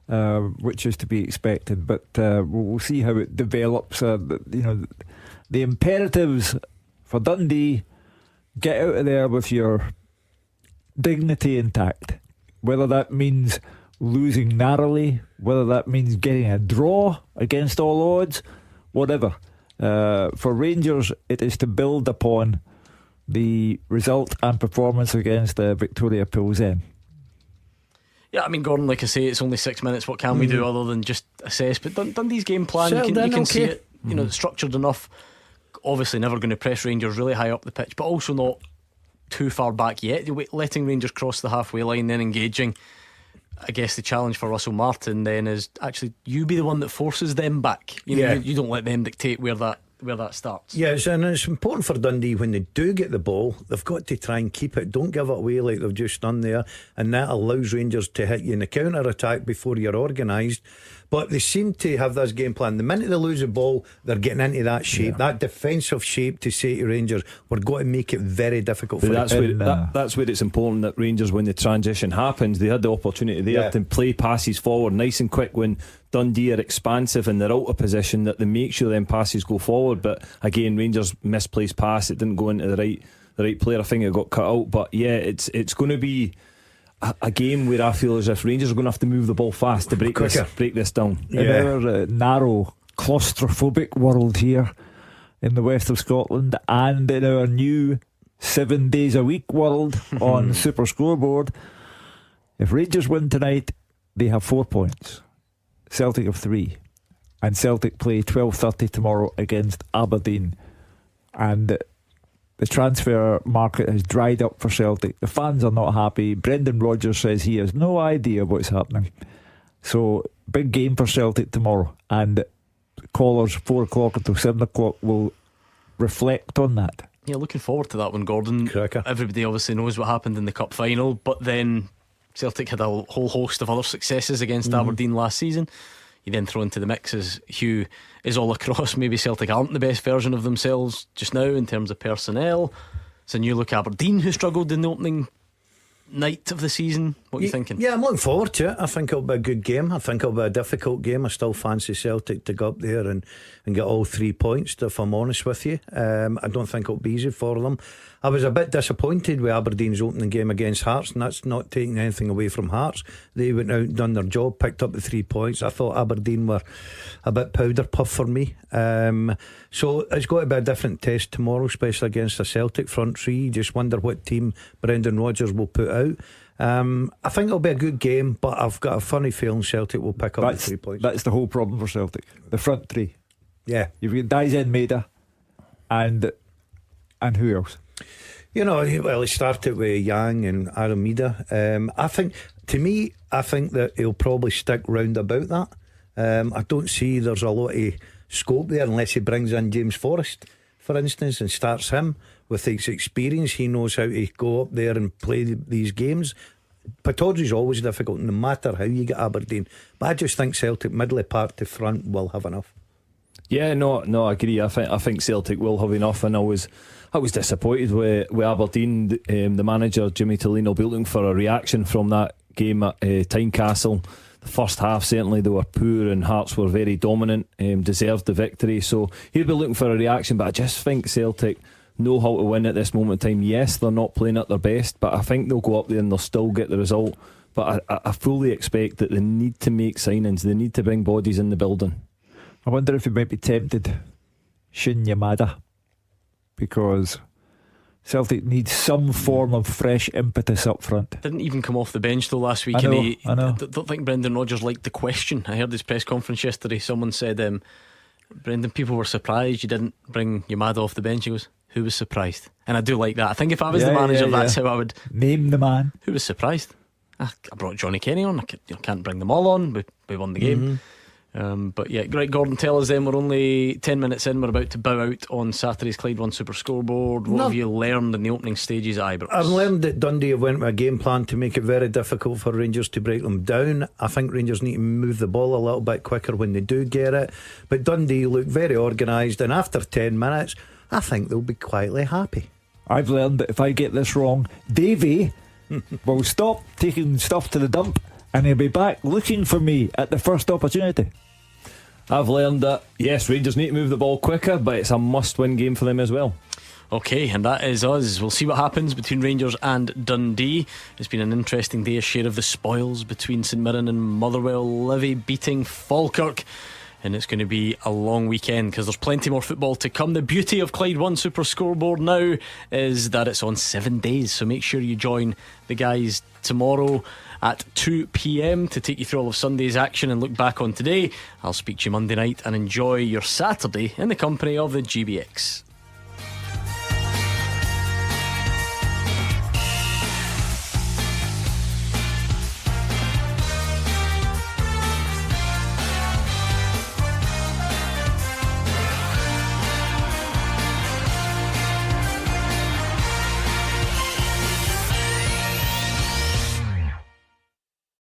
which is to be expected, but we'll see how it develops. You know, the imperatives for Dundee: get out of there with your dignity intact. Whether that means losing narrowly, whether that means getting a draw against all odds, whatever. For Rangers, it is to build upon the result and performance against Victoria Pilsen. Yeah, I mean, Gordon, like I say, it's only 6 minutes. What can we do other than just assess? But Dundee's game plan, you can see it. You know, it's structured enough. Obviously, never going to press Rangers really high up the pitch, but also not too far back yet. Letting Rangers cross the halfway line, then engaging. I guess the challenge for Russell Martin then is actually you be the one that forces them back. You know, you don't let them dictate where that starts. Yes, and it's important for Dundee when they do get the ball, they've got to try and keep it. Don't give it away like they've just done there, and that allows Rangers to hit you in the counter attack before you're organised. But they seem to have this game plan. The minute they lose the ball, they're getting into that shape, that defensive shape, to say to Rangers, we're going to make it very difficult for them. That's where it's important that Rangers, when the transition happens, they had the opportunity there to play passes forward nice and quick when Dundee are expansive and they're out of position, that they make sure them passes go forward. But again, Rangers misplaced pass, it didn't go into the right player. I think it got cut out. But yeah, it's going to be a game where I feel as if Rangers are going to have to move the ball fast to break this down. In our narrow, claustrophobic world here in the west of Scotland, and in our new 7 days a week world on Super Scoreboard, if Rangers win tonight, they have 4 points. Celtic have 3, and Celtic play 12:30 tomorrow against Aberdeen, and the transfer market has dried up for Celtic. The fans are not happy. Brendan Rodgers says he has no idea what's happening. So big game for Celtic tomorrow, and callers 4 o'clock until 7 o'clock will reflect on that. Yeah, looking forward to that one, Gordon. Cracker. Everybody obviously knows what happened in the cup final, but then Celtic had a whole host of other successes against Aberdeen last season. You then throw into the mix as Hugh is all across. Maybe Celtic aren't the best version of themselves just now in terms of personnel. It's a new look Aberdeen who struggled in the opening night of the season. What are you thinking? Yeah, I'm looking forward to it. I think it'll be a good game. I think it'll be a difficult game. I still fancy Celtic to go up there and get all 3 points, if I'm honest with you. I don't think it'll be easy for them. I was a bit disappointed with Aberdeen's opening game against Hearts, and that's not taking anything away from Hearts. They went out and done their job, picked up the 3 points. I thought Aberdeen were a bit powder puff for me. So it's got to be a different test tomorrow, especially against a Celtic front three. You just wonder what team Brendan Rodgers will put out. I think it'll be a good game, but I've got a funny feeling Celtic will pick up the 3 points. That's the whole problem for Celtic. The front three. Yeah. You've got Dalziel, Maeda and who else? You know, well, he started with Yang and Aramida. I think that he'll probably stick round about that. I don't see there's a lot of scope there unless he brings in James Forrest, for instance, and starts him with his experience. He knows how to go up there and play these games. Pataudry's always difficult, no matter how you get Aberdeen. But I just think Celtic, middle part to front, will have enough. Yeah, no, I agree. I think Celtic will have enough, and I was disappointed with Aberdeen. The manager Jimmy Tilley will be looking for a reaction from that game at Tynecastle. The first half certainly they were poor, and Hearts were very dominant, deserved the victory. So he'll be looking for a reaction. But I just think Celtic know how to win at this moment in time. Yes, they're not playing at their best, but I think they'll go up there and they'll still get the result. But I fully expect that they need to make signings. They need to bring bodies in the building. I wonder if he might be tempted Shin Yamada, because Celtic needs some form of fresh impetus up front. Didn't even come off the bench though last week. I know. Don't think Brendan Rodgers liked the question. I heard his press conference yesterday. Someone said, Brendan, people were surprised you didn't bring Yamada off the bench. He goes, who was surprised? And I do like that. I think if I was the manager, that's how I would name the man. Who was surprised? I brought Johnny Kenny on. I can't bring them all on. We won the game. But yeah, right, Gordon, tell us then, we're only 10 minutes in, we're about to bow out on Saturday's Clyde One Super Scoreboard. What have you learned in the opening stages at Ibrox? I've learned that Dundee have went with a game plan to make it very difficult for Rangers to break them down. I think Rangers need to move the ball a little bit quicker when they do get it, but Dundee look very organised, and after 10 minutes I think they'll be quietly happy. I've learned that if I get this wrong, Davey will stop taking stuff to the dump, and he'll be back looking for me at the first opportunity. I've learned that yes, Rangers need to move the ball quicker, but it's a must-win game for them as well. Okay, and that is us. We'll see what happens between Rangers and Dundee. It's been an interesting day, a share of the spoils between St Mirren and Motherwell. Livy beating Falkirk, and it's going to be a long weekend because there's plenty more football to come. The beauty of Clyde One Super Scoreboard now is that it's on 7 days, so make sure you join the guys tomorrow at 2 p.m. to take you through all of Sunday's action and look back on today. I'll speak to you Monday night, and enjoy your Saturday in the company of the GBX.